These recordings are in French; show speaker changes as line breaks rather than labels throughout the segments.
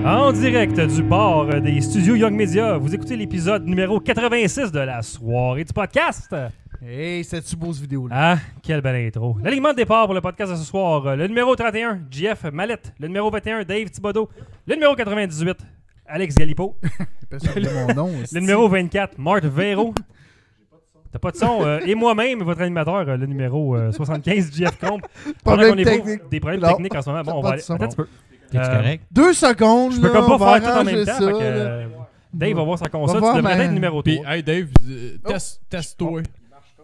En direct du bar des studios Young Media, vous écoutez l'épisode numéro 86 de la soirée du podcast.
Hey, c'est-tu beau ce vidéo-là?
Ah, quelle belle intro. L'alignement de départ pour le podcast de ce soir. Le numéro 31, JF Mallette. Le numéro 21, Dave Thibodeau. Le numéro 98, Alex Galipo.
mon nom.
Le numéro 24, Marthe Véro. T'as pas de son. Et moi-même, votre animateur, le numéro 75, JF Combe.
Problème
Des
technique.
problèmes
Non.
techniques en ce moment. Bon, on va aller. Attends un petit peu.
T'es-tu correct?
2 secondes,
Je peux
là,
comme
on
pas
va
faire tout en même
arranger
temps.
ça,
Fait que,
là.
Dave va voir sa
Va
console.
voir,
Tu devrais
mais-
être numéro 3.
Puis, hey Dave, teste-toi.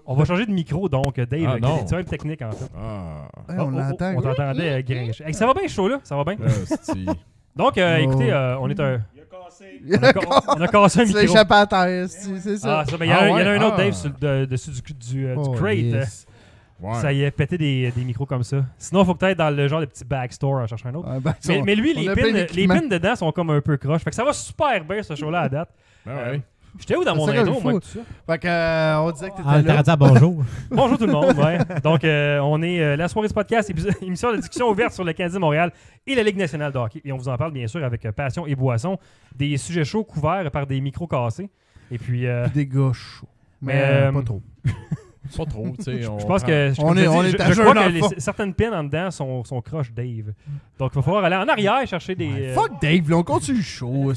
On va changer de micro, donc Dave,
Ah,
qui
non.
est des problèmes techniques en fait.
Ah,
Hey, on l'entend.
On t'entendait grincher. Hey, ça va bien chaud là? Ça va bien?
c'est...
Donc, écoutez, on est un...
Il a
On a cassé un
C'est
micro.
échappé à terre, c'est ça.
Ah, ça, mais il y en a un autre
Ah.
Dave dessus du
Oh,
crate.
yes.
Ouais.
Ça y est, pété des micros comme ça. Sinon, il faut peut-être dans le genre de petit backstore en chercher un autre.
Ah, ben,
Mais lui,
on
les
a plein
pins
d'équipements.
dedans sont comme un peu croche. Fait que ça va super bien ce show-là à date.
Ben ouais.
J'étais où dans mon
C'est ça
intro,
qu'il
moi?
faut.
tout ça?
Fait que, on disait que
Ah,
t'étais
t'as
là.
dit bonjour.
Bonjour tout le monde, ouais. Donc, on est la soirée du podcast, émission de discussion ouverte sur le Canadien Montréal et la Ligue nationale de hockey. Et on vous en parle bien sûr avec passion et boisson. Des sujets chauds couverts par des micros cassés. Et puis,
Puis des gars chauds.
Mais,
Mais pas trop.
Pas trop, tu sais.
je pense que
On est à
je
jeun
crois
dans
que
le fond.
certaines pins en dedans sont croche Dave. Donc, il va falloir aller en arrière chercher des...
Fuck Dave, là, on continue le show.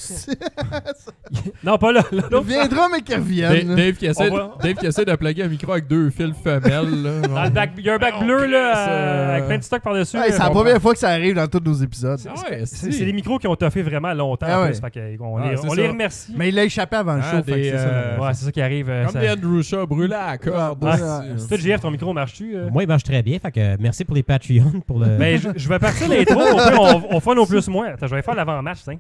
Non, pas là.
Il viendra, mais qu'il revienne.
Dave qui essaie,
On va-
Dave qui essaie de plugger un micro avec 2 fils femelles. Là.
Dans le bac, il y a un bac
Oh,
bleu là,
Chris,
avec plein de stock par-dessus.
Hey, c'est la première fois que ça arrive dans tous nos épisodes.
Ah ouais,
C'est des micros qui ont toffé vraiment longtemps.
Ah
en
ouais.
plus, fait que on
Ah,
les,
c'est
on
ça.
les remercie.
Mais il l'a échappé avant le
Ah,
show, fait que
des,
c'est ça.
Ouais, c'est ça qui arrive.
Comme des Andrew Shaw brûlés à la corde.
Ah,
aussi.
Toi, JF, ton micro marche-tu?
Moi, il marche très bien. Fait que merci pour les Patreons. Pour le...
Ben, je vais partir l'intro. Au pire, on fait nos plus moins. Attends, je vais faire l'avant-match, tiens.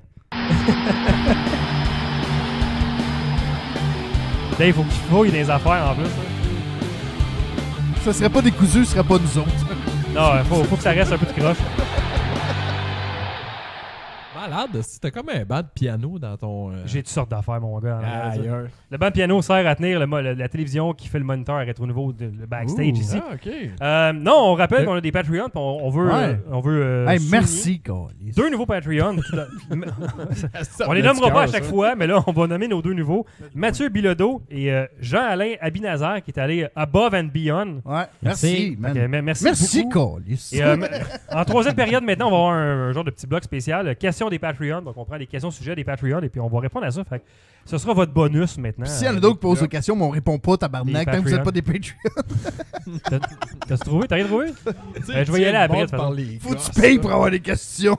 Dave, il faut qu'il fouille des affaires en plus. hein.
Ça serait pas décousu, ce serait pas nous autres.
Non, faut que ça reste un peu de croche.
Malade, c'était comme un banc de piano dans ton...
J'ai toutes sortes d'affaires, mon gars. en arrière,
Aïe,
ça.
aïe.
Le banc de piano sert à tenir la télévision qui fait le moniteur à rétro nouveau, le backstage
Ouh.
ici.
Ah, OK.
Non, on rappelle qu'on a des Patreons, puis on veut,
Ouais.
Hey,
Merci, Carlis.
2 nouveaux Patreons. On les nommera pas à chaque fois, mais là, on va nommer nos 2 nouveaux. Mathieu Bilodeau et Jean-Alain Abinazer, qui est allé above and beyond.
Ouais,
Merci.
merci, man.
Fait que, merci
Merci,
beaucoup.
Carlis.
Et, en troisième période, maintenant, on va avoir un genre de petit bloc spécial. Questions des Patreons. Donc, on prend les questions sujets des Patreons et puis on va répondre à ça. Fait que ce sera votre bonus maintenant.
S'il y en a d'autres qui posent des questions, mais on répond pas, tabarnak,
Des
tant que vous n'êtes
Patreons.
pas des Patreons.
T'as-tu trouvé? T'as rien trouvé? Je vais y aller après. de toute façon.
Faut que tu payes pour avoir des questions.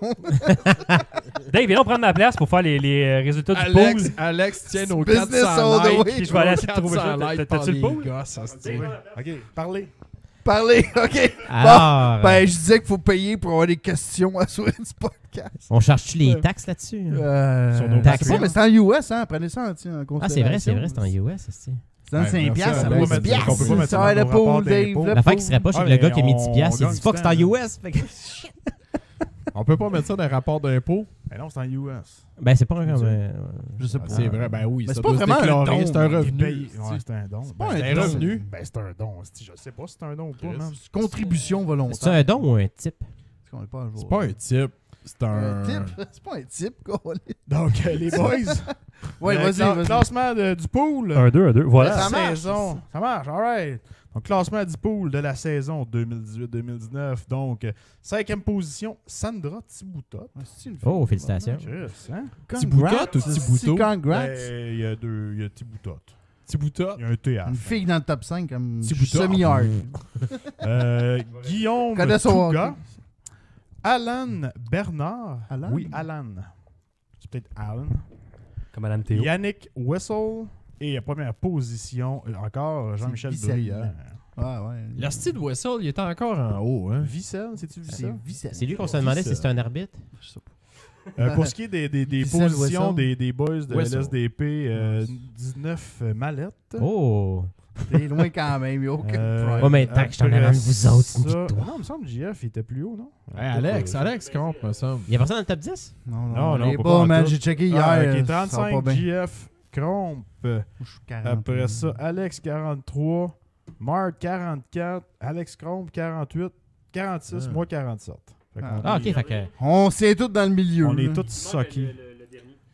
Dave, viens donc prendre ma place pour faire les résultats du pool.
Alex tient nos
Business
400
all the
likes.
way.
Puis je vais aller essayer de trouver ça.
400 likes
T'as-tu le
par
pool?
les gosses, hostie.
OK, parlez.
Parlez, OK.
Alors,
Ben, je disais qu'il faut payer pour avoir des questions à soirée du podcast.
on charge-tu les taxes là-dessus?
Sur nos
Taxes.
c'est pas, mais c'est en US, hein. Prenez ça en
Ah,
considération.
c'est vrai, c'est en US. c'est-
C'est en 5 piastres, ça
On peut
vaut
pas
10
mettre- on peut pas mettre
Ça
ça
va
dans
le
nos rapports
pool, Dave.
d'impôts.
le
L'affaire
pool.
qui serait pas, c'est que
Ouais,
le gars
mais
qui a mis
on
10 piastres, il
gagne
dit fuck,
du
c'est en
temps.
US. Fait que-
On peut pas mettre ça dans un rapport d'impôt.
Mais non, c'est en US.
Ben, c'est pas comme.
Je sais
Ah,
pas.
c'est vrai, ben oui.
Mais
ça
c'est pas
doit se
vraiment un
déclarer,
don,
c'est un
il
revenu.
Ouais, c'est un don.
pas
C'est
un
un
don.
revenu.
Ben, c'est un don. Je sais pas si c'est un don ou pas,
Chris.
man.
Contribution volontaire.
C'est un don ou un type?
Parce qu'on est pas un jour.
C'est pas un type. C'est
un
un...
type. C'est pas un type, quoi.
Donc, les boys.
Ouais, vas-y.
Classement du pool.
1-2. Voilà.
Ça
La
marche.
saison. Ça marche, alright. Donc, classement du pool de la saison 2018-2019. Donc, 5e position, Sandra Thiboutot.
Oh, félicitations.
Chris, hein?
Thiboutot ou Thiboutot?
Congrats.
Ben, il y a deux. Il y a Thiboutot.
Thiboutot.
Il y a un T à la
Une
fin.
fille dans le top 5 comme
Thiboutot.
semi-hard.
Guillaume
Connais son
Touga.
hockey.
Alan Bernard.
Alan?
Oui, Alan. C'est peut-être Alan.
Comme Madame Théo.
Yannick Wessel. Et première position, encore Jean-Michel
Bissell.
Briand.
Ah, ouais.
Le style Wessel, il était encore en haut. Hein.
Vissel, c'est-tu Vissel?
C'est lui qu'on se demandait si c'était un arbitre.
Je sais pas.
Pour ce qui est des
Vissel,
positions
Wessel.
des boys de
Wessel.
LSDP, 19 mallettes.
Oh!
T'es loin quand même, il y a aucun
Euh,
Ouais, mais tant que je suis en
après
avant de vous autres, c'est une
ça-
victoire.
Non, il me semble que JF il était plus haut, non?
Hey, Alex compte, me semble.
Il y a personne dans le top 10?
Non,
les
pas
bas,
en
man,
tout.
j'ai checké hier.
Ah,
ça
ok,
va
35,
pas bien.
JF, Cromp.
Je suis 40.
Après ça, Alex 43, Mark 44, Alex Cromp 48, 46, moi 47. Fait qu'on
Ah,
est-
ok, fait que.
On s'est tous dans le milieu.
On est
là.
tous sockés.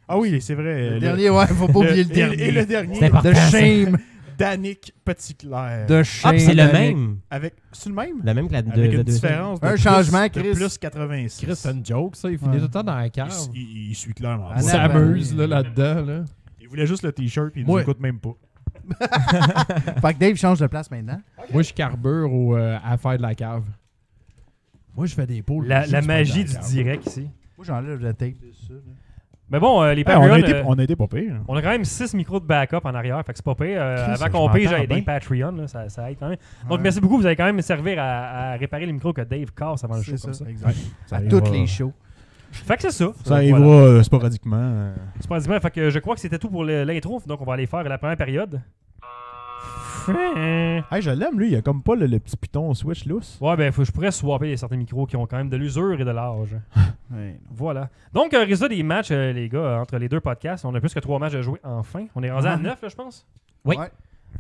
Ah oui, c'est vrai.
Le dernier, ouais, faut pas oublier le
et
dernier.
le dernier,
C'est important.
De shame.
Danick Petitclerc.
De
Ah,
shame.
puis c'est le
Danick.
même.
C'est le même?
Le même que la
Avec
la
une
deuxième.
différence de
Un
plus-
changement,
de
Chris.
plus 86.
Chris, c'est une joke, ça. Il finit
Ouais.
tout le temps dans la cave.
Il suit clairement.
Ah,
Il
non.
s'amuse là-dedans. Là.
Il voulait juste le t-shirt et il
Ouais.
nous écoute même pas.
Fait que Dave change de place maintenant.
Moi, je carbure à faire de la cave. Moi, je fais des poules.
La magie du direct ici.
Moi, j'enlève la tape de ça. là.
Mais bon, les
Hey,
Patreons,
on a été pas pire.
on a quand même 6 micros de backup en arrière, fait que c'est pas pire.
Chris,
Avant qu'on
je
paye,
m'entends
j'avais des
bien.
Patreons, là, ça aide quand même. Donc
Ouais.
merci beaucoup, vous allez quand même servir à réparer les micros que Dave casse avant le show
C'est
comme ça.
exact.
Ça
À
arrivera-
toutes les shows.
Fait que c'est ça.
Ça arrivera
Voilà.
sporadiquement.
C'est pas dit, fait que je crois que c'était tout pour l'intro, donc on va aller faire la première période.
Hey, je l'aime, lui. Il a comme pas le petit piton switch lousse.
Ouais, ben je pourrais swapper certains micros qui ont quand même de l'usure et de l'âge.
Ouais.
Voilà. Donc, résultat des matchs, les gars, entre les deux podcasts. On a plus que 3 matchs à jouer enfin. On est rendu à
Ouais.
9, là, je pense.
Oui.
Ouais.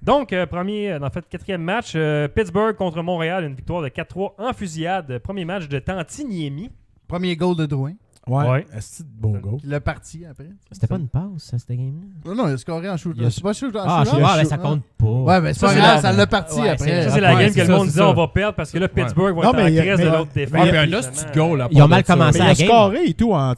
Donc, quatrième match, Pittsburgh contre Montréal, une victoire de 4-3 en fusillade. Premier match de Tantiniemi.
Premier goal de Drouin.
Ouais.
C'est de beau go.
Il est parti après.
C'était pas une passe, ça, cette game-là?
Non, il a scoré en shoot.
Il a-
C'est pas shoot en
Ah,
shoot.
ben ça compte pas.
Ouais, mais c'est
Ça,
pas
c'est
grave,
la-
ça l'a parti
Ouais,
après.
Ça, c'est la
Ouais,
game
c'est
que
ça,
le monde
c'est
disait
ça.
on va perdre parce que là, Pittsburgh va
Non,
être
mais
en
il y a-
crise
mais-
de l'autre
mais-
défaite.
Ouais, mais un
Puis
hostie de
finalement,
goal.
Ils ont mal commencé
Mais il
la
a
game.
scoré et tout en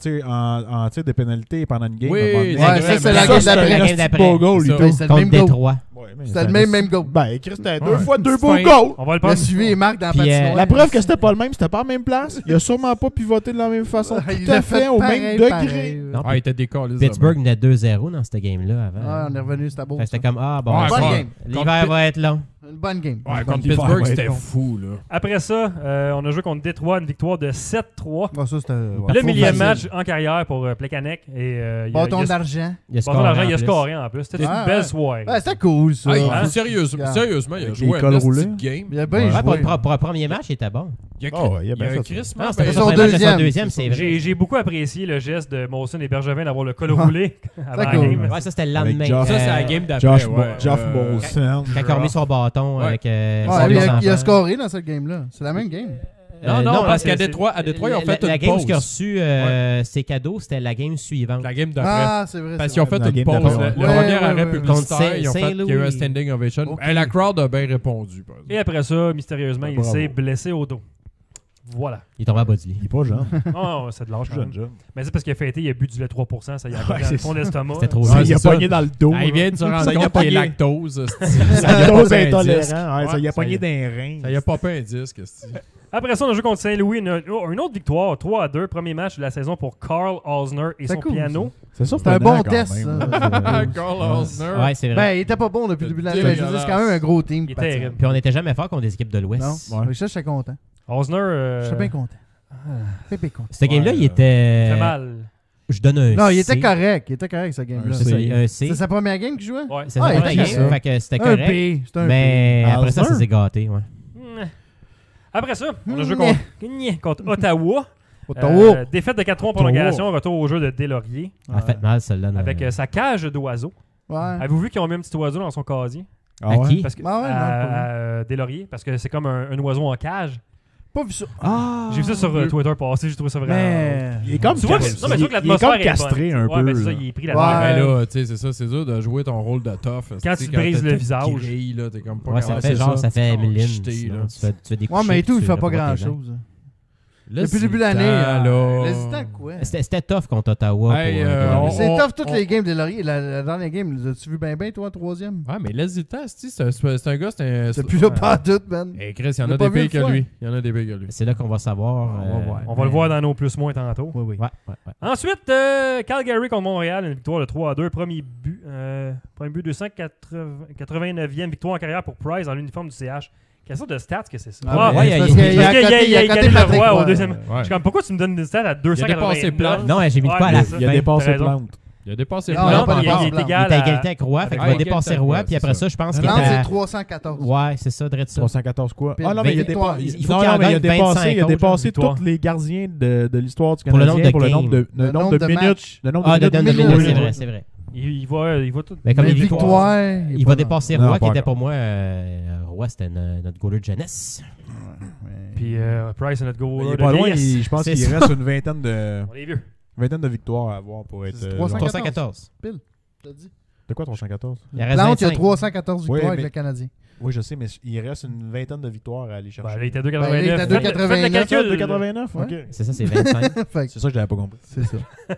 tir de pénalité pendant une game.
Oui,
à un moment donné.
la
Ouais,
game
ça, c'est
d'après.
la
Ça,
game
c'était
d'après.
la game
C'est
d'après.
beau goal, lui,
Ça.
tout.
C'est le
Contre
même goal.
Détroit.
Ouais, mais
C'était le même goal.
Ben, Chris, c'était
Ouais.
deux fois deux
C'est
beaux
fin.
goals.
on va le
Il a
prendre.
suivi les marques dans la
Puis,
patinoire.
La preuve que c'était pas le même, c'était pas la même place. Il a sûrement pas pivoté de la même façon.
Il
Tout
l'a
à fait au
pareil,
même degré.
pareil.
Non,
Ah, il était décollé.
Pittsburgh menait 2-0 dans cette game-là avant.
Ouais, on est revenu, c'était beau.
Fait que
ça.
c'était comme, ah bon,
Ouais,
Bonne
ouais.
game.
l'hiver va être long.
Une bonne game.
Ouais, contre
l'hiver,
Pittsburgh,
ouais,
c'était
bon.
fou, là.
Après ça, on a joué contre Détroit, une victoire de 7-3.
Bon, ça, c'était. ouais,
Le
trop
millième
facile.
match en carrière pour Plekanec. Et
Bâton d'argent.
Il a
Bâton
scoré
d'argent,
en
il a
plus.
scoré en plus. C'était
Ouais,
une belle
ouais.
soirée.
Ouais, c'était cool, ça.
Ah,
hein?
sérieusement, il a
Avec
joué
les
un
cols
esti
roulés.
de game.
Il a bien
Ouais,
joué.
pour un premier match, il était bon.
Il y a,
Oh, ouais, il a
il y
bien
a un
fait ça.
crissement.
Non, c'était
ben-
pas
son
son premier match, c'était son
deuxième.
deuxième, c'est vrai.
J'ai beaucoup apprécié le geste de Molson et Bergevin d'avoir le col roulé avant la
cool.
game.
Ouais, ça c'était le
Avec
lendemain.
Josh.
Ça, c'est la
Euh,
game d'après.
Josh
ouais.
Molson.
Quand il a remis son bâton
Ouais.
avec.
Ouais,
son
lui,
deux
il a
enfants.
scoré dans cette game-là. C'est la même game.
Non, parce
c'est-
qu'à Détroit, ils ont fait
la
une
game où
pause.
il a reçu ses cadeaux, c'était la game suivante.
La game d'après.
Ah, c'est vrai.
Parce
c'est
qu'ils ont
vrai.
fait
La
une
game
pause.
d'après,
Le
ouais.
premier
Ouais,
arrêt
ouais,
publicitaire,
ouais.
ils ont fait qu'il y a eu un
Saint-Louis.
standing ovation.
Ok.
Et la crowd a bien répondu. par exemple.
Et après ça, mystérieusement, il
Bravo.
s'est blessé au dos. Voilà.
Il est tombé à bas du lit.
Il est pas jeune.
Oh, c'est de l'âge quand même.
Jeune.
Mais c'est parce qu'il a fêté, il a bu du lait 3%, ça y a
Ouais,
pas dans
c'est
le fond de l'estomac.
C'était trop
Ouais,
Ça,
vite.
il a
c'est ça.
pogné dans le dos.
Ah, il vient de se rendre
Ça y a
compte qu'il est
pogné.
lactose.
Ça
Ça
y a
pas
pas
un disque.
intolérant. Ouais, ça y a
Ouais,
pogné
ça
d'un rein.
Ça y a pas un disque. esti.
Après ça, on a joué contre Saint-Louis. Une autre victoire, 3-2. Premier match de la saison pour Carl Osner et
C'est
son
cool,
piano.
C'est ça,
C'est un bon
quand
test,
même.
ça.
Carl Osner.
Ouais, c'est vrai.
Ben, il était pas bon depuis le début de l'année, mais je veux dire, c'est quand même un gros team.
Il est
qui patinait.
terrible.
Puis on n'était jamais fort contre des équipes de l'Ouest.
Non,
Ouais.
mais ça, j'étais content.
Osner.
J'étais bien content. Pépé content.
Cette game-là, il
il
était.
fait mal.
Je donne un
Non, il
C.
était correct. Il était correct, ce game-là.
C'est ça, un C.
C'est sa première game qu'il jouait?
Ouais.
C'est
Ah,
sa
il
première
était
game.
correct.
Fait que c'était
Un
correct.
P. C'est un
Mais
P.
après ça, ça
Osner?
s'est gâté. Ouais.
Après ça, on a joué
Nyeh.
contre Ottawa.
Ottawa.
Défaite de 4-3 en prolongation, retour au jeu de Deslauriers
Elle a fait mal, celle-là.
avec sa cage d'oiseau.
Ouais.
Avez-vous vu qu'ils ont mis un petit oiseau dans son casier?
À qui?
Parce que,
Ah ouais, non, pas
Deslauriers, parce que c'est comme un oiseau en cage.
Pas vu ça.
Ah!
J'ai vu ça sur Twitter passer, j'ai trouvé ça vraiment...
Mais.
Il est comme
Tu vois que-
castré.
non, mais tu vois que
Il est
l'atmosphère
comme
est
castré
bonne.
un
Ouais,
peu.
mais c'est ça,
là.
il est pris
Ouais.
là-dedans.
Mais là, tu sais, c'est ça, c'est dur de jouer ton rôle de tough.
Quand tu te brises le visage.
Là, t'es comme pas
Ouais, ça
capable.
fait
C'est
genre, ça fait
tu
Emeline.
jeter,
sinon,
là.
Tu fais des
Ouais,
couchers,
mais et tout, il
tu
fait
l'as
pas
tes dents.
grand-chose.
Là,
Depuis le début de
c'est
l'année,
là.
l'hésitant quoi?
C'était tough contre Ottawa.
Hey,
pour,
C'est
on-
tough toutes
on-
les games des Lauriers. La dernière game, l'as-tu vu bien, toi, en troisième?
Ouais, mais laisse du temps, c'est un gars, c'est un.
C'est plus là pas tout, man.
Hey, Chris, il y en
On l'a
a
pas
des
vu
pires
une
que
fois.
lui. Il y en a des pires que lui.
C'est là qu'on va savoir.
On va voir.
On va le voir dans nos plus-moins tantôt.
Oui, oui.
Ouais, ouais, ouais.
Ensuite, Calgary contre Montréal, une victoire de 3-2. Premier but 289e victoire en carrière pour Price dans l'uniforme du CH. Quelle sorte de stats que c'est ça?
Ah,
ouais,
mais
il
c'est parce qu'il
Parce qu'il
il
y a
côté
le
Patrick
roi au
Roy.
deuxième.
Ouais.
Je suis comme, pourquoi tu me donnes une stat à 289?
dépassé Plante.
Non, j'ai mis de quoi à la fin.
Il a dépassé
t'as raison.
Plante.
Il a dépassé
Non,
Plante.
non, pas
il
dépassé
est
Plante.
Il
égal
est à
à...
égalité avec Roy, fait qu'il
Ah,
va
égalité,
dépasser Roy,
ouais,
puis
c'est
après
ça.
ça, je pense qu'il
Plante,
est
c'est
à...
314.
Ouais, c'est ça, Dredd ça.
314 quoi?
Pile.
Ah non, mais il a
Victoire.
dépassé.
Il faut
Non,
qu'il en
non, mais il a
gagne 25
dépassé,
autres
victoires.
tous les gardiens de l'histoire du
Pour le
Canadien
nombre de
nombre de
Le nombre de
minutes.
matchs.
Le nombre
Ah,
de
de
minutes.
minutes,
minutes,
c'est
oui.
vrai, c'est vrai.
Il va tout...
Mais comme
Mais
les victoires,
victoire.
il va dépasser
Non,
Roy,
pas
qui était
encore.
pour moi... Roy, c'était notre goaler de jeunesse.
Puis Price est notre
Il
goaler
est
de
pas loin,
vieillesse.
je pense
C'est
qu'il
ça.
reste une vingtaine de
On est vieux.
victoires à avoir pour être.
C'est 314.
314.
T'as dit?
De quoi 314?
Il reste
Plante, il y a
25.
314 victoires
Oui,
avec
mais-
le Canadien.
Oui, je sais, mais il reste une vingtaine de victoires à aller
Ben,
chercher.
là, il était à
Ben, là, il
2,89.
était à
Faites le
2,89.
calcul.
2,89?
Ouais.
Ok.
C'est ça, c'est 25.
Fait que
C'est ça que j'avais pas compris.
c'est ça.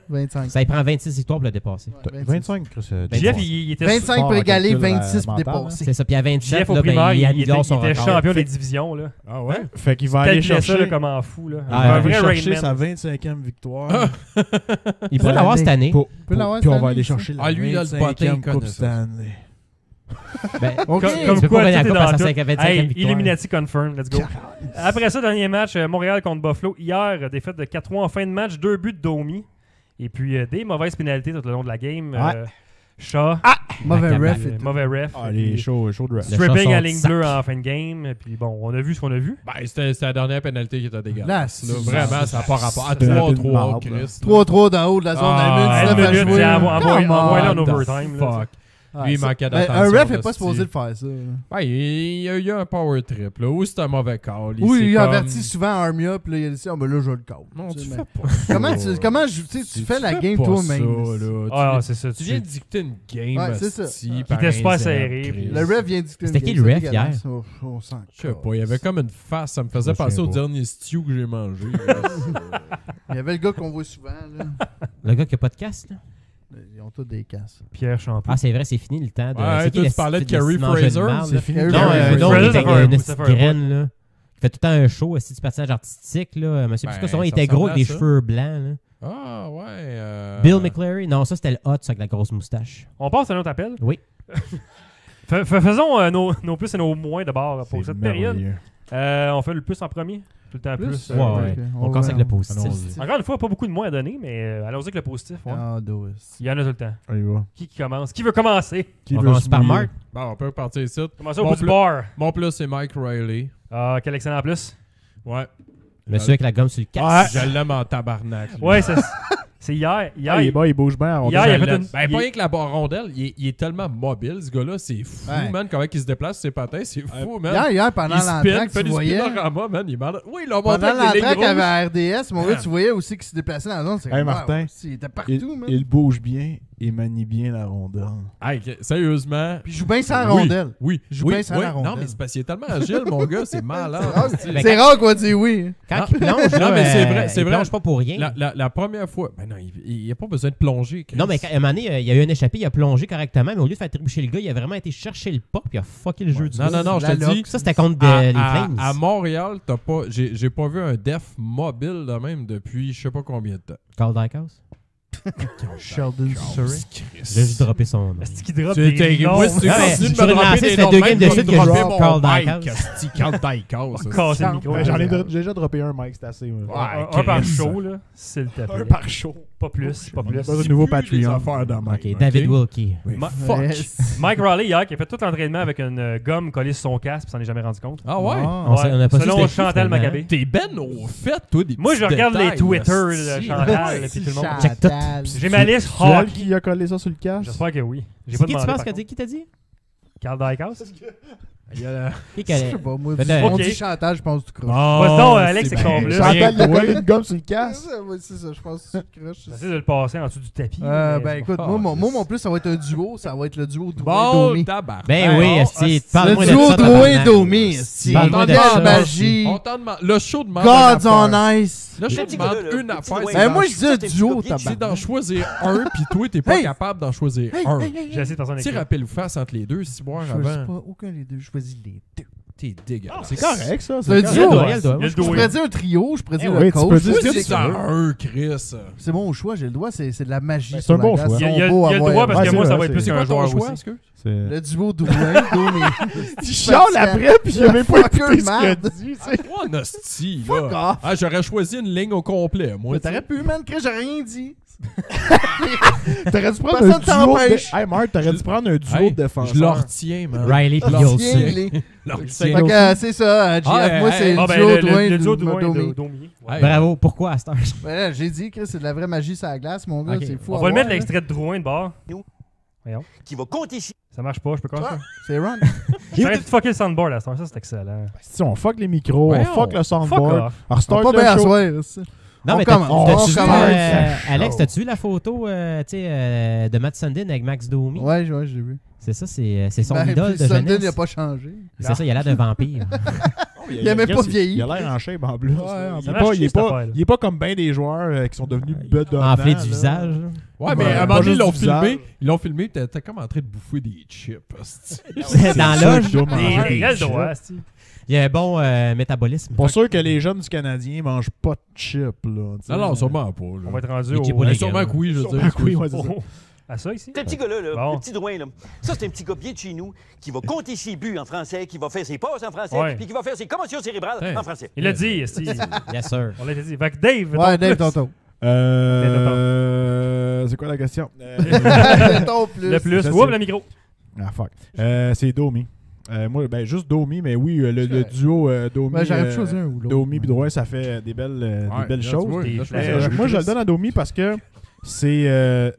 25.
Ça y prend 26 victoires pour le dépasser.
Ouais,
25, Chris.
JF, il était...
25
fort
pour
en
égaler,
calcul,
26 pour
mental,
dépasser.
C'est ça, puis à 27,
JF au
là,
primaire,
ben, il
il
améliore son
était
record.
champion des
Fait-
divisions, là.
Ah ouais?
Fait qu'il va aller
Calculait ça là,
chercher.
comme en fou, là.
Ah,
Il va
Un
aller
vrai
chercher
Rain
sa
Man.
25e victoire.
Il pourrait l'avoir cette année.
peut l'avoir
Puis on
cette
va
année,
aller
ça.
chercher la
Ah, lui, il a le
25e
bottin, il
Coupe
connaît ça.
Stanley.
Ben,
OK.
Comme
tu peux
quoi,
pas gagner la
tout est
coupe
dans
à sa
tout.
25e
Hey,
victoire.
Illuminati confirm, let's go. Après ça, dernier match, Montréal contre Buffalo. Hier, défaite de 4-3 en fin de match, 2 buts de Domi. Et puis des mauvaises pénalités tout le long de la game.
Ouais.
Chat,
Mauvais
La
ref. et tout.
mauvais ref.
Ah,
Et
les
puis
shows de ref.
Le
stripping
chat
à
son
ligne
sac.
bleue en fin de game. Et puis bon, on a vu ce qu'on a vu.
Ben, c'était la dernière pénalité qui était
Là,
dégueulasse. Là,
c'est-
vraiment, ça n'a pas rapport. À
c'était un peu de
3-3,
marde,
Chris.
3-3 d'en haut de la zone.
Ah,
à
une
19 à
minute,
jouer.
c'est envoyé
Come
en
on.
overtime. là.
Fuck.
Ah,
Lui, il
ça-
manquait
Ben,
d'attention.
un ref n'est
de
pas
style.
supposé le faire, ça.
Ouais, il y a eu un power trip. Là. Ou c'est un mauvais call.
Oui,
c'est
il
comme-
avertit souvent Armia, puis là, il a dit ah, ben là, je le call.
Non, tu
sais,
fais
mais-
pas ça.
Comment tu fais la game
pas
toi-même?
ça, là.
Ah, c'est ça.
Tu viens de dicter une game.
Ouais, c'est ça.
asti,
Qui
par
était super
un zéro,
serré,
Chris.
puis-
Le ref vient dicter
C'était
une
qui
game,
le
c'est
ref
dégueulasse. On s'en
Je sais pas, il y avait comme une face. Ça me faisait
Je me
penser au
souviens pas.
dernier stew que j'ai mangé. là.
Il y avait le gars qu'on voit souvent. Là.
Le gars qui a pas de casque, là.
Ils ont tous des casses.
Pierre Champoux.
Ah, c'est vrai, c'est fini le temps de...
Ouais,
c'est qui
toi,
le-
tu parlais de
le
Carrie
ciment jeune
Fraser,
marde,
C'est
là?
fini.
Non,
Non, un
Fraser,
autre qui
ça
était
fait un
une
bout,
petite
ça fait un
graine, là. Il fait tout le temps un show, aussi, du patinage artistique, là. Monsieur
Ben,
Pisco, il
ça
était gros avec des
ressemblait à ça.
cheveux blancs, là.
Ah, ouais.
Bill McClary? Non, ça, c'était le hot, ça, avec la grosse moustache.
On passe à un autre appel.
Oui.
Faisons nos plus et nos moins d'abord pour
C'est
cette période.
merveilleux.
On fait le plus en premier. Tout le temps plus.
Ouais, ouais. On commence avec le positif.
Allons-y.
Encore une fois, pas beaucoup de moins à donner, mais allons-y avec le positif. Ouais.
Ah, dos.
Il y en a tout le temps.
On y va.
Qui commence? Qui veut commencer?
Qui
On
veut
commence
se
par
mouiller?
Marc.
Bon, on peut repartir ici.
Commencez au
Bon
bout du
plus-
bar.
Mon plus, c'est Mike Riley.
Ah, quel excellent plus.
Ouais.
Monsieur avec la gomme sur le
Ah,
casque.
je l'aime en tabarnak. lui.
Ouais, c'est hier. Hier,
Ah, il est bon, il bouge bien. On
Hier,
dirait-
il a fait
Je l'aime.
une-
Ben,
il-
pas rien que la rondelle, il est tellement mobile, ce gars-là. C'est fou,
Ouais.
man. Comment il se déplace sur ses patins, c'est fou, man.
Hier, pendant
il spin,
l'entraque,
fait
tu
du
voyais.
spinorama, man. Il est malade. Oui, il a montré
Pendant
avec des
l'entraque
lignes
avec
rouges.
RDS, mon gars, tu voyais aussi qu'il se déplaçait dans la zone. C'est
Hey,
comme,
Martin,
il était partout, man.
Il bouge bien, il manie bien la rondelle.
Hey, sérieusement.
Puis il joue bien sans
Oui,
rondelle.
Oui,
Il joue
oui,
bien sans
oui.
la rondelle.
Non, mais c'est parce qu'il est tellement agile, mon gars, c'est malade.
Ben,
C'est rare qu'on dise oui.
Quand il plonge, là,
Non, mais c'est vrai, c'est
il
vrai.
plonge pas pour rien.
La première fois, ben non, il n'a pas besoin de plonger. Chris.
Non, mais à un moment donné, il y a eu un échappé, il a plongé correctement, mais au lieu de faire trébucher le gars, il a vraiment été chercher le pas, puis il a fucké le jeu du
Non,
gars.
non, non, je
La
te dis.
loque.
Ça, c'était contre
À,
les
à-
Flames.
à Montréal, j'ai pas vu un def mobile de même depuis je sais pas combien de temps.
Carl Dykhouse.
Sheldon Surrey.
J'ai juste droppé son nom.
Est-ce qu'il drop
Tu
des noms?
moi, si tu
Ah, mais
continues de
sur
me
une
dropper
lancée,
des
ça fait
noms
deux
de
games
même,
de
je vais
suite
te
que je
dropper
drop
mon
Carl
Mike,
Dykhouse.
asti, Carl Dykhouse.
Casser le micro.
Ouais, J'en ai déjà droppé un, Mike, c'est assez. ouais.
Un par show, là. S'il te plaît.
Un par show.
Pas plus, pas
On a
plus.
besoin de nouveau
Des
Patreon.
affaires de Mike,
Ok, David Wilkie.
Fuck.
Yes.
Mike Riley, hier, qui a fait tout l'entraînement avec une gomme collée sur son casque, puis s'en est jamais rendu compte.
Ah ouais?
Ah.
On a pas su
Selon
c'était qui,
Chantal
finalement.
Maccabé.
T'es ben au fait, toi, des
Moi, je
petits
regarde les
détails,
Twitter,
asti.
de Chantal,
Ouais,
puis tout le monde.
Check tout.
Chantal.
J'ai ma liste
C'est elle
hockey.
qui a collé ça sur le casque?
J'espère que oui. J'ai
C'est
pas
qui tu
demandé.
penses
par
qu'a
contre.
dit? Qui t'a dit?
Carl Dykhouse?
Il y a-
Qui
Je sais pas, moi.
Ben,
On
ok.
dit Chantal, je pense que tu croches.
Vas-y donc, Alex, c'est ton plus.
Chantal, il a
Rien que
collé
toi.
une gomme sur le
C'est
casque.
ça, ouais, c'est ça, je pense que tu croches.
J'essaie de le passer en dessous du tapis.
Ben
mais-
écoute,
Ah,
moi, mon plus, ça va être un duo. Ça va être le duo
Bon,
Drouin-Domi.
tabarnak.
Ben oui,
oh,
esti,
asti.
parle-moi
Le
de
duo
ça, tabarnak.
Drouin-Domi. esti.
Parle-moi de
Quelle
ça.
magie.
On t'en demande. Le show demande.
God's
une
on
affaire.
ice.
Le show demande une affaire. c'est
Ben
d'en
moi, je dis un duo,
C'est d'en
tabarnak.
choisir un, puis toi, t'es pas
Hey!
capable d'en choisir
Hey,
un.
hey, hey,
J'ai
hey.
essayé de faire ça en
Tu
écrit.
rappelles ou face entre les deux, si boire
Je choisis
avant.
pas aucun des deux, je choisis les deux.
T'es dégueulasse.
C'est correct, ça.
C'est un
correct.
duo.
doit, il doit.
Il y a le
Je
doigt.
pourrais dire un trio, je pourrais dire
Eh
le
oui, tu
coach.
peux dire
Oui,
ce que
c'est
tu veux.
un, Chris.
C'est mon choix, j'ai le droit, c'est de la magie.
Ben,
sur
c'est un bon
la glace.
choix.
Il y a
Ils sont beaux
le
à
droit
voir.
parce
Ouais,
que
c'est
moi, ça
vrai,
va être plus
c'est-
qu'un
C'est quoi ton
joueur
choix,
aussi.
est-ce que?
Le
C'est...
duo Domi.
Tu chiales après, puis il a même pas écouté ce qu'il a
merde.
dit. tu sais.
Oh, hostie,
Fuck
là.
off.
Ah, j'aurais choisi une ligne au complet, moi.
Mais t'aurais pu, man, que j'ai rien dit.
T'aurais dû prendre
Personne
un duo
t'empêche.
de... Hey, Marc, t'aurais dû prendre un duo
Hey,
de défenseurs.
je leur retiens, man.
Riley puis
Tiens,
Gilson.
les-
Leur
Fait
retiens.
que, c'est ça, GF.
Ah,
Moi,
hey,
c'est
hey.
Ah, ben,
le duo
le duo
Domi.
Domi.
Hey,
Bravo. Pourquoi à Star?
Ouais, là, j'ai dit que c'est de la vraie magie sur la glace, mon gars.
Ok.
C'est fou.
On
à
va le
voir,
mettre
là.
l'extrait de Drouin de bord.
qui va compter ici.
Ça marche pas, je peux
Ah,
casser.
c'est Ron.
J'arrête de fucker le soundboard à ce temps, ça c'est excellent.
Si on fuck les micros,
Ouais,
on fuck le
Fuck
soundboard.
off.
On restart
Pas
le
bien à
show.
soir. ça.
Non,
On
mais
commence.
t'as-tu
On
vu,
commence.
Alex, t'as-tu vu la photo de Matt Sundin avec Max Domi?
Ouais, je l'ai vu.
C'est ça, c'est son
Ben,
idole
puis
de
Sundin,
jeunesse.
il a pas changé.
C'est ça, il a l'air d'un vampire.
Il a même pas vieilli.
Il a l'air en shape en plus.
Ouais,
là.
en
il,
Ça
est
marche
pas, il, est
cette
pas,
affaire-là.
il est pas comme bien des joueurs qui sont devenus bedonnants.
Enflé du
là.
visage.
Ouais, mais
Ouais,
à un
pas
moment donné,
juste du visage.
ils l'ont filmé, t'es comme en train de bouffer des chips, hostie.
Dans
sûr
l'âge,
qu'il doit manger
Il
des
y a le
chips.
droit, c'ti.
il y a un bon métabolisme.
Pas sûr que les jeunes du Canadien mangent pas de chips. Là, tu sais.
Non, non, sûrement pas.
On
Là.
va être rendu
Les
au...
Jibou-
Ouais,
les
sûrement
gars,
que oui, je veux dire.
Ah, oui, ouais, c'est ça.
Oh. À ça ici?
Ce petit gars-là, là,
Bon.
le petit Drouin, là, ça, c'est un petit gars bien de chez nous qui va compter ses buts en français, qui va faire ses passes en français,
Ouais.
puis qui va faire ses commotions cérébrales
Hey.
en français.
Il l'a dit, c'ti.
Yes, sir.
On l'a dit. Fait que Dave,
Ouais,
ton
Dave,
plus.
tonton.
C'est quoi la question?
Ton plus.
Le plus.
Je
Oups,
sais.
le micro.
Ah, fuck. C'est Domi. Moi, ben, juste Domi, mais oui, le
correct.
duo Domi.
Ben, j'aurais pu choisir un ou l'autre.
Domi et Drouin, ça fait des belles,
Ouais,
des belles
là, tu
choses.
vois,
Des
là,
flashs.
Moi, je le donne à Domi parce que c'est.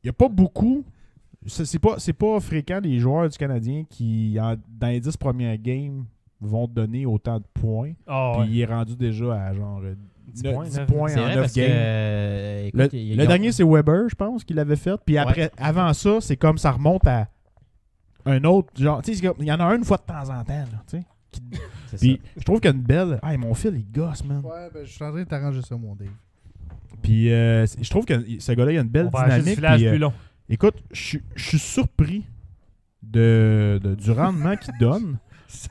Il n'y a pas beaucoup. C'est pas fréquent des joueurs du Canadien qui, dans les 10 premières games, vont donner autant de points.
Ah,
Puis
ouais.
il est rendu déjà à genre 10
points,
points,
neuf.
C'est
en
vrai
9
parce
games.
que, écoute,
Le dernier, c'est Weber, je pense, qui l'avait fait. Puis après, avant ça, c'est comme ça remonte à un autre. Genre, tu sais, il y en a un une fois de temps en temps. Là, tu sais.
c'est
Puis
ça.
je trouve qu'il y a une belle. Ah, mon fil, il gosse, man.
Ouais, ben, je suis en train de t'arranger ça, mon Dave.
Puis je trouve que ce gars-là, il a une belle
On va acheter du
dynamique.
filage
puis,
plus long.
écoute, je suis surpris du rendement qu'il donne.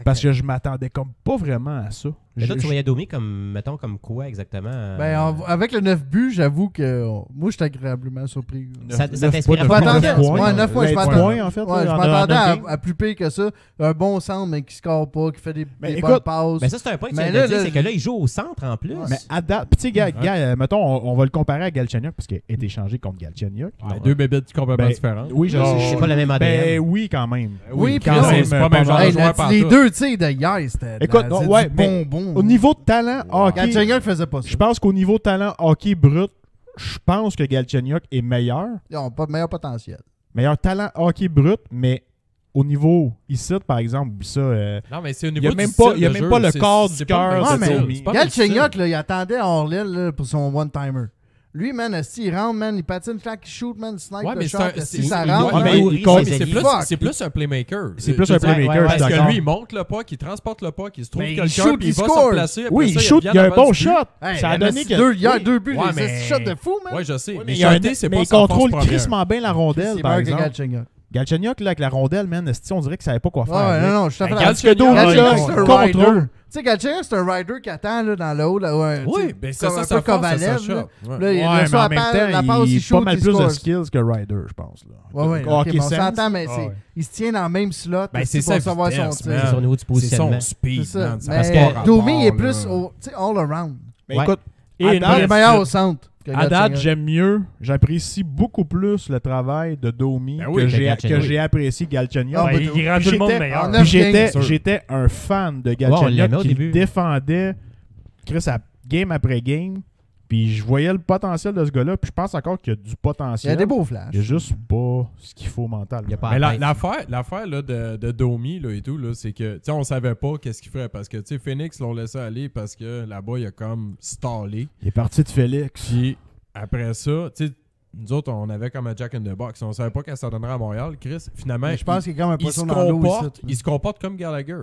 Parce que je m'attendais comme pas vraiment à ça.
Mais toi,
Je-
tu voyais Domi comme, mettons, comme quoi exactement?
Ben, avec le 9 buts, j'avoue que moi, je suis agréablement surpris.
Ça-
neuf-
ça
neuf
t'inspire
points,
pas
neuf
tant que-
points.
ouais, 9 points, je
20
m'attends.
points, en fait.
Ouais, je
là, en
m'attendais
un game.
à plus pire que ça. Un bon centre, mais qui score pas, qui fait des
Mais
bonnes
écoute,
passes.
Ben ça, c'est un point que tu
Mais
viens
là,
de dire,
là,
c'est que là, il joue au centre en plus.
Mais à date, puis tu sais, gars, mettons, on va le comparer à Galchenyuk parce qu'il est échangé contre Galchenyuk.
Ben, deux bébêtes complètement
Ben,
différentes.
Oui, je
Oh,
sais.
c'est pas le même ADN.
Ben oui, quand même.
Oui, puis
quand
là,
même.
c'est pas le même genre
Hey,
de joueur
les
partout.
deux tirs de hier, c'était
Écoute,
c'est
non,
du
ouais, mais
bonbon.
Au niveau de talent hockey,
Galchenyuk faisait pas ça.
je pense qu'au niveau de talent hockey brut, je pense que Galchenyuk est meilleur.
Ils ont pas de meilleur potentiel.
Meilleur talent hockey brut, mais au niveau ici, par exemple, ça.
Non, mais c'est au
Il y
niveau
a même
du
pas-
style
il y a
de
même
jeu,
pas le
c'est-
corps
c'est
du
pas le
cœur
même
de
style.
Domi.
C'est pas le même
Galchenyuk,
style.
là, il attendait à Orlil là, pour son one-timer. Lui, man, esti, il rentre, man, il patine, claque, il shoot, man, il snipe
Ouais,
le
mais
shot,
c'est un-
esti,
c'est-
ça
il-
rentre.
ouais,
man.
mais il-
nourrit
il-
ses
c'est
alliés.
Fuck.
C'est plus un playmaker.
C'est plus
Je
un
veux dire,
playmaker,
ouais,
je
ouais,
suis
Parce que
d'accord.
lui, il monte le puck, il transporte le puck, il se trouve
Mais il
quelqu'un,
shoot,
puis il
il
va
score.
se placer. Après
Oui,
ça,
il shoot,
vient
il y a un
devant
bon
du
shot.
Hey,
Ça a
il en
donné
a
que.
deux, hier,
oui.
2 buts,
Ouais,
c'est
mais-
6 shots de fou, man.
Ouais, je sais.
Mais
Mais
il y a un-
shotter, c'est
mais
pas
il
sa force
contrôle
première.
crissement bien la rondelle,
C'est
par
meilleur que
exemple.
Galchenyuk.
Galchenyuk, là, avec la rondelle, man, esti, on dirait qu'il savait pas quoi faire.
Ouais,
avec.
non, je suis tout à fait
Regarde
d'accord.
ce que Domi,
Galchenyuk,
là,
c'est un
contrôle.
rider. Tu sais, Galchenyuk, c'est un rider qui attend là, dans le haut. Là, ouais,
Oui,
tu sais,
ben c'est
comme
ça,
un
sa
peu
force,
Kovalev,
c'est sa
là.
shot. Ouais.
Là, il
Ouais,
le
mais
soit
en
à
même
part,
temps,
la passe, il
il a
shoot,
pas mal
il
plus de
score.
skills que Ryder, je pense. Là.
Ouais, ouais,
Hockey
ok, mais on
sense.
s'entend, mais
Ah, ouais.
il se tient dans le même slot.
Ben,
esti,
c'est
pour
sa
savoir son
vitesse,
tir.
man.
C'est son niveau du
C'est
positionnement.
son speed,
C'est ça.
man. Ça
Mais
passe pas rapport,
Domi est
là.
plus tu sais, all around.
Mais
Ouais.
écoute,
Et
à
une
date,
Il est
bonne
meilleur
suite.
au centre que
à date,
Galchenyuk.
j'aime mieux, j'apprécie beaucoup plus le travail de Domi
Ben oui,
que j'ai apprécié Galchenyuk.
Ah,
Ben,
ben,
il rend
puis
tout le monde
j'étais-
meilleur.
en
Puis
neuf
j'étais,
games.
j'étais un fan de
on
Galchenyuk
l'aimait au
qui
début.
le défendait Chris à game après game. Puis je voyais le potentiel de ce gars-là. Puis je pense encore qu'il y a du
Il y
potentiel.
a des beaux flashs.
Il y a juste pas ce qu'il faut mentalement.
Il y a pas
Mais
à tête.
l'affaire là, de Domi là, et tout, là, c'est que tu sais, on savait pas qu'est-ce qu'il ferait. Parce que tu sais, Phoenix l'ont laissé aller parce que là-bas, il a comme stallé.
Il est parti de Félix.
Puis après ça, tu sais, nous autres, on avait comme un Jack in the Box. On savait pas qu'est-ce que ça donnerait à Montréal. Chris, finalement,
Mais je pense qu'il est comme un
il se
poisson dans l'eau
comporte,
ici.
il se comporte comme Gallagher.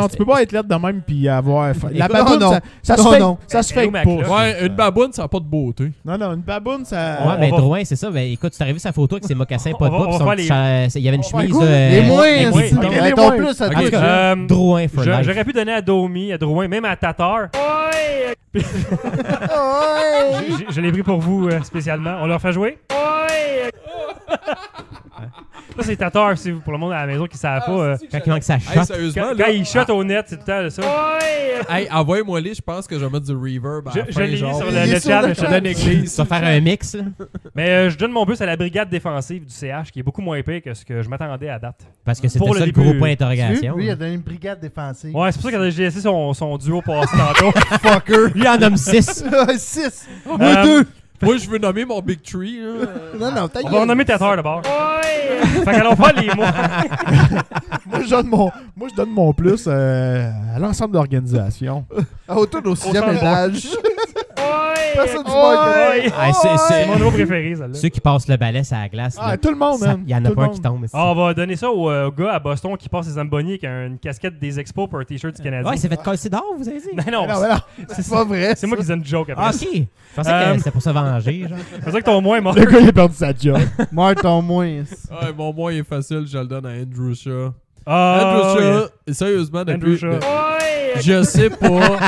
non, tu peux pas être lettre de même puis avoir. La
Écoute,
baboune,
non.
ça se
Non,
fait.
non.
Ça se
Elle est
fait
où,
pas.
Mac, là?
Ouais, une baboune, ça n'a pas de beauté.
Non, une baboune, ça.
Ouais, mais
va-
Drouin, c'est ça. Ben, écoute, tu t'as vu sa photo avec ses mocassins pas de
on
bas,
va
puis son
faire
petit
les-
il y avait une chemise.
Les moins,
avec des
c'est
pitons.
les
ton
moins.
plus à
Ok.
toi.
Euh,
Drouin for life.
J'aurais pu donner à Domi, à Drouin, même à Tatar. Je l'ai pris pour vous spécialement. On leur fait jouer? Ça, c'est Tatar, pour le monde à la maison qui ne savent pas.
Quand il manque sa
Hey,
shot.
sérieusement,
Quand
là,
il shot au net, c'est tout le temps ça.
hey, envoyez-moi les, je pense que je vais mettre du reverb à la
Je
fin,
l'ai mis
genre.
sur
Il est
le
sur
chat.
le
mais
chat.
je donne église.
Ça va faire un mix. Là.
Mais je donne mon bus à la brigade défensive du CH, qui est beaucoup moins épais que ce que je m'attendais à date.
Parce que c'était
Pour
ça
le
le
début,
gros point d'interrogation.
Lui, il a donné une brigade défensive.
Ouais, c'est pour ça que j'ai laissé son duo passer tantôt.
Fucker.
Lui en nomme 6.
6.
Euh,
Moi, 2.
Moi, je veux nommer mon Big Tree. Là.
Non, ta
On
gueule.
va nommer Tatar d'abord. Fait qu'allons faire les mots.
Moi, je donne mon plus à l'ensemble de l'organisation.
Autour au 6e
centre.
étage. Personne du
Ouais.
Ah,
C'est mon nouveau préféré, celle-là.
Ceux qui passent le balai sur la glace.
Ah,
là,
tout le monde, man.
il y en a
Tout
pas
le
un qui
monde.
tombe. ici.
Ah, on va donner ça au gars à Boston qui passe ses Zamboni avec une casquette des Expos pour un t-shirt du Canadien.
Ouais, il s'est fait casser d'or, vous avez dit?
Non,
Non, mais non.
C'est pas vrai.
c'est moi qui faisais une joke après.
Ah, ok. Je pensais que c'était pour se venger. Genre.
C'est ça que ton moins est mort.
Le gars, il a perdu sa job.
Meurs ton moins.
Ouais, mon moins est facile, je le donne à Andrew Shaw.
Ah,
Andrew
yeah.
Shaw, sérieusement,
Andrew
depuis...
Shaw.
Je sais pas.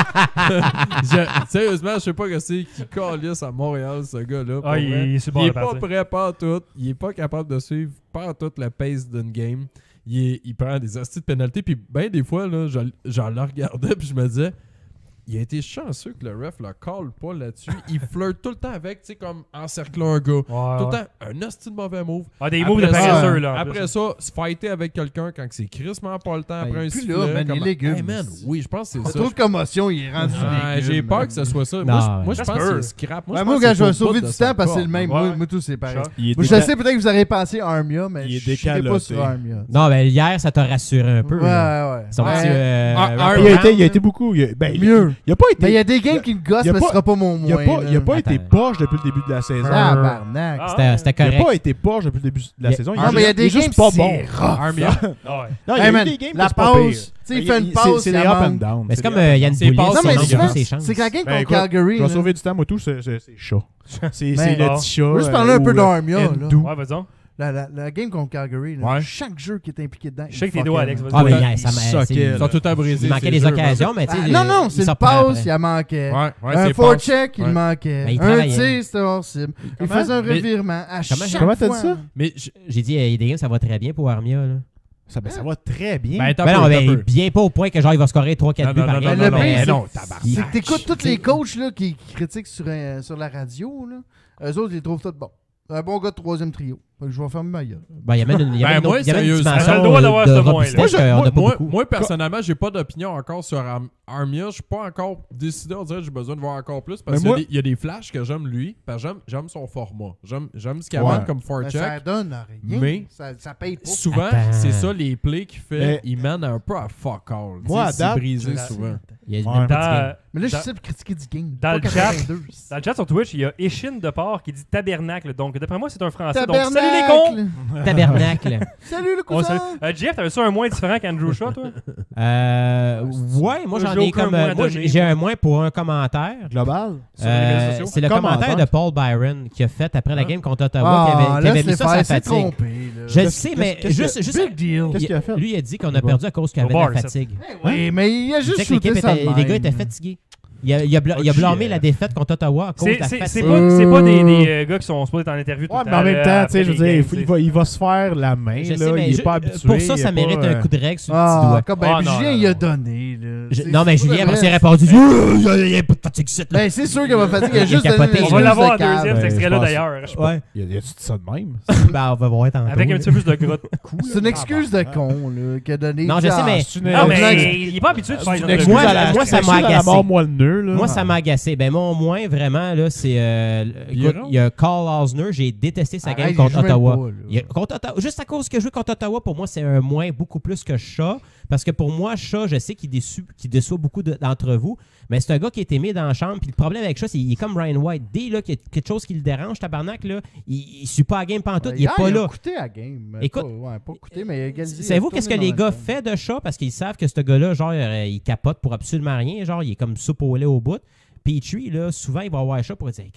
Sérieusement, je sais pas que c'est qui calisse à Montréal, ce gars-là. pour
Ah,
vrai.
il est sur le bord
Il
de
est pas
partir.
prêt pas tout. Il est pas capable de suivre pas tout le pace d'une game. Il prend des hosties de pénalité. Puis ben des fois, là, je le regardais puis je me disais, il a été chanceux que le ref le call pas là-dessus. Il flirte tout le temps avec, tu sais, comme encerclant un gars.
Ouais,
Tout le
ouais.
temps, un hostie de mauvais move.
Ah, des moves de
Après ça,
paresseux, là. en
Après
plus.
ça, se fighter avec quelqu'un quand c'est crissement pas le temps
Ben,
après
il est
un
plus
sifflet.
là, man, il est
comme-
légume.
Hey, man, oui, je pense que c'est
Pas
ça.
trop de commotion, il est rendu
Ah,
légume,
j'ai peur
man.
que ce soit ça.
Non,
Moi,
ouais.
je
Ça
pense
se
que
peut.
c'est scrap.
Ouais,
je
moi,
pense
quand
que
je vais
c'est au
sauver
bout
du
de sa
temps parce que c'est le
corde.
même.
Ouais.
Moi, tout, c'est pareil.
Shot.
Il est
Je sais peut-être que vous aurez pensé Armia, mais
Il est
je serai pas
décaloté.
sur Armia.
Non, ben hier, ça t'a rassuré un peu.
Ouais,
là.
ouais.
Son
Ouais.
petit,
Il a été beaucoup. Il
Mieux.
a pas été.
Mais il y a des games qui me gossent,
Il y a
mais ce
pas-
sera pas mon
Il a
moins.
pas, il a pas été
Attends.
poche depuis le début de la saison.
Tabarnak.
Ah,
C'était
Il a
correct.
pas été poche depuis le début de la
Il-
saison.
Ah, mais il y a des
est juste
games,
pas
c'est
bon.
rough.
Armia.
Ah, ouais.
Non, il y
Hey,
a eu
man,
des games
la
que c'est pas pire.
pause, tu sais, il fait une
C'est-
pause,
C'est
il
des up
manque.
and down.
Mais c'est comme Yann
C'est
Boulet,
pas-
Non,
ça
mais
manque
souvent,
beaucoup ses chances.
c'est que la game
Ben,
contre
écoute,
Calgary.
Je vais
là.
sauver du temps, moi, tout, c'est chat. C'est
Ben,
le
ah.
petit chat.
Je veux juste parler un peu
ou,
d'Armia. là.
Ndou.
Ouais, vas-y.
La game contre Calgary, là,
Ouais.
chaque jeu qui est impliqué dedans.
Je sais que
il
tes doigts,
fuckait,
Alex.
man.
Vas-y.
Ah, mais
Ouais.
hier, ça m'a.
Ils
c'est-
Ils sont tous à briser.
Il manquait
c'est
des
sûr,
occasions, mais tu sais.
Ah, non,
il
c'est
s'en
une
prend
pause,
après.
il en manquait.
Ouais, ouais,
Un
c'est
forecheck, il
Ouais.
manquait.
Mais il
Un
travaillait.
tir, c'était hors cible. Il
Comment?
faisait un
Mais-
revirement à chaque
Comment t'as
fois.
dit ça?
Mais
J'ai dit, il y a des games, ça va très bien pour Armia. Là.
Ça va très bien.
ben, t'as
Ben non,
peu,
ben,
t'as peu.
bien pas au point que genre il va scorer 3-4
Non,
buts
non,
par
non,
game.
non, non,
mais
non,
non,
C'est que t'écoutes tous les coachs là, qui critiquent sur la radio. Là. Eux autres, ils les trouvent tous bons. Un bon gars de troisième trio. Fait que je vais fermer ma gueule.
Ben, il y a même une, il y a
Ben,
même une
moi,
autre- il y a même une
sérieusement,
dimension
t'as le droit d'avoir
de
ce moins-là.
robustesse qu'on n'a pas beaucoup.
Moi, personnellement, j'ai pas d'opinion encore sur Armia. Je suis pas encore décidé. On dirait que j'ai besoin de voir encore plus. Parce
Mais moi-
qu'il y a des flashs que j'aime lui. Parce que j'aime son format. J'aime ce qu'il
Ouais.
amène comme
Mais ça
forecheck.
donne rien.
Mais-
Ça paye pas.
Souvent,
Attends.
c'est ça les plays qu'il fait.
Mais-
Il mène un peu à fuck all.
Moi, à
Tu sais, c'est
date,
brisé
je-
souvent.
Il y a
Ouais.
même pas de game.
Mais là, je
Dans-
sais pour critiquer du game.
dans
Pas
le chat-
82.
Dans le chat sur Twitch, il y a Échine de Port qui dit tabernacle. Donc, d'après moi, c'est un français. Donc, salut les cons!
Tabernacle.
Tabernacle.
Salut le
On
cousin.
salue. Jeff, t'avais ça un moins différent qu'Andrew Shaw, toi?
Ouais, moi j'en
J'ai
ai
aucun
comme.
moins à
Moi,
donner.
j'ai un moins pour un commentaire.
Global.
Sur les réseaux sociaux.
C'est le commentaire de Paul Byron qui a fait après la game contre Ottawa
Ah,
qui avait
laisse
mis
les
ça
faire,
sa
c'est
fatigue.
trompé. là.
Je le
Qu'est-ce-
sais, mais
qu'est-ce
juste.
Big deal.
Qu'est-ce qu'il a fait?
Lui, il a dit qu'on a perdu à cause qu'il y avait
Au
de la
bar, ça.
fatigue.
Oui, mais il a
Il
juste
disait que l'équipe
shooté ça
était.
de
Les gars
même.
étaient fatigués. Il a blâmé la défaite contre Ottawa à cause de la
C'est
fatigue.
pas des gars qui sont supposés être en interview tout
Ouais,
le
mais en même temps, tu sais, je veux dire,
après les games,
il va se faire la main.
Je
là,
sais, mais
il est pas habitué.
pour ça,
il
ça
est
mérite
pas,
un coup de règle sur le petit
Ah,
doigt.
comme ben,
Ah, non,
Julien,
non,
il a
non.
donné. Là.
Non, mais
C'est
Julien,
vrai.
après, s'est répondu il n'y a pas de fatigue ici. là.
Ben, c'est sûr qu'il va fatiguer. Il a
Il
juste
a
donné
capoté.
une
On va l'avoir en
excuse de
deuxième,
cave.
cet
je
extrait-là
pense.
d'ailleurs.
Ouais.
Y a-tu dit ça de même?
Ben, on va voir tantôt.
Avec un petit peu plus de gras de cou.
C'est une excuse de con là, qu'il a donné.
Non, je sais, mais-
C'est une
Non, mais
excuse-
il est pas habitué de faire
c'est une
des
excuse
Moi,
à la-
moi, ça
excuse
m'a
à la
agacé.
mort moelleux, là.
Moi, ça m'a agacé. Ben, mon moins, vraiment, là, c'est. Écoute, il y a Carl Osner. J'ai détesté sa game
Arrête,
contre
il joue même
Ottawa.
pas, là.
Contre Ottawa. Juste à cause que je joue contre Ottawa, pour moi, c'est un moins beaucoup plus que Shaw. Parce que pour moi, Shaw, je sais qu'il déçoit beaucoup d'entre vous. Mais c'est un gars qui est aimé dans la chambre. Puis le problème avec Shaw, c'est qu'il est comme Ryan White. Dès là, qu'il y a quelque chose qui le dérange, tabarnak, là, il ne suit pas la game pantoute. Il est pas
Il
là.
a coûté à la game.
Écoute,
pas coûté, mais il a égalisé.
Savez-vous
Il a
qu'est-ce que
tourné
les
dans
gars
le
font de Shaw? Parce qu'ils savent que ce gars-là, genre, il capote pour absolument rien. Genre, il est comme soupe au lait au bout. Petrie, là, souvent, il va avoir Shaw pour dire hey,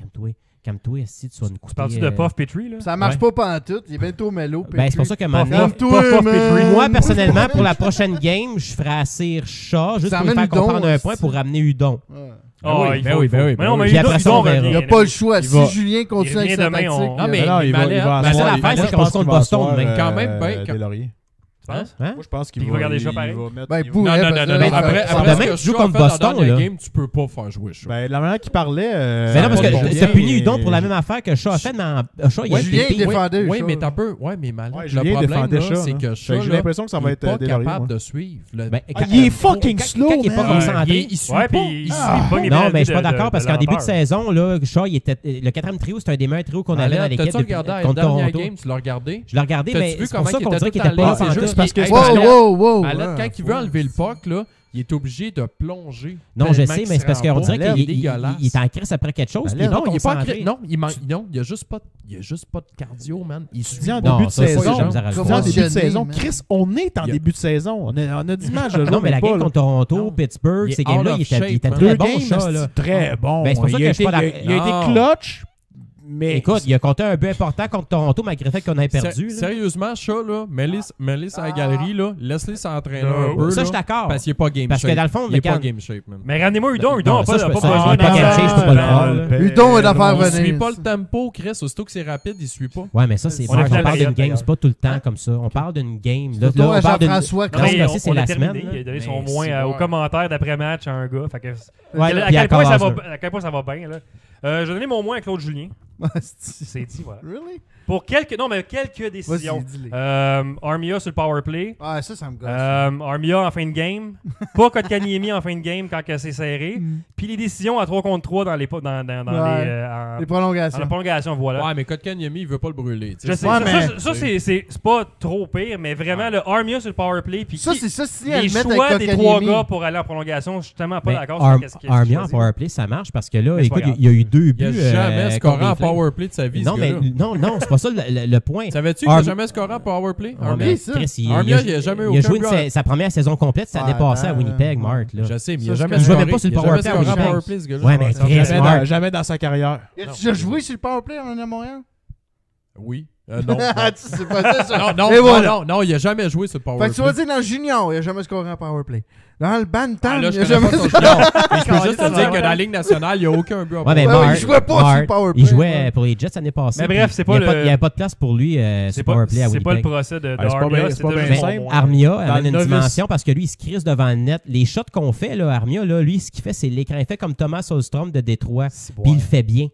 calme-toi, si tu vas nous coûter.
Tu parles-tu de Puff Petrie, là?
Ça marche
Ouais.
pas pantoute. Il est bientôt mélo.
Ben, c'est pour ça que maintenant,
Calme-toi, man.
moi, personnellement, pour la prochaine game, je ferais assir Shaw juste
Ça
pour lui
amène
faire comprendre
Udon,
un point pour ramener Udon.
Ouais.
Ah, il faut.
oui.
Mais non, mais
Puis après
Hudon
ça, on
revient.
verra.
Il n'y a pas le choix.
Il va-
Si Julien continue avec
revient
sa
demain,
tactique...
on-
Non, mais
Non, il va
Mallet-
asseoir-
mais c'est l'affaire,
moi,
c'est
je
qu'on
pense
se compte
qu'il va
Boston
asseoir,
demain. Quand même, ben,
Deslauriers.
Tu penses?
Hein?
Moi, je pense qu'il
Puis il va garder Shaw pareil.
va mettre.
Ben, il
il va-
pourrait,
Non,
parce que là,
après,
ça-
demain,
ce que
tu joues
Shaw
contre
a fait dans
Boston,
la dernière
là.
game, tu peux pas faire jouer Shaw.
Ben, la manière qu'il parlait.
Ben non, parce
pas de
que
bon
t'as
bien,
puni Hudon pour la même affaire que Shaw a fait, mais Shaw, il a
Julien, il
été
défendait.
Oui,
Shaw.
mais t'as peu. Ouais, mais Mallet,
Ouais,
le
Julien
problème,
défendait
là,
Shaw,
c'est
là.
que
Fait
Shaw,
que j'ai
là,
l'impression que ça
il
va
est
être
pas
Deslauriers,
capable
moi.
de suivre.
Ben,
il est fucking slow,
Quand il est pas
man.
concentré.
Il suit
Ouais,
pas.
puis il suit
Ah.
pas les
Non,
pénalités
mais je suis pas
de-
d'accord
de-
parce
de
qu'en début de
l'amateur.
saison, là, Shaw, le quatrième trio, c'était un des meilleurs trios qu'on avait dans l'équipe
T'as-tu regardé la
contre
dernière
Toronto.
game? Tu l'as regardé?
Je l'ai regardé,
T'as-tu
mais
vu
c'est pour ça
comment
qu'on
il
dirait
était
qu'il était
tout à
pas
l'aise? C'est
concentré.
juste
parce que-
Hey,
Wow,
Mallet-
wow.
Mallet,
ouais.
quand il veut enlever le puck, là, il est obligé de plonger.
Non, je
tellement
sais,
qu'il
mais c'est
se
parce
rend
qu'on
pas.
dirait
L'air
qu'il
dégueulasse.
il est en crise après quelque chose.
Ben
puis il est
là,
pas
Non, il est pas
concentré.
non, il y a juste pas de cardio, man. Il
Tu
suit
dis en
Non,
début de
ça, c'est
saison.
j'ai misère à le
Tu
voir.
dis en début de
Conditionné,
saison.
man.
Chris, on est en
Il y a-
début de saison. On a du match de
Non, mais la game contre Toronto,
Non.
Pittsburgh,
Il est
ces games-là,
out
il
of
était
shape, man.
très
Deux
bon,
games,
ça, là.
c'est très bon.
Ben, c'est pour ça
Il
que
a
je suis pas
été- il a été
Non.
clutch, mais
Écoute, il a compté un but important contre Toronto malgré le fait qu'on ait perdu. là.
Sérieusement, ça, là, mets-les à la galerie, là, laisse-les s'entraîner un peu.
Ça,
là,
je suis d'accord.
Parce qu'il est pas game
Parce que
shape.
dans le fond,
il est pas
quand-
game shape, man.
Mais ramenez-moi Hudon.
Non,
Hudon n'a
ça,
pas
je
pas
peux- ça,
besoin
il est pas
de-
game shape, je peux pas le prendre.
Hudon est dans faire
Il
venir.
suit pas le tempo, Chris. Aussitôt que c'est rapide, il suit pas.
Ouais, mais ça, c'est
On
bon.
a
On
fait la
parle d'une
période,
game,
d'ailleurs.
c'est pas tout le temps comme ça. On parle d'une game. Là,
Surtout à
on parle d'une.
Jean-François
Non,
Non,
mais
mais
on
c'est
l'a
la
terminé.
semaine.
Il a donné
Mais
son
c'est
moins
bon.
au commentaire d'après-match à un gars. Fait que,
Ouais,
à
puis à
quel point ça va,
Carl
à quel point ça va bien. Là. Je vais donner mon moins à Claude Julien. C'est dit, voilà.
Really?
Pour quelques décisions.
Vas-y, dis-les.
Armia sur le power play.
Ah, ça me gosse.
Armia en fin de game. Pas Kotkaniemi en fin de game quand que c'est serré. Puis les décisions à 3 contre 3 dans les
Ouais.
en
Les prolongations.
la prolongation, voilà.
Ouais, mais Kotkaniemi, il veut pas le brûler. tu sais.
Je sais,
Ouais,
ça,
mais-
ça, c'est pas trop pire, mais vraiment, le Armia sur le power play. Puis
Ça,
qui-
c'est ça, si
les
elle met
choix
avec
des
Kotkaniemi.
3 gars pour aller en prolongation, je suis tellement pas
Mais
d'accord sur qu'est-ce qu'il a
Armia en
choisi.
powerplay, ça marche parce que là,
Mais c'est pas
écoute,
grave.
il y a eu 2
Il
buts.
a jamais scoré
contre
en
les Flames.
powerplay de sa vie,
Non,
ce
mais
gars-là.
non, c'est pas ça le point.
Savais-tu qu'il a
Arm-
jamais scoré en powerplay?
Ouais,
Armia?
mais
ça.
Chris,
Armia, il a jamais eu
il a
aucun
joué
but en-
sa première saison complète, ça
Ouais,
dépassait à
ben,
Winnipeg, Mark. Là.
Je sais, mais il
Ça,
a
je
jamais
connais.
Il jouait
scoré.
même pas sur le
Il a jamais
powerplay à
scoré en
Winnipeg.
powerplay, ce gars-là.
Ouais, mais Chris, Mark.
Jamais dans sa carrière.
As-tu déjà joué sur le powerplay à Montréal?
Oui. Non.
C'est pas ça, ça.
Non,
Et voilà.
non, il a jamais joué sur le
Fait
powerplay.
que tu vas dire dans le junior, il a jamais scoré en powerplay. Dans le bantam,
Ah, là,
il
je
a
connais
jamais
pas son
scoré.
junior. Mais je peux juste te dire que dans la Ligue nationale, il n'y a aucun but en
Ouais, mais
Ouais,
Mark,
il jouait pas sur le powerplay.
Il jouait pour les Jets l'année passée.
Mais bref,
puis
c'est pas
il y a
le-
Il n'y avait pas de place pour lui sur
C'est
le
pas,
powerplay à
c'est pas le
Winnipeg.
procès de
c'est pas
Armia,
bien-
c'est
c'est pas
juste
bien
mon
simple.
moins.
Armia
Dans
amène
le
une
novice.
dimension parce que lui, il se crise devant le net. Les shots qu'on fait, là, Armia, là, lui, ce qu'il fait, c'est l'écran. Il fait comme Thomas Holmstrom de Détroit. Puis il le fait bien.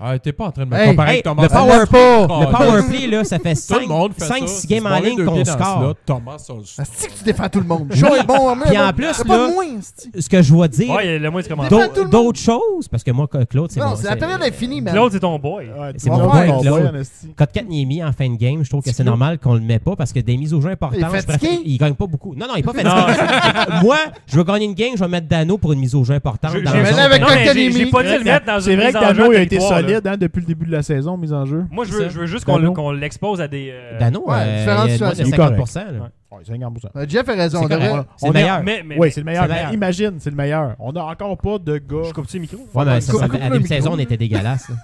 Ah, t'es pas en train de me
Hey,
comparer
hey,
avec Thomas
le powerplay,
Holmstrom.
le powerplay, là, ça fait
Tout le monde fait
5-6
ça.
games en ligne qu'on score.
Thomas Holmstrom.
C'est que tu défends tout le monde. Chaud est bon, mais
Puis en
bon,
plus,
c'est pas
là,
de moins, c'est-tu.
Ce que je dois dire,
Ouais, il y a le moins de commentaires.
Défends tout le monde.
d'autres choses, parce que moi, Claude, c'est
Non,
bon.
c'est la période est finie, man.
Claude, c'est ton boy.
Ouais,
C'est
tu
mon
vas
point,
voir,
Claude.
on voit, esti.
Kotkaniemi en fin de game, je trouve que c'est normal qu'on le met pas parce que des mises au jeu importantes,
Il est fatigué?
il gagne pas beaucoup. Non, il est pas fatigué. Moi, je veux gagner une game, je vais mettre Dano pour une mise au jeu importante.
J'ai
dans
Mais
la
là,
zone.
avec
non, mais
Kotkaniemi,
j'ai pas dit le mettre dans
C'est
une
vrai
mise
que
en jeu
Dano
à
a été
territoire, là.
solide hein, depuis le début de la saison, mise en jeu.
Moi, je veux juste
Dano.
qu'on l'expose à des.
Dano,
Ouais, différentes
il y a moins de
situations.
50%. là.
Ouais.
Ouais, 50%.
Jeff a raison.
C'est
on devrait-
correct. C'est
on
le
est-
meilleur.
Oui, c'est le meilleur.
C'est le meilleur.
Mais imagine, c'est le meilleur. On a encore pas de gars.
Je coupe-tu le micro?
Ouais, mais ça,
Coupe-
à
coupe le
début de
micro.
saison, on était dégueulasse. là.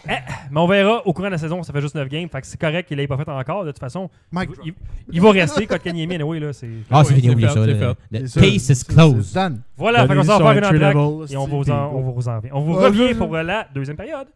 Mais on verra au courant de la saison, ça fait juste 9 games. Fait que c'est correct qu'il l'ait pas fait encore. De toute façon,
Mike,
il va rester. Kotkaniemi, anyway, là, c'est.
Ah, c'est
oui,
fini,
c'est
oubliez
fait,
ça.
c'est
là.
fait.
Le
c'est
case
ça,
is
c'est
closed.
done.
Voilà, fait qu'on
Donnez-lui
s'en
son
va faire une entraque
entry-level,
et on vous
puis
revient. On vous
Ouais,
revient
je-
pour la deuxième période.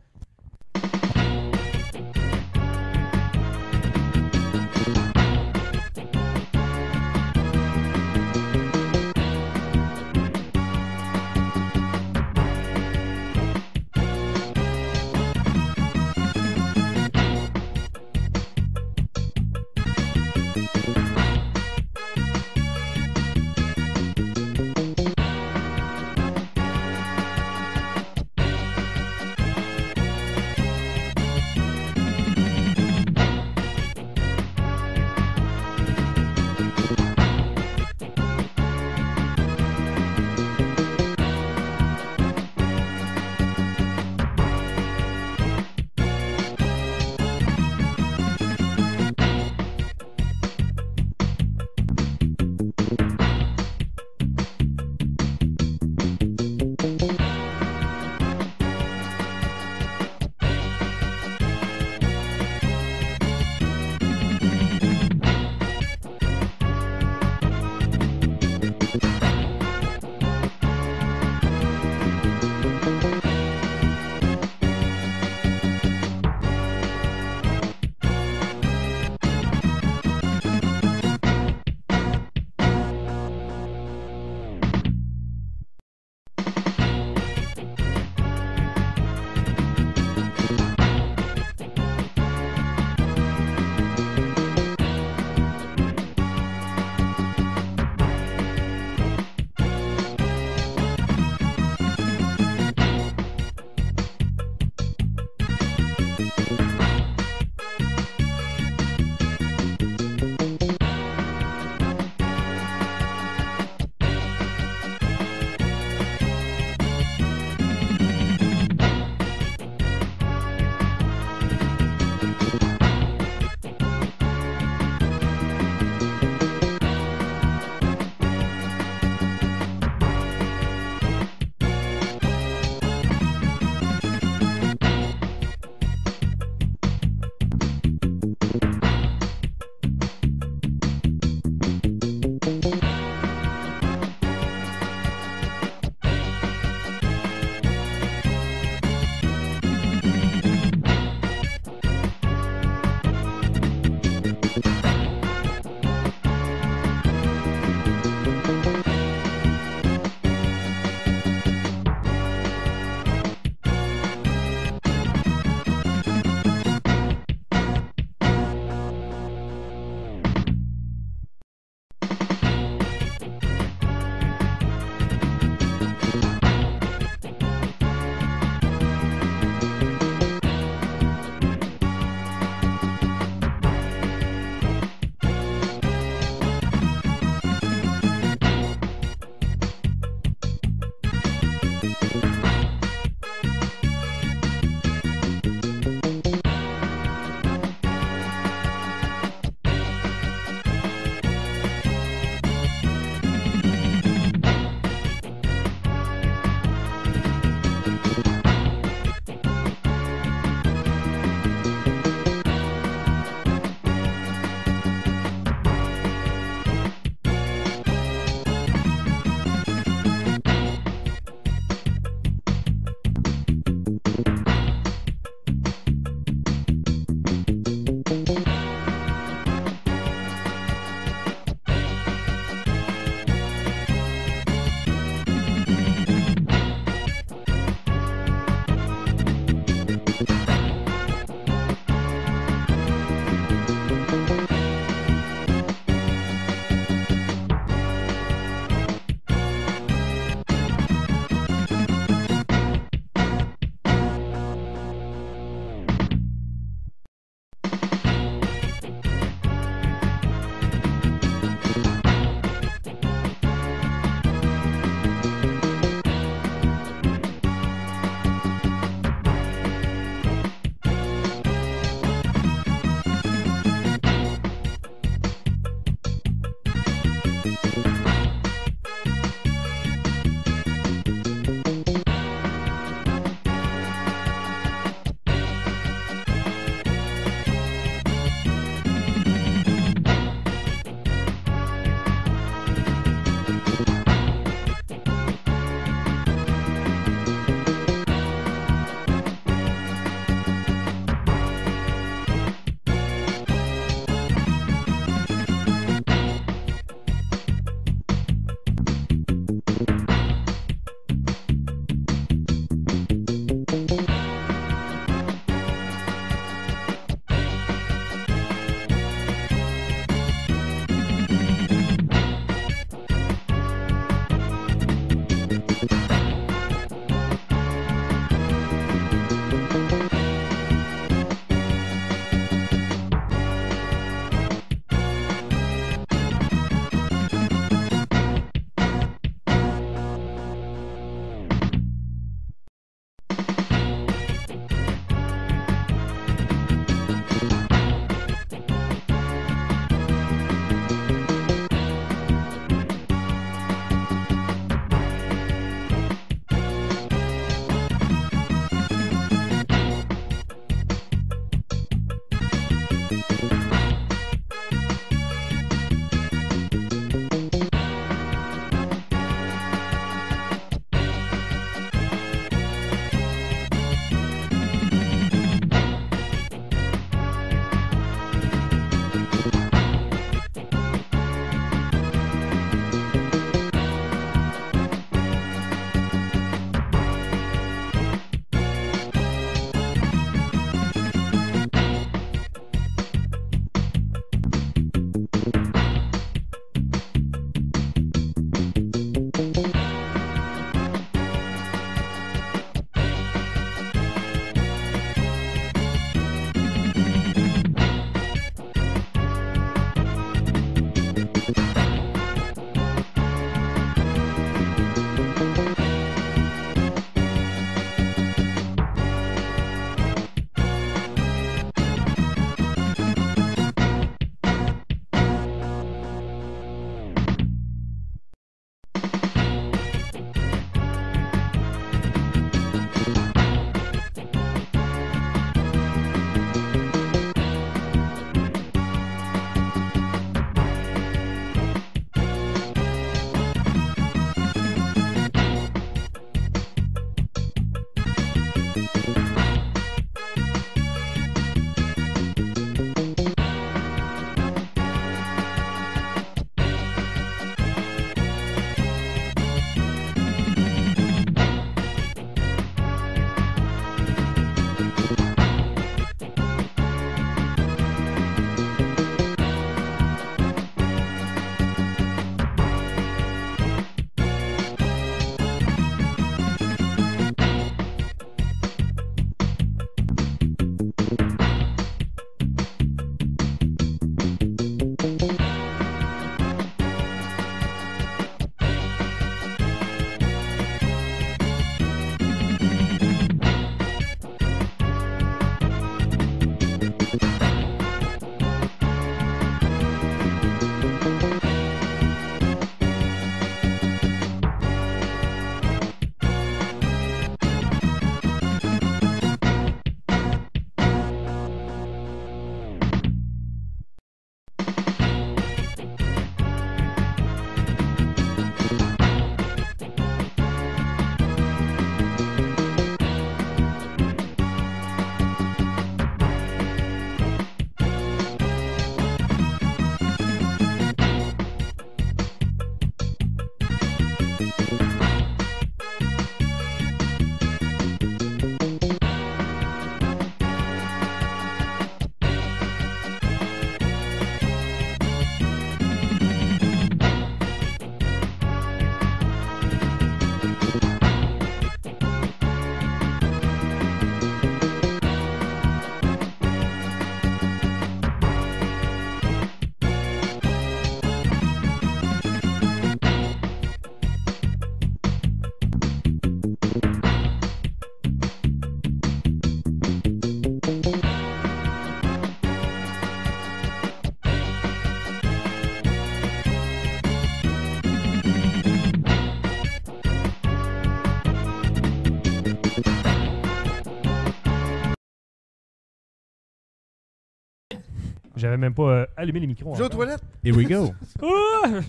J'avais même pas allumé les micros.
Je vais aux
encore.
toilettes.
Here we go.
Ah!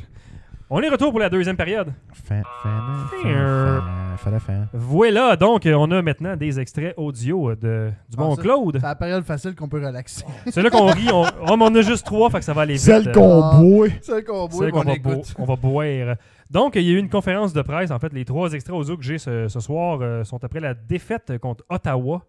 On est retour pour la deuxième période. Voilà, donc on a maintenant des extraits audio du bon
ça,
Claude.
C'est la période facile qu'on peut relaxer.
C'est là qu'on rit. On en a juste 3, fait que ça va aller vite.
Celle qu'on boit.
Celle qu'on boit,
Celle qu'on
on
va,
écoute.
on va boire. Donc, il y a eu une conférence de presse. En fait, les 3 extraits audio que j'ai ce soir sont après la défaite contre Ottawa.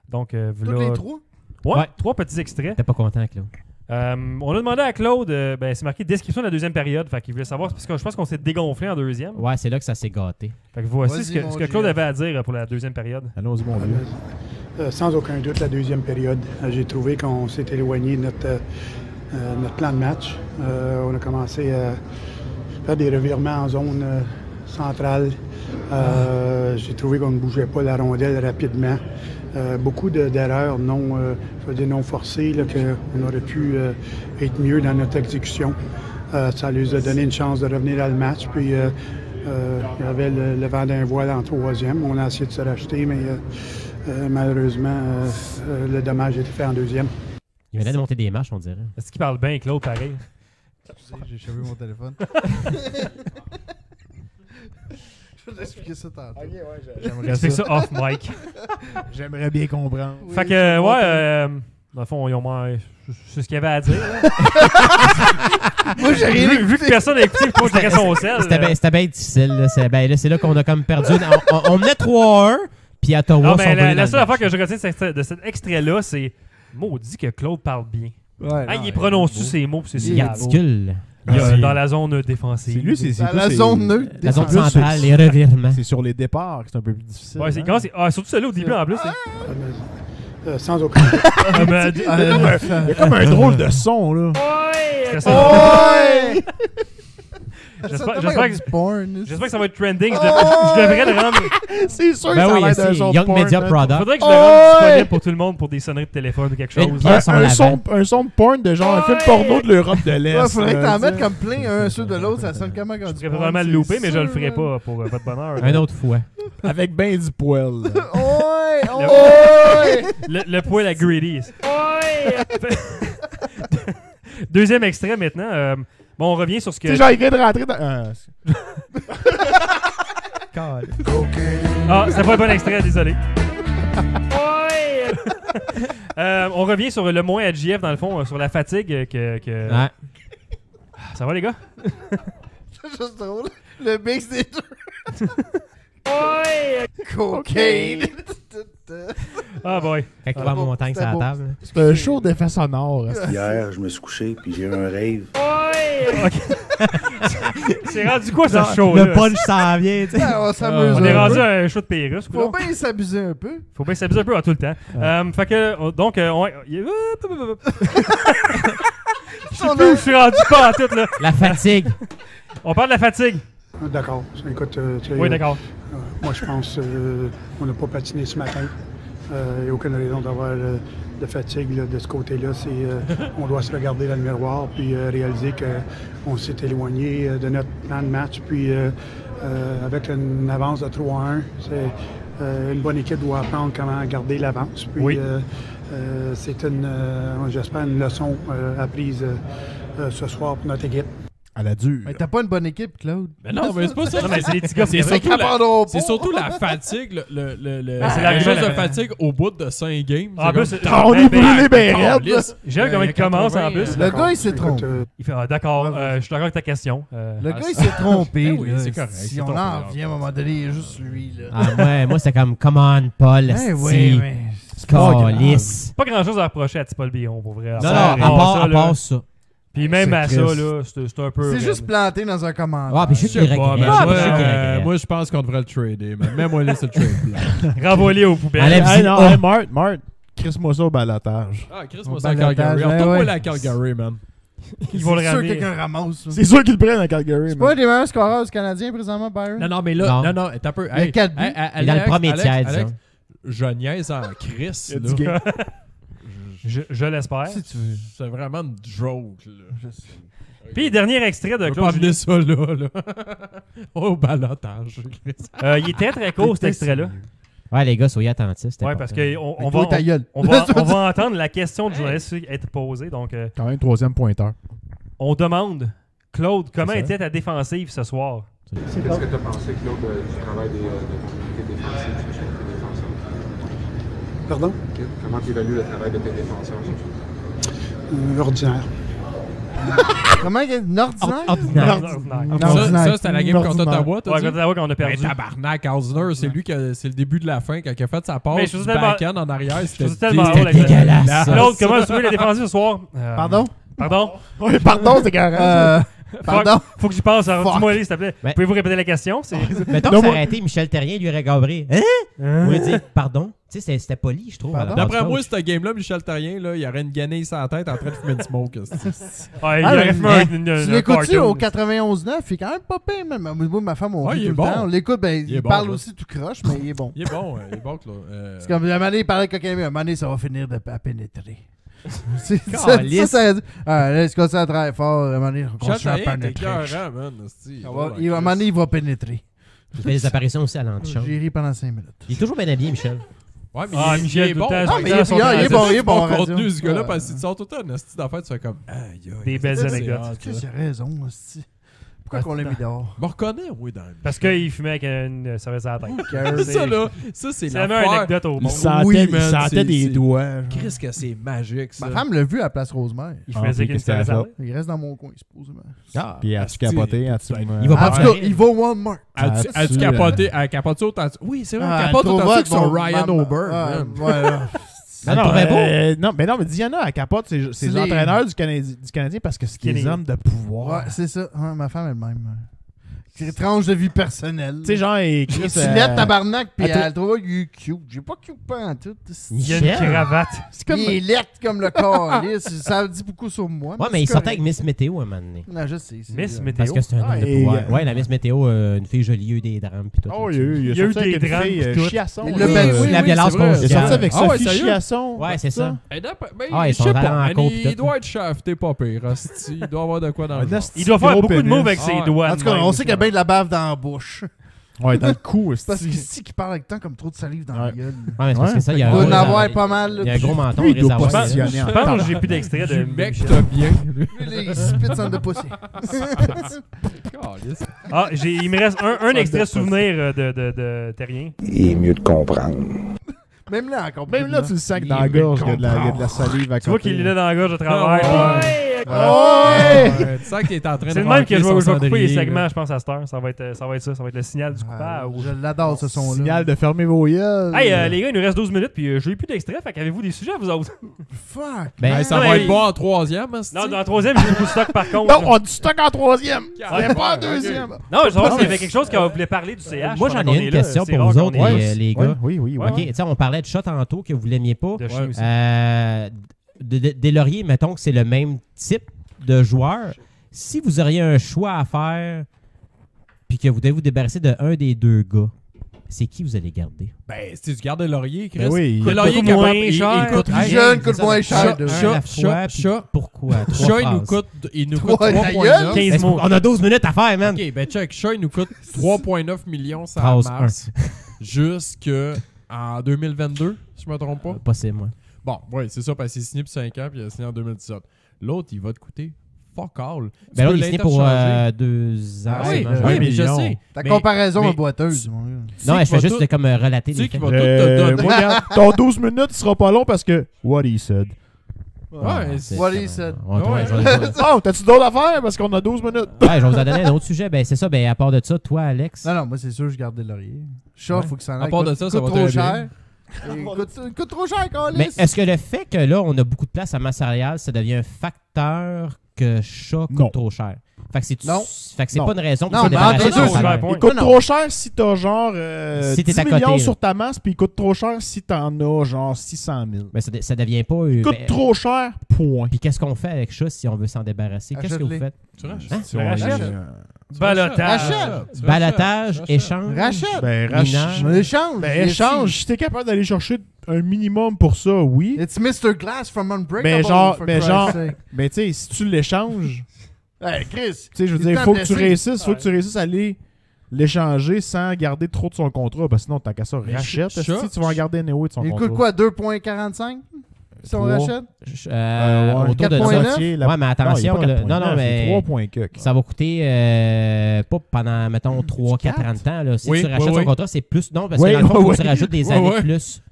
Donc,
Toutes
voilà.
les 3?
Ouais, 3 petits extraits.
T'es pas content, Claude?
On a demandé à Claude, c'est marqué description de la deuxième période. Fait qu'il voulait savoir, parce que je pense qu'on s'est dégonflé en deuxième.
Ouais, c'est là que ça s'est gâté.
Fait que voici ce
Vas-y,
que
mon
Claude
GF.
avait à dire pour la deuxième période.
Allons-y, mon vieux.
Sans aucun doute, la deuxième période, j'ai trouvé qu'on s'est éloigné de notre plan de match. On a commencé à faire des revirements en zone centrale. J'ai trouvé qu'on ne bougeait pas la rondelle rapidement. Beaucoup d'erreurs non forcées, qu'on aurait pu être mieux dans notre exécution. Ça nous a donné une chance de revenir dans le match. Puis il y avait le vent d'un voile en troisième. On a essayé de se racheter, mais malheureusement, le dommage a été fait en deuxième.
Il venait de monter des marches, on dirait.
Est-ce qu'il parle bien, Claude, pareil?
J'ai chopé mon téléphone. Je vais t'expliquer ça tantôt.
Il fait ça off mic.
J'aimerais bien comprendre.
Fait que, dans le fond, ils ont c'est ce qu'il y avait à dire. là.
Moi, j'ai rien
Vu que personne n'a écouté, Claude tirait son sel.
C'était bien difficile. Là. C'est là qu'on a comme perdu. On menait 3-1, puis à Ottawa,
Non,
sont
mais
venus dans
la
le
seule
match.
affaire que je retiens de cet extrait-là, c'est maudit que Claude parle bien.
Ouais,
Il prononce-tu ses mots, puis c'est
Il
si
est ridicule.
dans la zone défensive.
C'est lui, c'est
Dans la zone neutre.
La zone
plus,
centrale,
c'est-
les revirements.
C'est sur les départs que c'est un peu plus difficile.
Ouais,
hein?
surtout celle-là au début en plus.
Sans aucun doute.
Il y a comme un drôle de son, là.
C'était ça.
Ouais!
J'espère
J'espère
que ça va être trending. Je devrais le rendre.
C'est sûr
Ben
que ça
oui,
a l'air
c'est
d'un son de
Young
porn,
Media
là.
Product.
Faudrait que je le rende disponible pour tout le monde pour des sonneries de téléphone ou quelque chose.
Une pièce.
Un son de porn de genre un film porno de l'Europe de l'Est.
Il faudrait que t'en
là,
mettes
tu
comme plein un sur de l'autre, ça sonne comment quand
Je
tu
serais probablement le louper, mais je le ferai pas pour votre bonheur.
Un autre fois.
sais. Avec ben du poil. là.
Ouais!
Le poil à Greedy. Deuxième extrait maintenant. Bon, on revient sur ce que.
Tu sais, genre, il vient de rentrer dans.
Ah, c'était pas un bon extrait, désolé. On revient sur le moins à JF, dans le fond, sur la fatigue que...
Ouais.
Ça va, les gars?
C'est juste drôle. Le mix des deux. Cocaine.
Ah, boy.
Quand il va en
beau,
montagne sur
c'était
la
beau.
table.
C'est un show d'effet sonore.
Hier, je me suis couché puis j'ai eu un rave.
C'est rendu quoi, ce
Le
show-là?
punch s'en vient, tu sais.
Ah, on s'amuse
On est
un
rendu
peu.
à un show de Pérus.
Faut bien s'abuser un peu.
Faut bien s'amuser un peu tout le temps. Fait que, donc, je sais plus où je suis rendu pas en tout, là.
La fatigue.
On parle de la fatigue.
D'accord. Écoute, tu sais,
Oui, d'accord.
moi, je pense qu'on n'a pas patiné ce matin. Il n'y a aucune raison d'avoir de fatigue là, de ce côté-là. On doit se regarder dans le miroir puis réaliser qu'on s'est éloigné de notre plan de match. Puis avec une avance de 3-1, une bonne équipe doit apprendre comment garder l'avance. Puis
Oui.
c'est j'espère, une leçon apprise ce soir pour notre équipe.
À la dure.
Mais t'as pas une bonne équipe, Claude.
Mais non, mais c'est pas ça.
Non, mais c'est les petits gars.
C'est surtout,
C'est
surtout la fatigue,
c'est
la chose de
l'argument,
fatigue au bout de 5 games.
En plus,
On est brûlé ben raide, là.
J'aime comment il commence en plus.
Le gars, il s'est
Écoute,
trompé.
Il fait d'accord, je suis d'accord avec ta question.
Le gars, il s'est trompé.
Ben oui,
là.
c'est correct,
Si
c'est
on
ton
en
erreur.
revient à un moment donné, il y a juste lui. Là.
Ah, moi, c'est comme, come on, Paul.
Eh oui, mais.
Calice.
Pas grand chose à reprocher à Tipol Biron, pour vrai.
Non, non, à part ça.
Puis même à ça,
Chris.
là, c'est un peu.
C'est juste planté dans un commentaire.
Ah, puis je sais qu'il regrette.
Moi, je pense qu'on devrait le trader. Mets-moi là, c'est le trade plan.
renvoyer aux poubelles.
Enlève-
Hey, non,
Oh.
hey, Mart, crisse-moi ça au balotage.
Ah, Chris,
Au
moi, c'est à
balotage,
Calgary.
ouais,
Retourne-moi
ouais.
là à Calgary, man.
Ils vont le
C'est sûr que
ramener.
quelqu'un ramasse. ça.
C'est sûr qu'ils le prennent à Calgary.
C'est pas un des meilleurs scoreurs du Canadien présentement, Byron?
Non, mais là,
Non.
non, t'as un peu.
Il y a 4 buts.
Il est dans le premier tiers, disons.
Je niaise en Chris,
Il y a du
là.
game.
Je l'espère.
Si tu veux.
C'est vraiment une joke, là.
Je sais.
Puis, dernier extrait de
Je peux
Claude
pas
Julien.
amener ça là. Au balotage, Chris.
Il est très très court, cet extrait-là.
Ouais, les gars, soyez attentifs. c'est
Ouais,
important.
parce qu'on
Mais toi, ta gueule.
on va entendre la question du journaliste être posée. Donc,
Quand même, 3e pointeur.
on demande, Claude, comment
ça.
était ta défensive ce soir?
Qu'est-ce que tu as pensé, Claude, du travail des défensifs, des défenseurs?
Pardon?
Comment tu évalues le travail de tes défenseurs?
Ordinaire.
Comment il y a une ordinaire?
Ordinaire.
Ordinaire.
Ça, c'était la game contre Ottawa, t'as
Ouais,
dit?
contre Ottawa qu'on a perdu.
Ben, tabarnak, Hausner, c'est lui c'est le début de la fin quand il a fait sa
Mais
passe
je
du
suis tellement-
backhand en arrière.
Je
C'était
suis tellement drôle
C'était
avec
dégueulasse.
Claude, comment tu veux la défensive ce soir?
Pardon?
Pardon?
Oui, pardon, c'est carré.
Pardon?
Faut que j'y pense. Alors,
Fuck.
dis-moi, s'il te plaît.
Ouais.
Pouvez-vous répéter la question?
Mettons
Non,
que ça
moi-
aurait été Michel Terrien, lui aurait gabré. Hein? On aurait dit pardon. Tu sais, c'était poli, je trouve.
Pardon?
à la
D'après
base
moi,
coach.
cette game-là, Michel Terrien, là, il aurait une guenille sur la tête en train de fumer une smoke.
Ouais, il
Ah,
aurait
mais-
fait
Tu
un
l'écoutes-tu
cartoon.
au 91.9? Il est quand même pas pire, même. Moi, ma femme, on
Ouais,
rit
il
tout
est
le
bon.
temps. On l'écoute, ben,
Il est
il
bon,
parle
là.
aussi tout croche, mais il est bon.
Il est bon, Claude.
C'est comme, à un moment donné, il parlait avec quelqu'un, à un moment donné, ça va finir à pénétrer. C'est
Calisse.
ça. Là, il se continue à travailler fort. À un moment donné, on
Michel
continue à
Terrien, t'es
pénétrer.
écœurant, man. hostie.
À un
Ouais,
moment donné, il va pénétrer.
Il fait des apparitions aussi à l'antichambre.
J'ai ri pendant 5 minutes.
Il est toujours bien habillé, Michel.
Ouais, mais
Ah,
il
Michel,
est
tout
bon.
le temps,
Ah,
je
mais
regarde son
il est bon,
transit.
il est bon.
Bon
radio.
contenu, ce gars-là,
Ouais.
parce que tu sors tout le temps une hostie d'affaires, tu fais comme. Aïe, aïe.
Des belles
c'est
anecdotes.
hot,
Tu
ça.
sais, j'ai raison, hostie. Pourquoi qu'on l'a mis dehors?
Je me reconnais, oui, dans le.
Parce qu'il fumait avec une serviette à la tête.
Cares.
Ça, là, ça, c'est
C'est la meilleure
l'affaire.
anecdote au
Il
monde.
sentait,
Oui,
il
man,
sentait
c'est-
des
c'est-
doigts. genre.
Qu'est-ce que c'est magique, ça.
Ma femme l'a vu à Place Rosemère.
Il
Ah,
faisait
puis
une
qu'est-ce qu'elle a
serviette à la
fait?
tête.
Il reste dans mon coin, supposément.
Ah.
Puis as-tu capoté? As-tu-
Il va
En
pas
tout cas,
pareil.
il va au Walmart.
As-tu
Ah,
capoté? Elle capote autant. Oui, c'est vrai,
Ah,
elle capote
elle
autant
trouve
que sur
bon,
Ryan
maman.
O'Byrne.
Ah,
man.
ouais, là.
Ça le trouvait beau.
non, mais Diana, elle capote ses
C'est
entraîneurs du Canadien parce que c'est des
Kenny.
hommes de pouvoir.
Ouais, c'est ça. Ouais, ma femme elle-même. C'est tranche de vie personnelle.
Tu sais, genre, et Chris,
Tu lettres tabarnak, puis
elle
elle trouve qu'il est cute. J'ai pas cute pas en tout.
Il y a une
Michel.
cravate.
C'est comme... Il est lettre comme le corps. Ça dit beaucoup sur moi.
Ouais, mais
c'est
il sortait
correct.
avec Miss Météo un moment donné.
Non, je sais.
Miss Météo.
Parce que c'est un homme de
et-
pouvoir. Ouais, la Miss Météo, une fille jolie, il y a eu des drames. Puis tout.
Oh, il y a eu,
Il y a eu
sorti avec
des
une
drames
fille,
pis tout.
Chiasson.
Il
là.
l'a battu.
la violence
c'est vrai.
Il est
conjugale.
sorti avec
Ah ouais,
Sophie
sérieux?
Chiasson.
Ouais, c'est ça.
Ben,
Ah, ils
je
sont
sais
allés
pas,
en
man,
cours,
il
peut-être.
doit être shafté pas pire, hostie. Il doit avoir de quoi dans le genre.
Il doit faire
Gros
beaucoup de
pénis.
moves avec ses
Ah ouais.
doigts.
En tout cas,
de
on
même.
sait qu'il y a bien de la bave dans la bouche.
Ouais, dans le cou.
C'est parce
esti.
qu'ici, qui parle avec tant comme trop de salive dans la
Ouais.
gueule.
Ouais, mais c'est parce que ça, il y a
Il
un
doit
gros-
en avoir pas mal.
Il y a un gros menton,
Lui, il doit
réservoir.
pas
là.
se
Je
Visionner en
pense que
tabarnak.
j'ai plus d'extrait de
Du mec,
Michel.
t'as bien. lui.
Les spits on the pussy.
Calisse.
Ah, il me reste un extrait souvenir de Terrien.
Il est mieux de comprendre.
Même là, encore.
Même là, tu le sens que dans la gorge, il y a de la salive à
Tu vois
côté.
qu'il est là dans la gorge de travers.
Ouais!
Ouais, tu sens qu'il est en train de
C'est le même que je vais
remplir son
couper les
cendrier,
segments,
là.
je pense, à cette heure. Ça va être ça. Ça va être le signal du coupable.
Je l'adore, ce son-là.
Signal de fermer vos yeux.
Hey, les gars, il nous reste 12 minutes, puis j'ai eu plus d'extrait. Fait qu'avez-vous des sujets, vous autres?
Fuck.
Ben,
Hey, ça
Non,
va
mais-
être bon en troisième, hostie.
Non, dans la troisième, j'ai beaucoup de stock par contre.
Non, on a du stock en troisième.
Ouais,
C'est pas en
ok.
deuxième.
Non, je veux savoir s'il y avait quelque chose qui voulait parler du CH.
Moi, j'en
pendant qu'on
ai
est
une
là.
question
C'est
pour
rare
vous
qu'on
autres,
est-
les gars.
Oui.
OK, tu sais, on parlait de shot tantôt que vous l'aimiez pas.
De chien aussi.
Des lauriers, mettons que c'est le même type de joueur. Si vous auriez un choix à faire, puis que vous devez vous débarrasser de un des deux gars, c'est qui vous allez garder?
Ben, si tu gardes le laurier, Chris.
Ben oui,
Le
il
laurier
coûte
capable,
moins
il
cher.
coûte
Plus
rien.
jeune, coûte
c'est
moins
ça.
cher.
Un
Chat,
à la fois, puis
chat.
pourquoi? Trois
Chat, il nous
phrases.
coûte
Toi, ta
3,9.
gueule.
15
Ben,
mots.
on a 12 minutes à faire, man.
Ok, ben check, Chat, il nous coûte 3,9 millions ça
Phrase
mars. Jusqu'en 2022, si je me trompe pas.
Pas c'est moi.
Bon, ouais, c'est ça, parce qu'il est signé pour 5 ans, puis il a signé en 2017. L'autre, il va te coûter fuck all. Tu
Ben là,
peux
il est signé pour
l'interchanger.
2 ans.
Ah oui,
seulement,
oui,
je
mais je
millions.
sais.
Ta
Mais-
comparaison
mais-
est boiteuse, mon gars.
Non, je
qu'il
fais
va
juste
tout-
de, comme relater
Tu sais
les
qu'il
faits.
va tout te donner.
Moi, regarde, ton 12 minutes sera pas long parce que what he said.
Ouais,
c'est-
What he said.
On va-
Ouais.
je vais-
Oh, t'as-tu d'autres affaires parce qu'on a 12 minutes?
Ouais, je vais vous en donner un autre sujet. Ben, c'est ça. Ben, à part de ça, toi, Alex.
Non, moi, c'est sûr, je garde des lauriers. Chat,
Ouais.
faut que ça en
À
aille.
part de
Coûte-
ça, ça
coûte
va
trop
très bien.
cher. Coûte trop cher,
Mais
Carlis.
est-ce que le fait que là, on a beaucoup de place à masse salariale, ça devient un facteur que Shaw coûte
Non.
trop cher. Fait que c'est
Non.
Fait que c'est
Non.
pas une raison pour
Non,
se
mais
débarrasser
entre
de son
deux,
salaire.
point.
Il coûte
Non.
trop cher si t'as genre
Si t'es
10
à côté,
millions
là.
sur ta masse, puis il coûte trop cher si t'en as genre 600 000.
Mais ça devient pas...
Il coûte trop cher, point.
Puis qu'est-ce qu'on fait avec Shaw si on veut s'en débarrasser? Qu'est-ce que vous
Achète-les.
faites?
Tu rachètes.
Hein?
Si on
Rachète. Balotage.
Rachète.
Balotage, échange,
Rachète.
Ben,
minage.
On échange.
Ben, échange. Si t'es capable d'aller chercher un minimum pour ça, oui.
It's Mr. Glass from Unbreakable.
Mais genre,
for
mais
Christ's
genre,
sake.
ben, tu sais, si tu l'échanges,
Hey, Chris.
tu sais, je veux
Il est
dire,
temps
faut
de
que tu
laisser.
réussisses à aller l'échanger sans garder trop de son contrat. Parce que sinon, tant qu'à ça,
Mais
rachète.
Shaw-
Si tu vas en garder anyway de son
Il
contrat.
coûte quoi, 2,45 si on
Trois.
rachète?
Ouais.
Autour de
4,9?
ça.
Moitié,
Ouais, mais attention, là. Non, mais
3 points que.
ça va coûter pas pendant, mettons, 3, 4, 30 ans. Là. Si
Oui,
tu rachètes
oui,
son
oui.
contrat, c'est plus. Non, parce
Oui,
que dans le fond,
oui,
tu rajoutes des
oui.
années
Ouais,
de plus.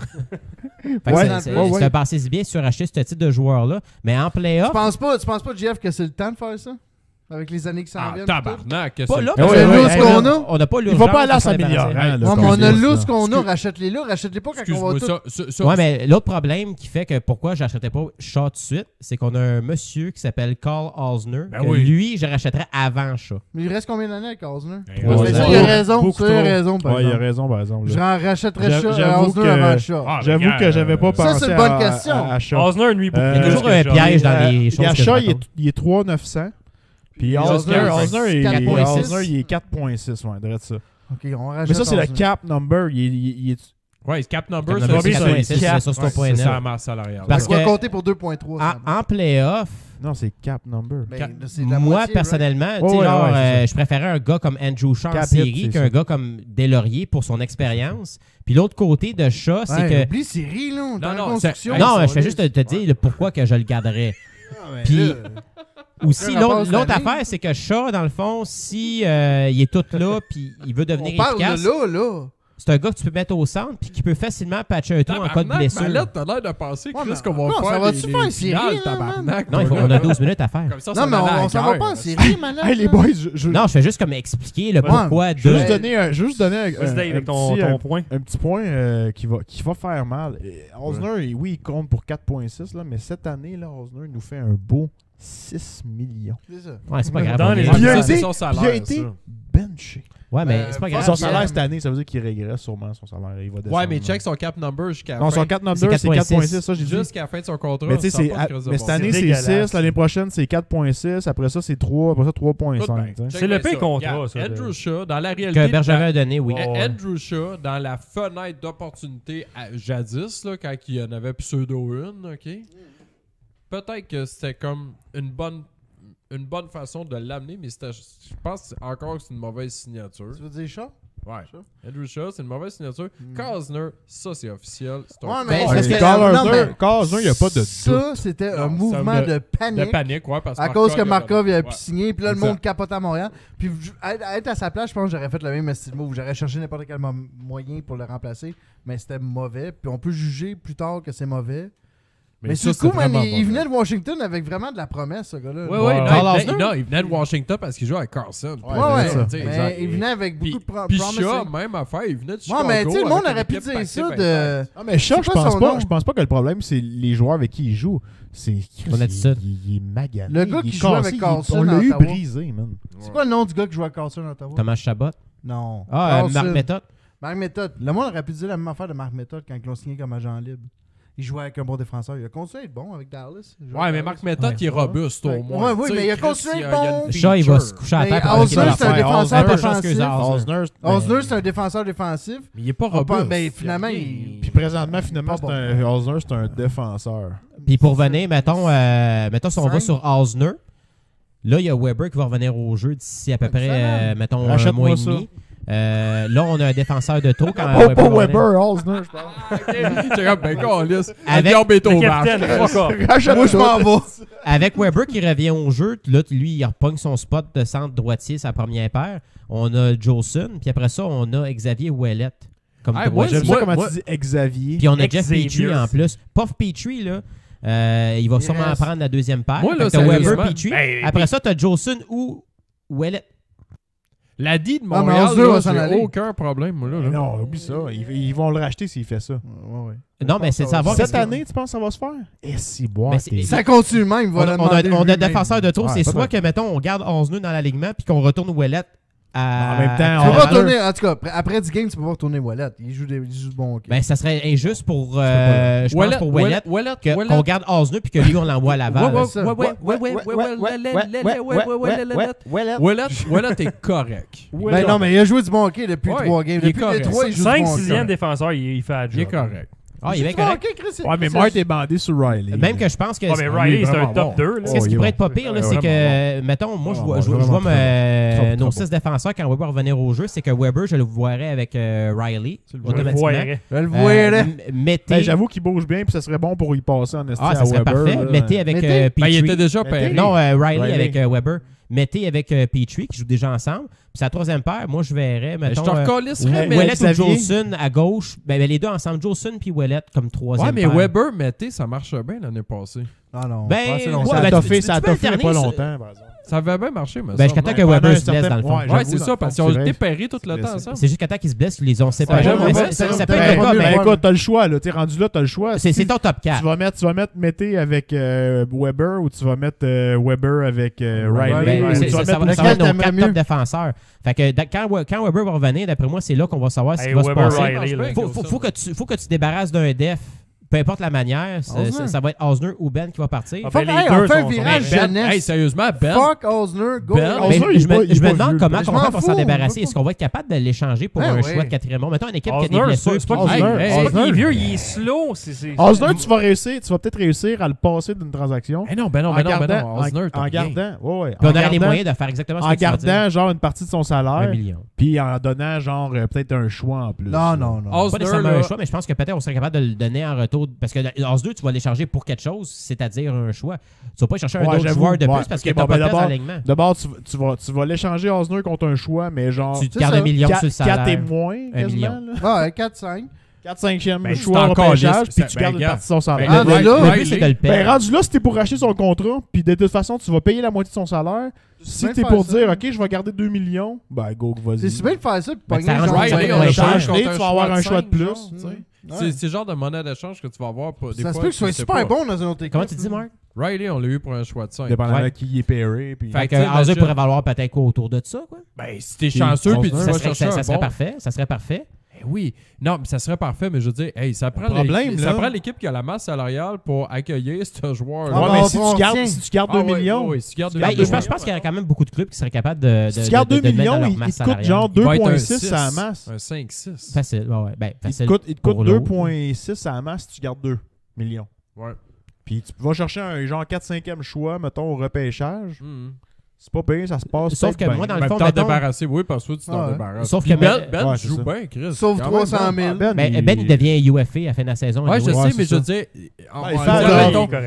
Fait que
Ouais,
c'est
ouais,
un passé bien sur racheter ce type de joueur-là. Mais en
Tu
playoff,
penses pas, Jeff, que c'est le temps de faire ça? Avec les années qui s'en
Ah,
viennent?
tabarnak.
pas là,
Ouais,
parce
ouais,
que
ouais,
là,
ouais, qu'on a.
on n'a pas
Il
l'urgence.
va pas aller à
de s'en
s'améliorer.
débarrasser.
là,
Ouais,
comme
mais on a
je dis,
là
là.
ce qu'on a. Rachète-les là. Rachète-les pas quand on va
Excuse-moi,
tout.
ça.
Ouais, mais l'autre problème qui fait que pourquoi je n'achèterais pas Shaw tout de suite, c'est qu'on a un monsieur qui s'appelle Carl Osner.
Ben
que
oui.
Lui, je rachèterais avant Shaw.
Mais il reste combien d'années avec Osner?
Trois
Mais
ans.
ça, il a raison.
Beaucoup
Ça, il a
trop.
raison, par
Ouais, il a
exemple.
raison, par exemple.
Je
là.
rachèterais
J'avoue
Osner
que-
avant Shaw.
Ah,
J'avoue
regarde,
que j'avais pas
ça,
pensé
c'est une bonne question.
à Shaw.
Osner nuit beaucoup.
Il y a
Il y a toujours un piège dans les choses. que je
Shaw, il
raconte.
est 3,900. Puis
Osner,
Osner,
4,6.
il est 4,6. Ouais, dirait ça.
Ok, on rachète.
Mais ça, c'est le
Osner.
cap number. Il est.
Ouais, c'est cap number,
Cap
ça,
number,
c'est
c'est
ça,
4.6,
c'est
c'est
cap.
sur ce
Ouais,
point
c'est
là.
ça, la masse salariale.
Parce
On va
que-
compter pour 2,3. ça va.
En playoff,
Non, c'est cap number.
Ben, c'est de la
moi,
moitié,
personnellement, tu sais,
Ouais,
genre,
ouais, c'est ça.
je préférais un gars comme Andrew Shaw en
Cap
série
hit, c'est
qu'un
ça.
gars comme Delaurier pour son expérience. Puis l'autre côté de Shaw,
right?
c'est
Ouais,
que...
oublie série, là. On est
Non,
en
non,
construction.
c'est-
Non,
Hey,
je fais juste te dire le pourquoi que je le garderais. Puis aussi,
Aucun rapport
l'autre
cette année.
affaire, c'est que Shaw, dans le fond, si il est tout là, puis il veut devenir
On parle
efficace,
de là.
c'est un gars que tu peux mettre au centre, puis qui peut facilement patcher un trou en cas de
Tabarnak,
blessure.
Mallette, t'as l'air de penser
Ouais,
Chris,
mais-
qu'on va
non, ça
faire
va-tu
les
faire une
finales,
série, là,
tabarnak.
Non,
toi,
on
là.
a 12 minutes à faire.
Comme ça,
Non, mais on s'en va pas en série, malade.
Hey, les boys, je
Non, je fais juste comme expliquer le pourquoi
je veux
de...
juste donner un
Vas-y, Dave, avec ton point.
un petit point qui va faire mal. Osner, oui, il compte pour 4,6, là, mais cette année, là, Osner nous fait un beau 6 millions.
C'est ça.
Ouais, c'est pas grave.
Dans
on
les-
est-
Ouais,
Il a
ça,
été-
c'est son salaire,
il a été
ça.
benché.
Ouais, mais c'est pas grave.
Son
bien.
salaire cette année, ça veut dire qu'il régresse sûrement son salaire. Il va descendre.
Ouais, mais check son cap number jusqu'à
Non,
la
son
fin.
4 number,
C'est
c'est 4,6. Ça, j'ai dit.
Jusqu'à la fin de son contrat.
Mais tu sais,
ça a pas de crise de
mais
bon
cette année,
C'est
c'est
dégueulasse.
6. L'année prochaine, c'est 4,6. Après ça, c'est 3. Après ça, 3,5. tu sais.
Check
C'est le
bien
pire
ça.
contrat,
Regarde,
ça, de-
Andrew Shaw, dans la réalité...
Que Bergevin a donné, oui.
Ouais.
Andrew Shaw, dans la fenêtre d'opportunité jadis, là, quand il y en avait pseudo une, OK? Peut-être que c'était comme une bonne façon de l'amener, mais je pense encore que c'est une mauvaise signature.
Tu veux dire Shaw?
Ouais. Andrew Shaw, c'est une mauvaise signature. Cosner, ça c'est officiel. C'est un
Ouais,
con.
mais
Ouais,
parce que-
Carl
non,
Osner,
mais
Carl Osner, il n'y a pas de doute.
Ça, c'était un
Non,
mouvement
ça
de
de
panique.
panique, ouais, parce que
À cause que Markov il avait
ouais.
pu signer, puis là le
Exact.
monde capote à Montréal. Puis être à sa place, je pense que j'aurais fait le même style move. J'aurais cherché n'importe quel moyen pour le remplacer, mais c'était mauvais. Puis on peut juger plus tard que c'est mauvais. Mais
ça,
du coup,
c'est
man,
vraiment
il
mauvais.
venait de Washington avec vraiment de la promesse, ce gars-là.
Ouais,
Ouais,
ouais,
Carl
non,
Osner?
il venait de Washington parce qu'il jouait avec Carlson.
Ouais, ouais.
c'est ça.
Tu sais,
Mais
exact.
il venait avec beaucoup
Puis,
de
puis
promises.
Shaw, même affaire, il venait de Chicago.
Ouais, mais tu sais, le monde
avec
aurait
une
pu
équipe
dire
passive
ça
interne.
de.
Ah, mais Shaw,
C'est quoi son nom?
je pense pas que le problème, c'est les joueurs avec qui il joue. C'est
Son attitude.
il est magané.
Le gars
il
qui
est
joue
cassé,
avec Carlson
on l'a
à
eu
Ottawa.
brisé, man.
C'est quoi le nom du gars qui joue à Carlson à Ottawa?
Thomas Chabot.
Non.
Ah,
Carlson.
Marc Méthode.
Marc Méthode. Le monde aurait pu dire la même affaire de Marc Méthode quand ils l'ont signé comme agent libre. Il jouait avec un bon défenseur. Il a continué à être bon avec Dallas. Il jouait
Ouais,
avec
mais
Dallas.
Marc Méthode, il est robuste
Ouais.
au moins.
Ouais, oui,
Tu sais,
mais il a
Chris,
continué
il y a
bon.
une
Shaw, il va se
feature.
coucher à
Mais
terre pour
Osner,
arrêter
c'est un
l'affaire.
défenseur
Pas chance que
défensif.
Osner.
Osner, c'est un défenseur défensif.
Mais il est pas
On
robuste.
parle- ben, finalement, il-
Puis présentement, finalement,
Pas
c'est un Osner, c'est un défenseur.
Puis pour revenir, mettons si on va
Cinq.
sur Osner, là, il y a Weber qui va revenir au jeu d'ici à peu près,
Excellent.
mettons, un
Rachète-moi
mois et
ça.
demi. Là, on a un défenseur de trop quand
Pas
va revenir.
Weber, Osner, je pense.
J'ai comme, ben, câlisse.
Avec
Avion béton
Le
vache.
capitaine, fuck off.
Rachète
Moi, je m'en vais.
Avec Weber qui revient au jeu, là, lui, il repogne son spot de centre droitier, sa première paire. On a Jolson, puis après ça, on a Xavier Ouellette comme
Ah, moi,
droitier.
J'aime
Moi-
ça comment
moi-
tu dis Xavier.
Puis on a Jeff
Xavier.
Petrie en plus. Puff Petrie, là, il va sûrement
reste.
prendre la deuxième paire.
Moi, là,
Fait que t'as Weber,
sérieusement,
Petrie.
ben,
Après ça, t'as Jolson ou Ouellette.
La D de
Ah, mais
Montréal,
Osner va
là,
s'en
j'ai
aller.
aucun problème, moi, là.
Non, oublie ça. Ils vont le racheter s'il fait ça.
Ouais, ouais.
Non, mais c'est de savoir...
Cette année, tu penses que ça va se faire? Et si, boire.
Ça continue même,
On a un défenseur de trop. C'est soit que, mettons, on garde 11 nœuds dans l'alignement puis qu'on retourne Ouellet
En même temps,
Tu peux pas retourner, en tout cas, après 10 games, tu peux pas retourner Ouellet. Il joue du bon hockey.
Ben, ça serait injuste pour, je pense, pour Ouellet, qu'on garde 11 nœuds puis que lui, on l'envoie à Laval.
Ouellet est correct.
Ben non, mais il a joué du bon hockey depuis 3 games. Depuis les 3, il joue du bon hockey.
5-6e défenseur, il fait la job.
Il est correct.
Ah, il est bien correct.
Ouais, mais Mart est bandé sur Riley.
Même que je pense que...
Ouais, mais Riley, c'est un top 2.
Ce qui pourrait être pas pire, c'est que, mettons, moi, je vois nos 6 défenseurs, quand Weber va revenir au jeu, c'est que Weber, je le voirais avec Riley, automatiquement.
Je le voyais.
Mettez...
J'avoue qu'il bouge bien, puis ça serait bon pour y passer en estime
à Weber. Ah, ça serait parfait. Mettez avec Petrie.
Il était déjà pairé.
Non, Riley avec Weber. Mettez avec Petrie, qui jouent déjà ensemble. Puis sa troisième paire, moi, je verrais, mettons...
Je te recollisserais, mais...
Ouellet ou Jolson à gauche. Ben, les deux ensemble, Jolson puis Ouellet comme troisième paire.
Ouais, mais Weber, mettez, ça marche bien l'année passée.
Ah non.
Ben,
ça a toffé pas longtemps, par exemple.
Ça avait bien marché, mais
jusqu'à temps que Weber se blesse, dans le fond.
Ouais, c'est ça, parce qu'ils ont été pairés tout le temps ensemble.
C'est jusqu'à temps qu'ils se blessent qu'ils les ont séparés. Ça peut être le cas,
mais écoute, t'as le choix, là. T'es rendu là, t'as le choix.
C'est ton top 4.
Tu vas mettre Mété avec Weber ou tu vas mettre Weber avec Riley.
Ça va être nos 4 top défenseurs. Fait que quand Weber va revenir, d'après moi, c'est là qu'on va savoir ce qui va se passer. Faut que tu te débarrasses d'un def. Peu importe la manière, ça va être Osner ou Ben qui va partir.
On fait un virage jeunesse.
Hey, sérieusement, Ben.
Fuck Osner, go.
Je me demande comment on va s'en débarrasser. Est-ce qu'on va être capable de l'échanger pour un choix de 4e rond? Mettons une équipe qui a des blessures.
C'est pas qu'il est vieux, il est slow.
Osner, tu vas peut-être réussir à le passer d'une transaction.
Non, ben non.
En gardant, ouais.
On aurait les moyens de faire exactement ce que tu veux dire.
En gardant genre une partie de son salaire.
1 million.
Puis en donnant genre peut-être un choix en plus.
Non.
Pas nécessairement un choix, mais je pense que peut-être on serait capable de le donner en retour. Parce que Os 2, tu vas l'échanger pour quelque chose, c'est-à-dire un choix. Tu vas pas chercher un autre joueur de plus parce que tu n'as pas de place en alignement.
D'abord, tu vas l'échanger Osner contre un choix, mais genre.
Tu te gardes 1 million sur le salaire.
4 et moins,
1 million.
Ouais, 4-5.
4-5e choix en pêchage, puis tu gardes une partie de son salaire.
Rendu
là, si t'es pour racheter son contrat, puis de toute façon, tu vas payer la moitié de son salaire. Si t'es pour dire, OK, je vais garder 2 millions, ben go, vas-y.
C'est si bien de faire ça, puis pas
tu vas avoir un choix de plus.
C'est le genre de monnaie d'échange que tu vas avoir.
Ça se peut que tu sois super bon dans une autre équipe.
Comment tu dis, Marc?
Riley, on l'a eu pour un choix de 5.
Dépendant de qui est pairé.
Fait que Os2 pourrait valoir peut-être quoi autour de ça, quoi?
Ben, si t'es chanceux, puis tu vas chercher un bon...
Ça serait parfait.
Oui. Non, mais ça serait parfait, mais je veux dire, ça prend l'équipe qui a la masse salariale pour accueillir ce joueur.
Ouais, mais si tu gardes 2 millions.
Je pense qu'il y aurait quand même beaucoup de clubs qui seraient capables de.
Si tu gardes 2 millions, il te coûte genre 2,6 à la masse.
Un 5-6.
Facile, ouais.
Il te coûte 2,6 à la masse si tu gardes 2 millions.
Ouais.
Puis tu vas chercher un genre 4-5e choix, mettons, au repêchage. C'est pas payé, ça se passe.
Sauf que moi, dans le fond,
t'en débarrasser, oui, parce que tu t'en débarrasses.
Sauf que
Ben joue bien, Chris.
Sauf 300 000.
Ben, il devient UFA à la fin de la saison.
Ouais, je sais, mais je veux dire,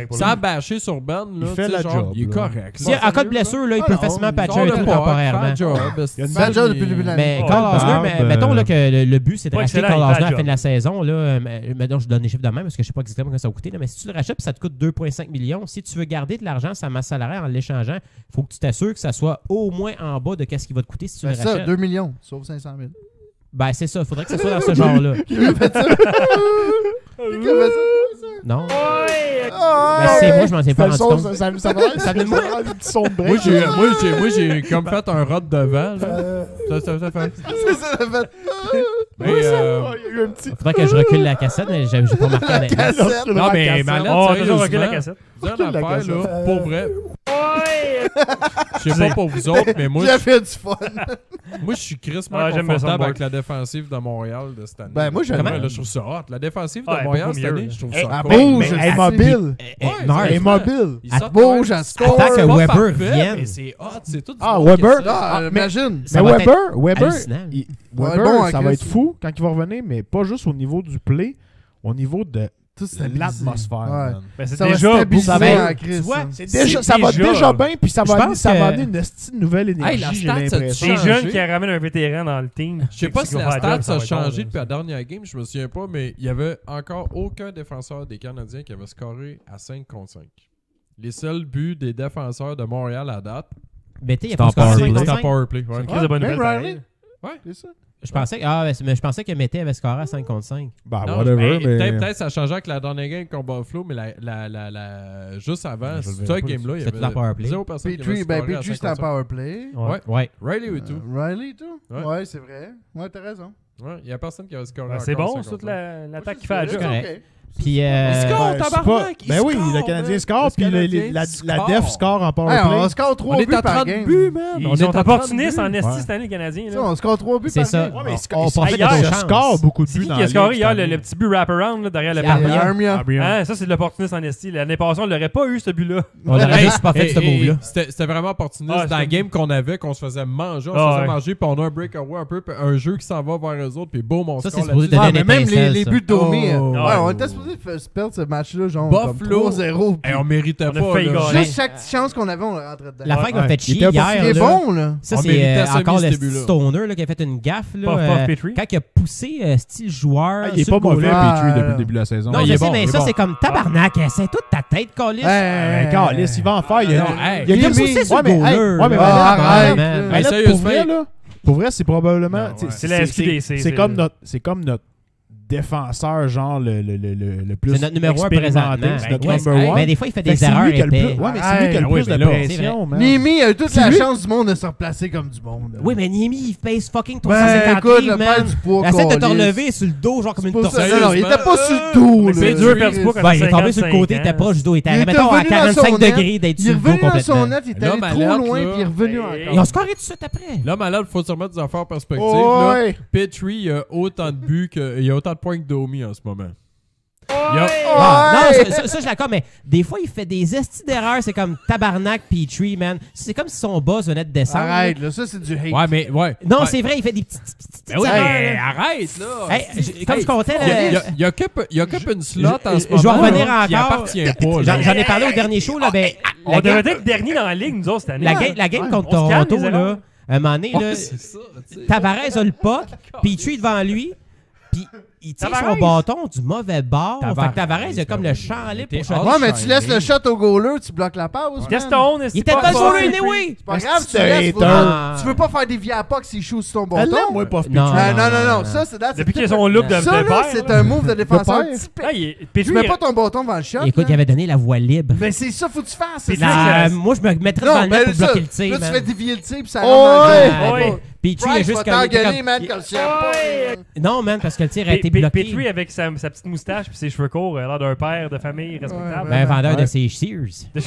sans bâcher sur Ben,
il fait la job.
Il est correct.
En cas de blessure, il peut facilement patcher un trou temporairement.
Il y a une belle job depuis le début de l'année.
Mais Carl Osner, mettons que le but, c'est de racheter Carl Osner à la fin de la saison. Mettons, je donne les chiffres de même parce que je sais pas exactement combien ça va coûter. Mais si tu le rachètes, ça te coûte 2,5 millions. Si tu veux garder de l'argent, sa masse salariale en l'échangeant, il faut que tu t'assures que ça soit au moins en bas de qu'est-ce qui va te coûter si tu le rachètes.
Ça, 2 millions, sauf 500 000.
Ben, c'est ça. Il faudrait que ça soit dans ce genre-là.
Qui a fait ça? Qui a fait ça?
Non. Ben, c'est moi, je m'en sais pas rendu compte.
Ça me donne un petit son de break.
Moi, j'ai comme fait un rod devant. Ça fait.
C'est ça, ça fait.
Il y a eu un petit.
Faudrait que je recule la cassette, mais j'ai pas remarqué la cassette.
Non, mais Malette,
on va toujours reculer la cassette.
Pour vrai. Je sais pas pour vous autres, mais moi.
J'ai fait du fun.
Moi, je suis crissement confortable avec la défensive de Montréal de cette année.
Ben, moi, j'aime.
Je trouve ça hot. La défensive de Montréal cette année, je trouve ça
cool. Bouge, elle est mobile.
Elle
est mobile.
Elle bouge, elle score.
Attends que Weber vienne.
C'est hot, c'est tout.
Ah, Weber.
Imagine.
Mais Weber, ça va être fou quand il va revenir, mais pas juste au niveau du play, au niveau de l'atmosphère.
C'est déjà
ça va déjà bien, puis ça va amener une nouvelle énergie, j'ai l'impression.
Des jeunes qui ramènent un vétéran dans le team.
Je sais pas si la stat a changé depuis la dernière game, je me souviens pas, mais il y avait encore aucun défenseur des Canadiens qui avait scoré à 5 contre 5. Les seuls buts des défenseurs de Montréal à date,
il y a pas scoré
c'est en powerplay.
C'est une crise de bonne nouvelle.
Riley?
Ouais.
C'est ça.
Je pensais que Mété avait scoré à 5 contre 5.
Bah,
Non,
whatever, mais...
Peut-être ça a changé avec la dernière game contre Buffalo, mais juste avant,
Je le
cette
verrai pas,
game-là, il y
c'était la power
avait
play.
0 personne qui avait
Petrie,
scoré à
Petrie, c'était un
55.
power play.
Ouais. Riley et tout.
Riley et tout?
Ouais.
Ouais, c'est vrai. Ouais, t'as raison.
Ouais, il y a personne qui avait scoré
Ben, c'est
encore
bon,
55.
toute l'attaque qui fait la
C'est
job.
correct.
ok.
Puis,
score,
c'est
tabarnak,
pas-
il
Ben oui,
score,
le Canadien
man.
score,
Le
puis
Canadien
la
score.
def score en
Hey,
powerplay.
on score 3
On est
buts
à
par
30
game.
buts, man. On
Ils
est
sont
à 30
opportunistes
buts.
en esti
Ouais.
cette année, les Canadiens.
Ça,
là.
on score 3 buts
C'est
par
ça.
game.
Ouais, mais
On profite
hier,
de nos
ça
chances.
score beaucoup de
C'est
buts
qui
dans
qui a
la
scoré
ligue
hier,
cette
le
année.
petit but wraparound là, derrière le
C'est
pavillon?
Armia.
Hein, ça, c'est de l'opportuniste en esti. L'année passée, on l'aurait pas eu, ce but-là.
On aurait juste pas fait ce move-là.
C'était vraiment opportuniste
Ah,
dans la
c'était-
game qu'on avait, qu'on se faisait manger, on
Ah,
se faisait
ouais.
manger, puis on a un breakaway un peu, puis un jeu qui s'en va vers eux autres, puis boum, on
Ça,
score
c'est supposé
là-dessus.
donner
Ouais,
une
mais même
étincelle,
les
ça.
buts de Domi,
Oh.
ouais, on était supposé perdre ce match-là, genre comme
Buffalo.
3-0. puis
Hey, on méritait
On a
pas.
failli
là.
gagner.
Juste chaque chance qu'on avait, on le rentrait dedans.
L'affaire qui m'a
Ouais.
fait chier
Il était
hier,
Il est
là,
bon, là.
ça,
On
c'est
méritait à
encore
semer
le
ce but-là.
Stoner là, qui a fait une gaffe. Là,
Puff Petrie.
quand il a poussé style joueur.
Ah, il est
sur
pas
le
mauvais,
goaler.
Ah,
Petrie, depuis
là.
le début de la saison.
Non,
il
je
est
sais,
bon,
mais
il est
ça,
bon.
c'est comme tabarnak. C'est toute ta tête, Colis.
Ben, câlisse, il va en faire. Il y a
Non, hey.
il y a
Il a
comme-
poussé sur
Ouais,
le
mais, hey,
goaler.
ouais, mais
Ah,
Valette,
arrête,
man.
là.
Valette,
Mais
pour
sérieusement,
vrai, là, pour vrai, c'est probablement...
Non,
tu sais,
ouais.
C'est la SQDC,
C'est
c'est-
comme notre défenseur, genre, le plus
C'est notre numéro un
expérimenté.
présentement.
C'est notre
Ouais,
number one.
Mais des fois, il fait
Fait que
des
c'est lui
erreurs
qui a le plus-
épais.
Ouais, mais c'est lui qui a le
Ah oui,
plus
mais
de
là,
pression, man.
Nimi a eu toute
C'est
la
lui.
chance du monde de se replacer comme du monde.
Oui, mais Niemi, il pèse fucking
Ben,
350
écoute,
livres,
le
man.
père du poids,
Essaie de te
câlisse.
relever sur le dos, genre comme une
C'est pas ça.
tortue.
Non, non, il était pas sur le dos,
Mais
là.
c'est dur de perdre du poids quand
Ben, il est
t'as
tombé sur le côté, il
55
était proche du dos. Il était,
Il était
mettons, à
revenu dans son
45
net.
degrés d'être
Il est
sur le dos
revenu dans son
complètement.
net, il était
Là,
allé trop
malade,
loin,
là.
puis il est revenu
Hey,
encore.
Ils ont scoré tout de suite après.
Là, malade, faut se remettre des affaires en perspective.
Oh,
là.
ouais.
Petrie a autant de buts il y a autant de points que Domi en ce moment. Il y a-
Ah,
Ouais.
non, ça, je l'accorde, mais des fois, il fait des estis d'erreurs. C'est comme tabarnak, Petrie, man. C'est comme si son boss venait de descendre.
Arrête, là, ça c'est du hate.
Ouais, mais ouais.
Non,
Ouais.
c'est vrai, il fait des petites
Ben oui,
erreurs,
hey,
là.
arrête, là.
Hey, comme je comptais,
Il y a- il y
là,
a- il y a que une slot en ce
je vais
moment
revenir
là, qui
encore.
appartient pas. là.
j'en ai parlé au dernier show, là, ben,
On devrait être dernier dans la ligue, nous autres, cette année.
la game contre
on se calme,
Toronto,
les
là,
erreurs.
à un moment donné, là,
Ouais, c'est ça, tu sais.
Tavares a le puck, Petrie devant lui, puis il tire son
Tavares.
bâton du mauvais bord. Fait
Tavares.
que Tavares, il a comme le champ libre pour
T'es
shooter.
Ouais, mais tu laisses le shot au goaler, tu bloques la passe. man.
Gaston,
Il était pas le goaler, anyway!
C'est pas grave, tu
C'est
laisses.
un
Tu veux pas faire des via puck s'il shoot sur ton
Elle
bâton.
l'aime, moi, pas
Non.
Non, ça c'est là.
Depuis qu'il a son look de
Ça, là,
père,
c'est
là.
un move de défenseur
père.
typique.
Ah, il-
Tu
Petrie,
mets pas ton bâton devant le shot.
Écoute,
là.
il avait donné la voie libre.
Mais c'est ça, faut que tu fasses. c'est
Puis
ça.
là,
Moi, je me mettrais devant
Non,
le net
mais
pour
ça,
bloquer le tir,
là, tu
man.
fais dévier le tir, puis ça
Oh,
rentre
ouais.
dans le
Ouais.
net.
Petrie, il a
Price
juste
va
comme... il était
t'engueuler,
comme-
man, quand le chien pas.
Non, man, parce que le tir a été bloqué.
Petrie avec sa petite moustache puis ses cheveux courts, il a l'air d'un père de famille respectable.
Ben, un vendeur de
Ouais.
ses Sears.
De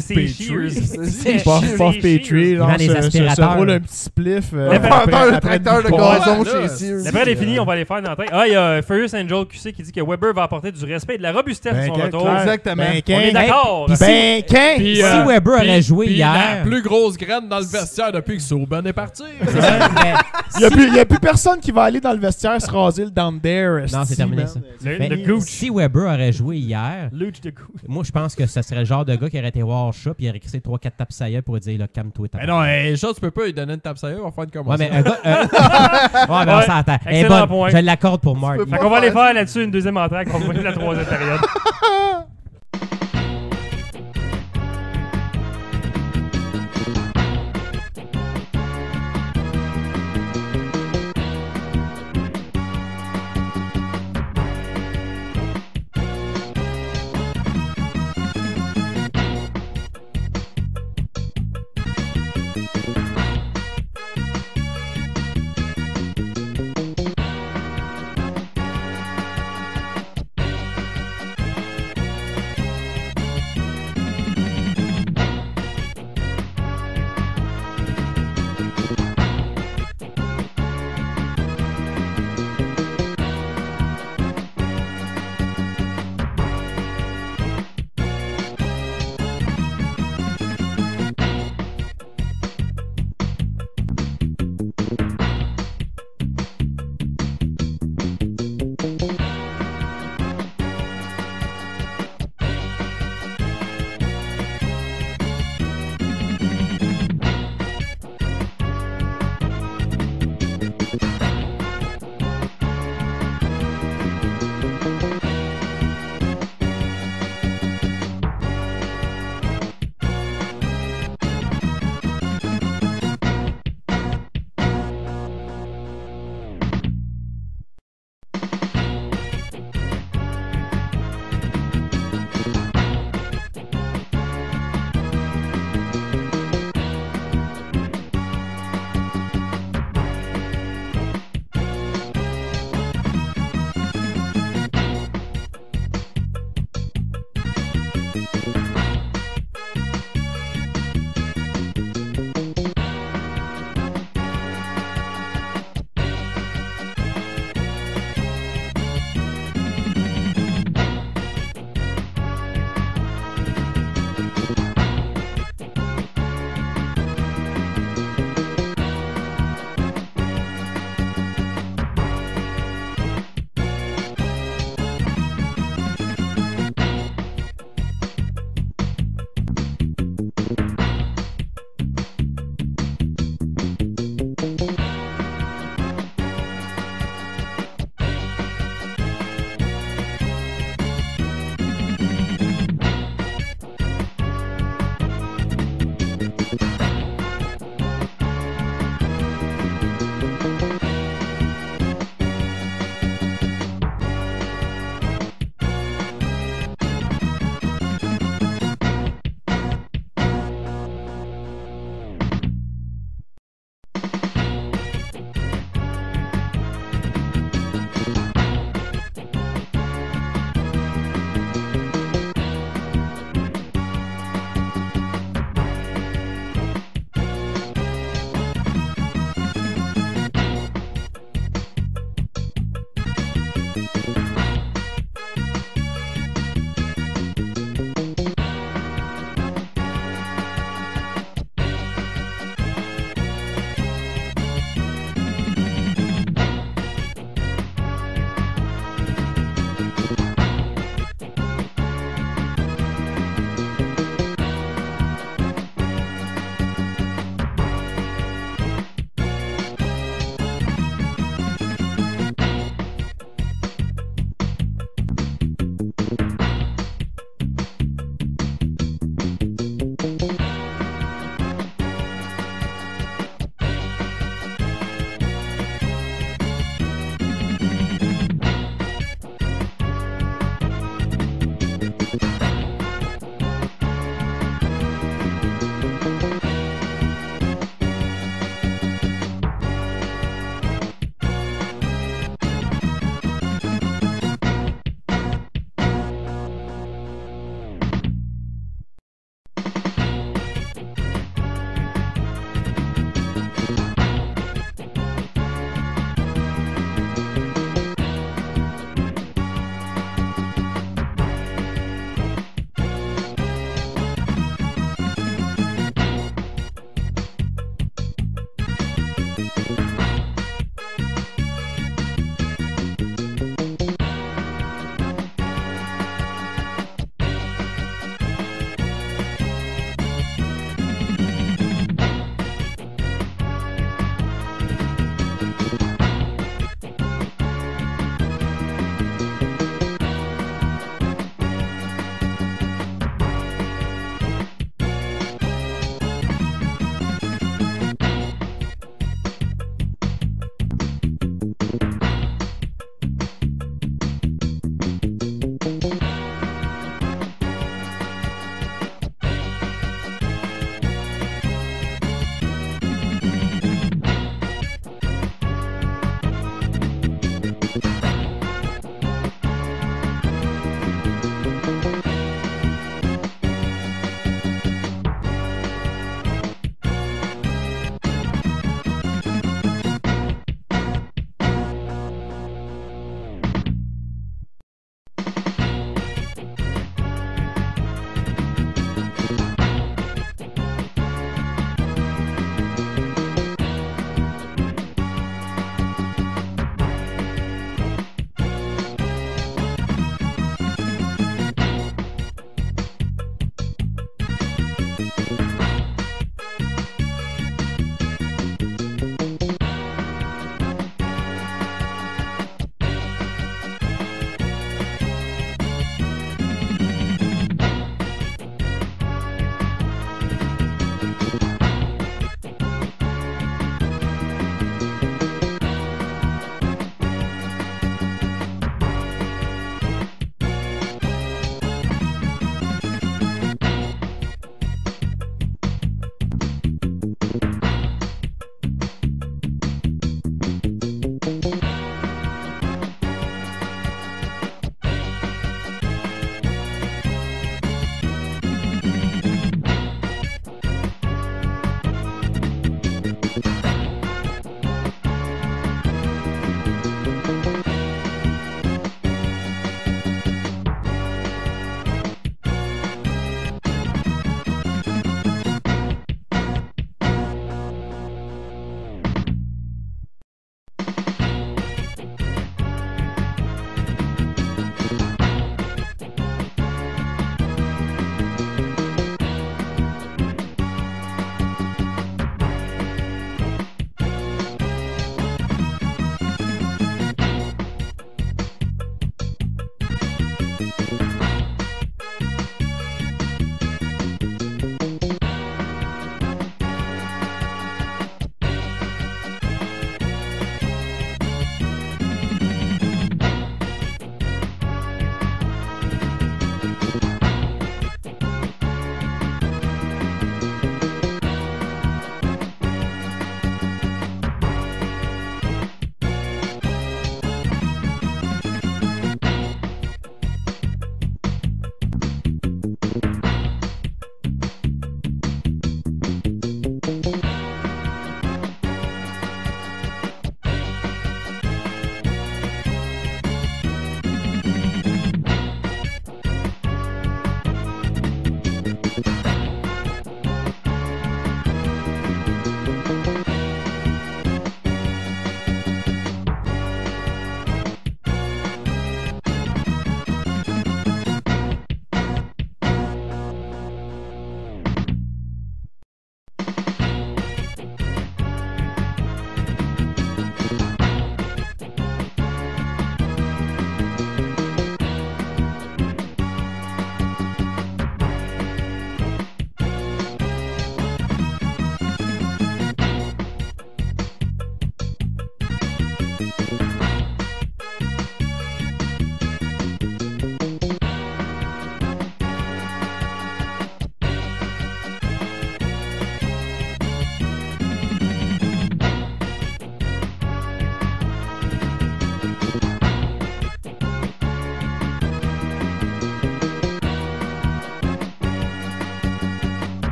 ses
Petrie.
shears.
C'est
Puff
chier.
Petrie,
Il vend
genre,
des
se
aspirateurs.
roule un petit spliff.
Le
Tracteur de gazon
là,
chez Sears.
D'après les finis, on va aller faire une entrée. Ah, il y a Furious Angel QC qui dit que Weber va apporter du respect et de la robustesse à son retour.
Exactement.
On est d'accord.
Puis
Ben, qu'un.
Puis,
Si Weber aurait joué
puis
hier...
la plus grosse graine dans le vestiaire depuis que Sauben est parti.
C'est ça, mais
Il n'y a plus personne qui va aller dans le vestiaire se raser le down there.
Non, c'est terminé,
man.
ça.
Le
mais
gooch.
si Weber aurait joué hier,
Luch de gooch.
moi, je pense que ce serait le genre de gars qui aurait été voir Chat puis il aurait crissé 3-4 tapes à gueule pour dire, là, calme-toi.
Mais non, chose, tu peux pas lui donner une tape sérieuse, on va faire une
Ouais,
commotion.
mais un gars... ouais, mais on
Ouais,
s'entend. Elle est
excellent
bonne.
point.
Je l'accorde pour Mark.
peux
Fait qu'on va aller faire là-dessus une deuxième entrée pour finir la troisième période.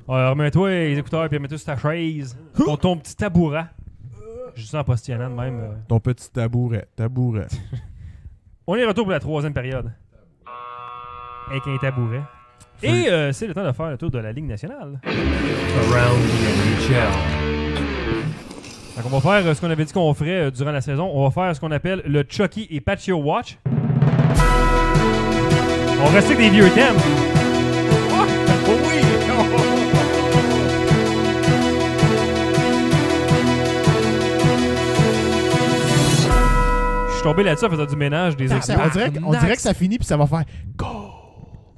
Remets-toi les écouteurs puis remets-toi sur ta chaise. Ton petit tabouret. Juste en postillonnant de même.
Ton petit tabouret.
On est retour pour la 3e période. Avec un tabouret. Et c'est le temps de faire le tour de la Ligue nationale.
Around the NHL.
Donc on va faire ce qu'on avait dit qu'on ferait durant la saison. On va faire ce qu'on appelle le Chucky et Patio Watch. On reste avec des vieux thèmes. Je suis tombé là-dessus en faisant du ménage des équipes.
On dirait que ça finit puis ça va faire go.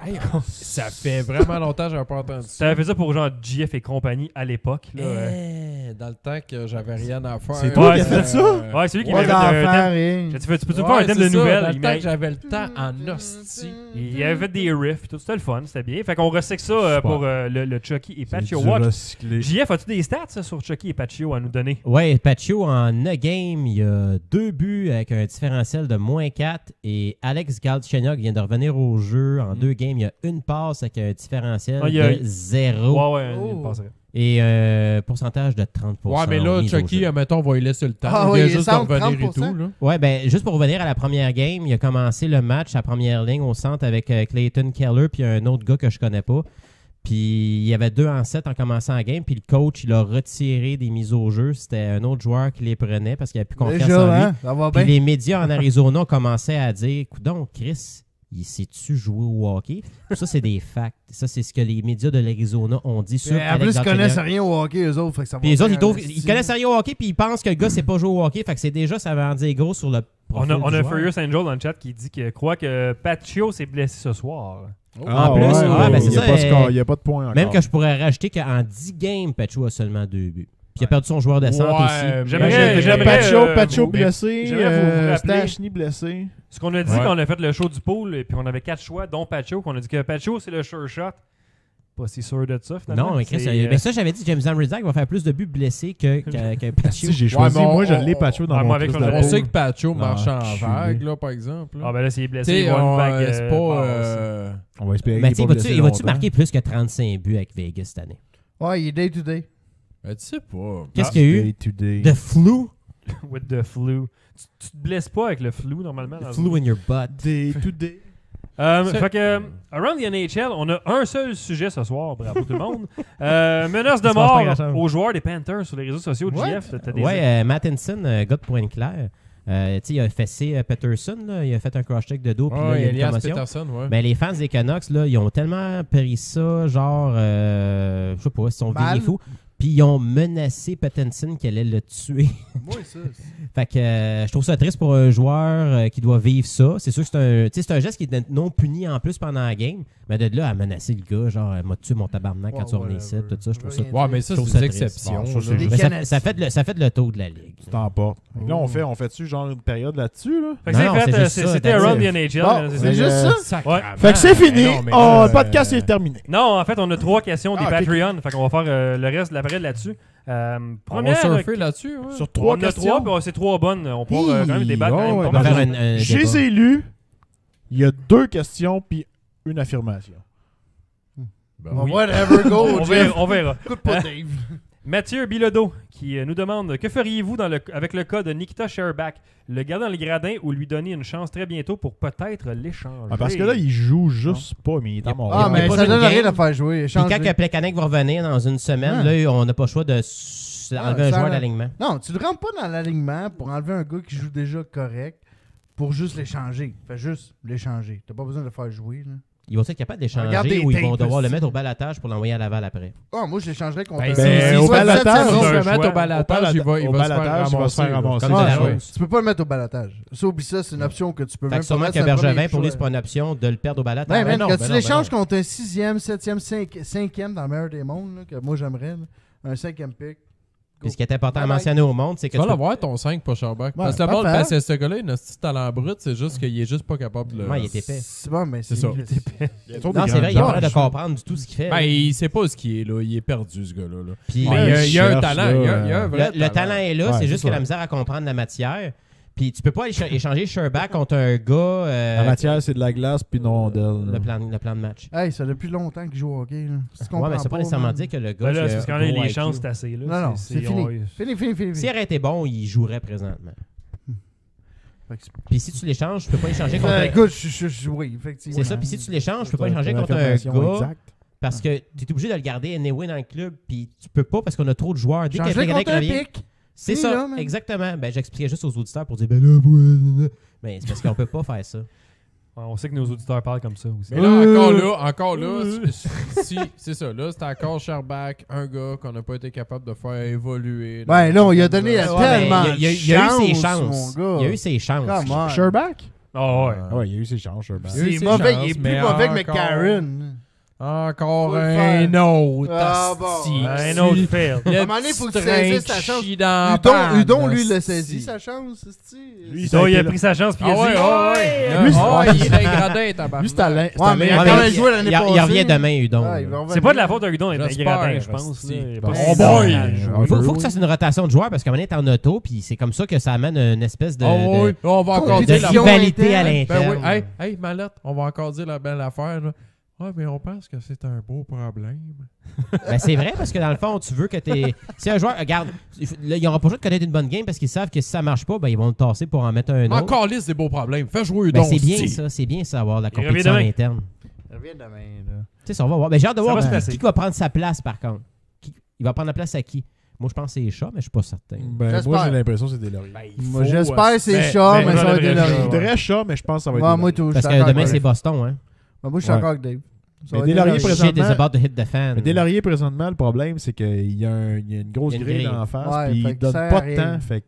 Hey, ça fait vraiment longtemps que j'avais pas entendu ça.
T'avais fait ça pour genre GF et compagnie à l'époque. Là,
Dans le temps que j'avais rien à faire.
C'est toi qui as fait ça?
Ouais, c'est lui qui
Pas
m'avait fait
d'enfer,
un
rien.
thème. Tu peux-tu me faire un thème de nouvelles?
Dans le temps que j'avais le temps en hostie.
Il avait fait des riffs et tout. C'était le fun, c'était bien. Fait qu'on recycle ça pour le Chucky et Patio
du
Watch.
recyclé.
JF, as-tu des stats ça, sur Chucky et Patio à nous donner?
Ouais, Patio en 9 games, il y a 2 buts avec un différentiel de -4 et Alex Galchenyuk vient de revenir au jeu. En 2 games, il y a une passe avec un différentiel de 0.
Ouais, il passerait.
Et un pourcentage de 30%.
Ouais, mais là, Chucky, mettons, on va lui laisser le temps.
Ah
il
oui,
vient
il
juste de
semble
revenir
30%.
et tout. Là.
Ouais, ben juste pour revenir à la première game, il a commencé le match à première ligne au centre avec Clayton Keller puis un autre gars que je connais pas. Puis il y avait 2-7 en commençant la game, puis le coach, il a retiré des mises au jeu. C'était un autre joueur qui les prenait parce qu'il avait plus confiance
Déjà,
en lui.
hein? Ça va
Puis
bien.
les médias en Arizona commençaient à dire « Coudonc, Chris, il sait-tu jouer au hockey? » Ça, c'est des facts. Ça, c'est ce que les médias de l'Arizona ont dit sur
En
Alex
plus, ils
Galchenyuk.
connaissent rien au hockey, eux autres. Fait que ça va
Puis les autres,
bien,
ils connaissent rien au hockey, puis ils pensent que le gars sait pas jouer au hockey. Fait que c'est déjà, ça va en dire gros sur le profil
On a
du joueur.
Furious Angel dans le chat qui dit qu'il croit que Patio s'est blessé ce soir.
En plus, ben, c'est
il n'y a,
ça,
pas de score, il y a pas de points encore.
Même que je pourrais rajouter qu'en 10 games, Patio a seulement 2 buts. Puis il a perdu son joueur de centre aussi.
J'aimerais
Patio blessé,
j'aimerais vous rappeler-
Stachny blessé.
Ce qu'on a dit quand on a fait le show du pool, et puis on avait 4 choix, dont Patio, qu'on a dit que Patio, c'est le sure shot. Pas si sûr de ça, finalement.
Non, mais Chris,
C'est,
ben ça, j'avais dit James Zamrizak va faire plus de buts blessés que Patio.
Si j'ai choisi,
mais
moi je l'ai Patio dans mon
avec
Chris
son-
de
On
pool.
sait que Patio marche en
culé.
vague, là, par exemple.
Ah ben là, s'il est blessé,
Tu sais,
il va une vague.
c'est pas...
On va espérer
Mais
qu'il
tu sais,
va blessé
il va-tu
longtemps.
marquer plus que 35 buts avec Vegas cette année?
Ouais, il est day to day.
Tu sais pas.
Qu'est-ce qu'il y a eu?
Day to day.
The flu?
With the flu. Tu te blesses pas avec le flu, normalement. dans
Flu in your butt.
Day to day.
Fait que, Around the NHL, on a un seul sujet ce soir. Bravo tout le monde. Menace de
Ça se passe
mort
pas grand-chose.
aux joueurs des Panthers sur les réseaux sociaux de JF. T'as des-
Ouais, Mattinson, gars de Pointe-Claire, tu sais, il a fessé Peterson, là, il a fait un cross-check de dos, puis là, il y a une
Elias
commotion.
Peterson, ouais.
Mais les fans des Canucks, là, ils ont tellement pris ça, genre, je sais pas, ils sont
Mal.
virés fous. Puis ils ont menacé Pattinson qu'elle allait le tuer.
Moi, ça.
Fait que je trouve ça triste pour un joueur qui doit vivre ça. C'est sûr que c'est un geste qui est non puni en plus pendant la game. Mais de là à menacer le gars, genre, m'a tué mon tabarnak quand tu reviens ici, tout ça, je trouve ça.
Ouais, mais ça,
je trouve
c'est
ça
des
triste.
exceptions.
Bon, ça,
là.
c'est juste-
Mais
Canadiens.
ça fait le tour de la ligue.
Tu t'emportes. Là, on fait-tu genre une période là-dessus, là?
Fait que
Non,
c'est
non,
fait,
c'est juste ça,
c'était
that's
Around
it.
the NHL.
Bon,
c'est
c'est
ça.
juste ça?
Ouais.
Fait que c'est fini.
non, mais là,
Le podcast est terminé.
Non, en fait, on a 3 questions des
Ah, ok.
Patreon. Fait qu'on va faire le reste de la période là-dessus.
On
Première,
va surfer là-dessus. Ouais.
Sur 3
on a 3,
questions.
puis c'est 3 bonnes. On pourra quand même débattre. quand même
ouais,
pas
On va
mal.
faire un
Je
débat.
les ai lus. Il y a 2 questions puis une affirmation.
Bon, whatever, go,
On
Jeff.
verra. On verra.
Écoute pas Dave.
Mathieu Bilodeau qui nous demande que feriez-vous avec le cas de Nikita Sherbak, le garder dans les gradins ou lui donner une chance très bientôt pour peut-être l'échanger?
Ah, parce que là, il joue juste pas, mais il est à Montréal.
Ah, mais
pas
ça
une
donne
game.
rien de faire jouer.
Puis quand
Échanger.
que Plekanec va revenir dans une semaine, là, on n'a pas le choix de enlever un
ça-
joueur d'alignement.
Non, tu ne rentres pas dans l'alignement pour enlever un gars qui joue déjà correct pour juste l'échanger. Fais juste l'échanger. T'as pas besoin de le faire jouer. Là.
Ils vont être capables d'échanger
Regardez
ou ils vont
tapes,
devoir le
aussi.
mettre au balatage pour l'envoyer à Laval après.
Ah, moi, je l'échangerais contre
Ben,
un-
c'est-
au
soit
balatage,
17e
c'est
ronde.
un
le mettre
choix.
au balatage, il va se faire
balatage, il va se faire
ramasser.
ramasser.
Comme
Ah,
de la
ouais.
rose.
Tu peux pas le mettre au balatage. Ça, oublie ça, c'est une option que tu peux
Fait
même
que sûrement
pas
que
mettre sur le
Bergevin,
premier
pour lui,
choix.
c'est pas une option de le perdre au balatage.
Ouais, man,
non,
que
ben
tu
non, ben
l'échanges
non.
contre un 6e, 7e, 5e dans le meilleur des mondes, là, que moi j'aimerais, là, un 5e pick.
Puis ce qui est important à
Bye bye.
mentionner au monde, c'est que
Tu vas
tu peux-
l'avoir ton 5 pour Sherbak.
Ouais,
Parce que le monde
parfait.
pense que ce gars-là, il a un petit talent brut, c'est juste qu'il est juste pas capable de le.
Ouais, il est épais.
C'est bon, mais
C'est ça.
Il y a trop de
Non, c'est
grands
vrai, il a
joueurs.
l'air de comprendre du tout ce qu'il fait.
Ben, il sait pas ce qu'il est là. Il est perdu, ce gars-là. Là.
Puis
Mais il y a un
cherche,
talent.
là,
Il y a un vrai
le talent est là,
Ouais,
c'est
c'est
juste qu'il a
ça.
la misère à comprendre la matière. Puis tu peux pas échanger Sherbak contre un gars.
La matière, c'est de la glace puis une rondelle.
Le plan de match.
Hey, ça fait depuis longtemps qu'il joue au hockey. Là.
Ouais, mais c'est pas nécessairement dire que le gars.
Ben là, c'est parce qu'on a les
gros
chances,
IQ.
c'est assez. Là.
Non, c'est fini. Fini.
S'il aurait été bon, il jouerait présentement.
Fait que c'est-
Puis si tu l'échanges, je peux pas échanger contre un...
Écoute, oui, effectivement.
C'est ça, puis si tu l'échanges, je peux pas
C'est
échanger
une
contre un
affirmation
gars
exacte.
parce que tu es obligé de le garder anyway dans le club, puis tu peux pas parce qu'on a trop de joueurs. Dès qu'il y a
Change-le
quelqu'un
contre un
qui revient...
pic.
C'est
Fini,
ça,
là, man.
exactement. Ben, j'expliquais juste aux auditeurs pour dire, ben là, mais c'est parce qu'on peut pas faire ça.
Ouais, on sait que nos auditeurs parlent comme ça aussi.
Mais là, encore là, si c'est ça. Là, c'est encore Sherbak, un gars qu'on n'a pas été capable de faire évoluer.
Ben non, il a donné
Ouais,
tellement
mais il y a eu ses
chance,
chances.
mon gars.
Il y a eu ses chances.
Come on.
Sherbak?
Ah ouais.
Ouais, il y a eu ses chances, Sherbak.
Il y a eu
C'est
ses
mauvais,
chances,
il est plus
mais
mauvais que
encore-
McCarron.
Encore
Faut le
un
faire.
autre.
Ah,
asti.
bon.
Un autre fail.
À un moment donné, il faut que tu saisisses ta chance.
Udon,
Udon, lui, il a saisi sa chance.
Lui, ça
Donc, il a
été
pris sa chance puis il a
Ah ouais,
dit
ouais.
Lui,
Il est dégradé, tabarnak.
Lui, c'est talent.
Ouais, mais il a
Ouais,
quand
mais
même joué l'année passée.
il revient demain, Udon.
Ouais, il va revenir.
c'est pas de la faute d'un Udon, il est
J'espère,
gradin, je pense.
asti.
là. Il est
Bon,
pas
Oh
si
boy!
mal joué.
Un
Faut
peu,
que
oui.
ça soit une rotation de joueurs parce qu'à un moment donné, t'es en auto, puis c'est comme ça que ça amène une espèce de,
Oh oui, on va encore
de
dire la
rivalité à
Ben
l'interne.
oui, hey, Mallette, on va encore dire la belle affaire. Là. Ouais, mais on pense que c'est un beau problème.
Ben, c'est vrai parce que dans le fond, tu veux que t'es. Si un joueur, regarde, là, ils n'auront pas besoin de connaître une bonne game parce qu'ils savent que si ça marche pas, ben, ils vont le tasser pour en mettre un autre.
Encore liste des beaux problèmes. Fais jouer
Ben,
Udon.
c'est bien
sti.
ça, c'est bien ça, avoir la
Il revient
compétition
demain.
interne.
Reviens demain, là.
Tu sais, ça, on va voir. Ben, j'ai hâte de
Ça
voir
va se passer.
qui va prendre sa place par contre. Il va prendre la place à qui? Moi, je pense que c'est les chats, mais je suis pas certain.
Ben,
J'espère.
moi, j'ai l'impression que c'est des lauriers.
Moi, j'espère que c'est chat, mais ça va être des
Je
lauriers.
voudrais chat, mais je pense que ça va être
Ouais,
des
moi,
lauriers.
tout.
Parce
je suis
que
d'accord
demain,
avec
c'est
Dave.
Boston, hein.
Moi, je suis
Ouais.
d'accord avec Dave. Ça
Mais
va
des
être
lauriers,
Shit is
présentement-
about to hit the fan.
Mais des lauriers, présentement, le problème, c'est qu'il y a une grosse
Il y a une
grille
grille.
en face,
Ouais,
puis
fait
il
que
donne
ça
pas de
arrive.
temps. Fait que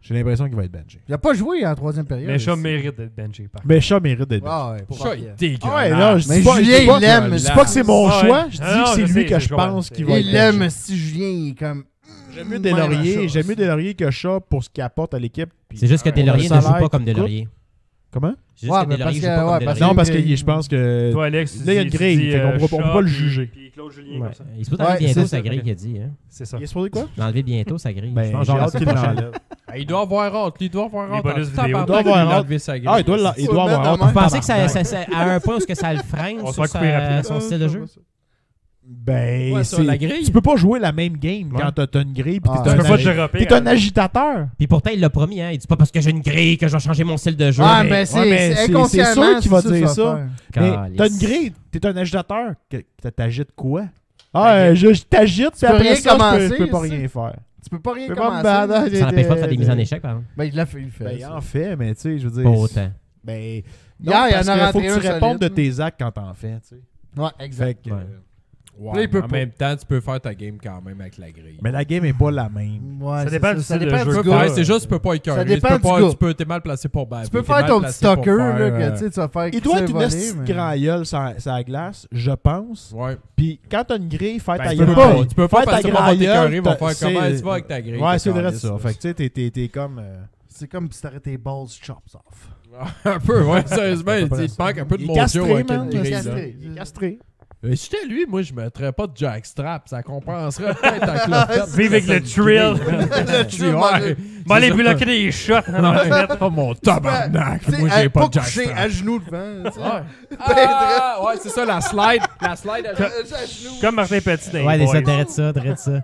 j'ai l'impression qu'il va être benché.
Il a pas joué en troisième période.
Mais Chat
aussi.
mérite d'être benché par
Mais chat mérite d'être benché.
Ah ouais, pour
Chat est
faire.
dégueulasse.
Ah ouais, non, je
Mais
dis pas,
Julien,
je dis pas-
il l'aime.
je dis pas que c'est mon
Ouais.
choix, je dis
Ah non,
que c'est
je
lui
sais,
que
je
je pense
comprends.
qu'il va être
Il l'aime,
benché.
si Julien, il est comme.
J'aime mieux Deslauriers, j'aime mieux Deslauriers que Chat pour ce qu'il apporte à l'équipe. puis
C'est juste que
pour le
Deslauriers ne joue
salaire
pas comme
qu'il coûte.
Deslauriers.
Comment?
C'est juste
Ouais,
que
mais
Deslauriers
parce
joue
que-
pas comme
ouais,
Deslauriers.
parce
Non, parce
grille.
que je pense que.
Toi, Alex,
Là, il y a une grille, fait qu'on peut pas le juger.
Puis Claude Julien,
Ouais.
comme ça.
Il se peut
Ouais,
d'enlever bientôt
c'est
sa
ça.
grille qu'il a dit. Hein.
C'est ça.
Il est supposé quoi?
D'enlever bientôt sa grille.
Ben,
Je pense
j'ai
genre la
hâte qu'il
semaine prochaine.
l'enlève.
Il doit avoir hâte. Il doit avoir
Les
hâte.
bonus vidéo.
Il doit avoir hâte. Ah, il doit avoir hâte.
Vous
Vous pensez que ça à un point où ça le freine
On se
sur
va couper rapidement.
son style de jeu?
Ben,
Ouais, ça,
c'est-
la grille.
tu peux pas jouer la même game
Ouais.
quand t'as une grille pis
Ah,
t'es
Tu
tu
peux
un,
pas te dropper.
t'es un agitateur.
Puis pourtant, il l'a promis. Hein. Il dit pas parce que j'ai une grille que je vais changer mon style de jeu.
Ouais,
mais-
mais
mais
c'est
c'est
inconsciemment.
sûr qu'il va
c'est
dire
ça.
ça.
faire.
Mais
Calice.
t'as une grille, t'es un agitateur. Que t'agites quoi? Ah, je t'agite, puis
peux
après
rien
ça, je
commencer,
peux pas
c'est-
rien faire.
Tu peux pas rien
Tu peux pas me
commencer.
battre.
Ça n'empêche pas de faire des mises en échec, par exemple.
Ben, il l'a fait, il le fait.
Ben, il
ça.
en fait, mais tu sais, je veux dire.
Pas autant.
Ben,
Hier,
non,
il y
parce
en a
qu'il faut
rentré
que
un
tu répondes de
solide.
tes actes quand t'en fais, tu sais.
Ouais, exact.
Fait que,
Ouais.
Ouais,
Là, il peut
mais en
pas.
même temps, tu peux faire ta game quand même avec la grille.
mais la game est pas la même.
Ouais,
Ça
c'est
dépend du
ça
style de
dépend
jeu.
du
Tu peux
gars.
faire, c'est juste, tu peux pas écœurer.
Ça dépend du gars.
T'es mal placé pour baver.
Tu peux
t'es
faire
mal
ton petit
placé pour
stalker,
faire,
là, que tu sais, tu vas faire
Il doit être une
voler,
petite
mais-
grand gueule sur la glace, je pense.
Ouais.
Puis quand t'as une grille, faire ta
Tu
gueule.
peux pas. Tu peux pas
faire
parce
ta
que le monde va
grand
t'écœurer,
gueule,
va faire
c'est-
comment tu vas avec ta grille.
Ouais, c'est
ta
vrai
calice,
ça.
là.
Fait que tu sais, t'es comme.
C'est comme si t'aurais tes balls chops off.
Un peu, ouais, sérieusement.
À peu
Il
près
te manque un peu de
Il est
mojo
castré,
avec
man.
une
Il est
grille. là.
castré.
Il est castré.
Si j'étais lui, moi, je mettrais pas de jackstrap. Ça compenserait peut-être avec la fête.
Vive avec le thrill.
Le trill,
Ouais.
Va aller bloquer des shots.
Oh mon tabarnak.
Tu sais,
Moi, j'ai pas de
couché
jackstrap.
à genoux devant. tu sais.
Ouais. Ah, ouais, c'est ça, la slide. La slide.
À genoux.
Comme Martin Petit dans les
Ouais,
Boys.
drette ça, drette ça.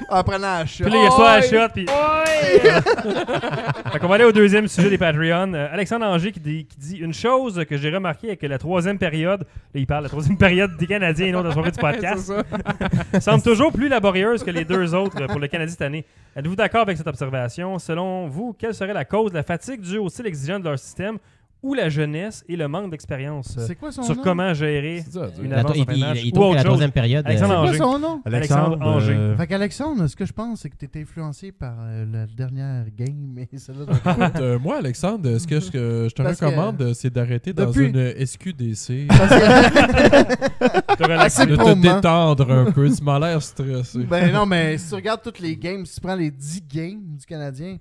En prenant la shot.
Puis là, il reçoit la shot, puis... Fait qu'on va aller au deuxième sujet des Patreons. Alexandre Anger qui dit une chose que j'ai remarqué avec la troisième période, là, il parle de la troisième période des Canadiens et non de la soirée du podcast, semble toujours plus laborieuse que les deux autres pour le Canadien cette année. Êtes-vous d'accord avec cette observation? Selon vous, quelle serait la cause de la fatigue due au style exigeant de leur système ou la jeunesse et le manque d'expérience
C'est quoi son
sur
nom?
comment gérer
C'est ça, tu-
une
La-
avance en fin de match
il
ou
trouve que
autre
la
chose?
troisième période.
Alexandre
C'est quoi
Anger.
son nom?
Alexandre Anger.
Fait qu'Alexandre, ce que je pense, c'est que tu étais influencé par la dernière game et celle-là.
Écoute, moi, Alexandre, ce que je te
Parce que-
recommande, c'est d'arrêter dans
Depuis-
une SQDC.
Te relaxer.
Assez
de
pour
te
moi.
détendre un peu. Tu m'as l'air stressé.
Ben non, mais si tu regardes toutes les games, si tu prends les 10 games du Canadien,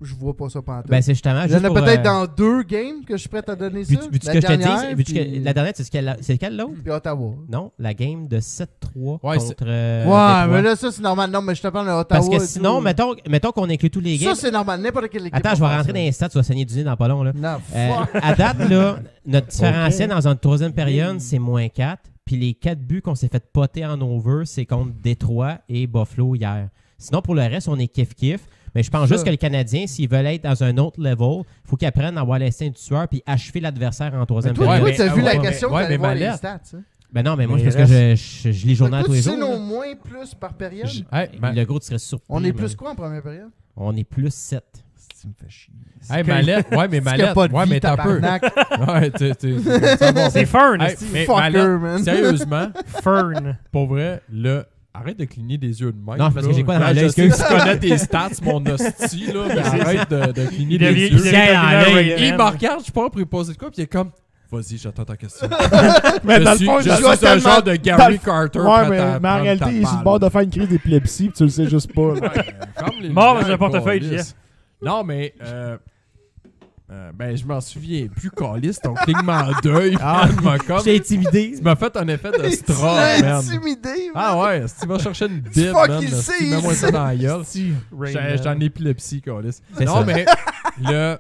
je vois pas ça pantoute.
Ben, c'est justement.
Il y en
juste
a
pour,
peut-être dans 2 games que je suis prêt à donner ça.
Vu-tu
La
que je te
dernière,
dis,
puis-
la dernière, c'est quelle l'autre?
Puis Ottawa.
Non, la game de 7-3
Ouais,
contre.
Ouais,
Détroit.
mais là, ça, c'est normal. Non, mais je te parle de Ottawa.
Parce que
et
sinon,
tout.
mettons qu'on inclut tous les games.
Ça, c'est normal. N'importe quelle équipe.
Attends, je vais
va faire
rentrer
ça.
dans les stats, tu vas saigner du nez dans pas long. Là.
Non, fuck.
À date, là, notre différentiel dans une troisième période, c'est -4. Puis les 4 buts qu'on s'est fait poter en over, c'est contre Détroit et Buffalo hier. Sinon, pour le reste, on est kiff-kiff. Mais je pense
Ça.
juste que les Canadiens, s'ils veulent être dans un autre level, il faut qu'ils apprennent à avoir l'instinct du tueur puis achever l'adversaire en troisième
Toi,
période.
toi, t'as vu la
ouais,
question,
ouais,
t'allais
mais
voir les
Mallette.
stats. Hein?
Ben non, mais moi,
Mais
c'est parce que je lis le journal
Toi,
tous
tu
les
sais
jours.
nos
là.
moins plus par période?
Hey, ben,
Le gros, tu serais surpris.
On est
mais
plus quoi en première période?
On est plus 7.
Tu me fais chier.
hey, Mallette. Ouais, mais
Est-ce qu'il y a
Mallette.
pas de
Ouais,
vie,
mais t'as peu.
tabarnak?
Ouais, c'est bon.
C'est Fern,
Hey,
esti.
mais
Fucker,
Mallette,
man.
sérieusement,
Fern.
pour vrai, arrête de cligner des yeux de même.
Non, c'est parce que j'ai quoi dans
Ouais,
l'œil,
je sais que
excuse.
tu connais tes stats, mon hostie, là, mais arrête de cligner
Il
des
devient-
yeux.
il devient
Tiens,
Terminator
allez,
Reagan.
Il me regarde, je suis pas pour lui poser de quoi, puis il est comme, vas-y, j'attends ta question.
Mais dans le
je suis,
fond,
je
il
suis
doit
un
tellement-
genre de
dans
Gary
le-
Carter.
Ouais,
prêt
mais
à
en
prendre
réalité,
ta
il est sur le
balle.
bord de faire une crise d'épilepsie, puis tu le sais juste pas. là.
Ferme les
Mort dans
lumières,
un portefeuille,
câlisse.
Jeff.
Non, mais ben je m'en souviens plus, Calice, ton clignement d'œil, man, m'a comme...
J'ai intimidé.
Tu m'as fait un effet de
Tu
straw,
l'as
man.
intimidé, man.
Ah ouais, si tu vas chercher une bite,
fuck,
man,
il
si
sait,
tu
il
mets-moi ça
sait.
dans la gueule.
Rain
J'en
Man.
ai épilepsie, Calice.
C'est
Non,
ça.
mais le...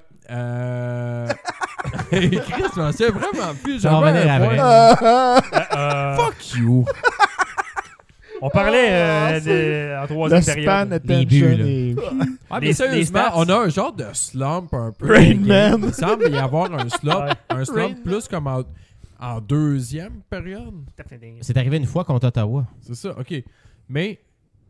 Chris, je m'en souviens vraiment plus.
Ça va
J'avais
revenir
un
après.
point. Fuck you.
On parlait en
Le
troisième
span
période.
attention.
buts, là.
et-
Ah,
Les-
mais sérieusement,
les stats.
on a un genre de slump un peu.
Rain
dans le game.
Man.
Il semble y avoir un slump,
Ouais.
un slump
Rain
plus comme en deuxième période.
C'est arrivé une fois contre Ottawa.
C'est ça, ok. Mais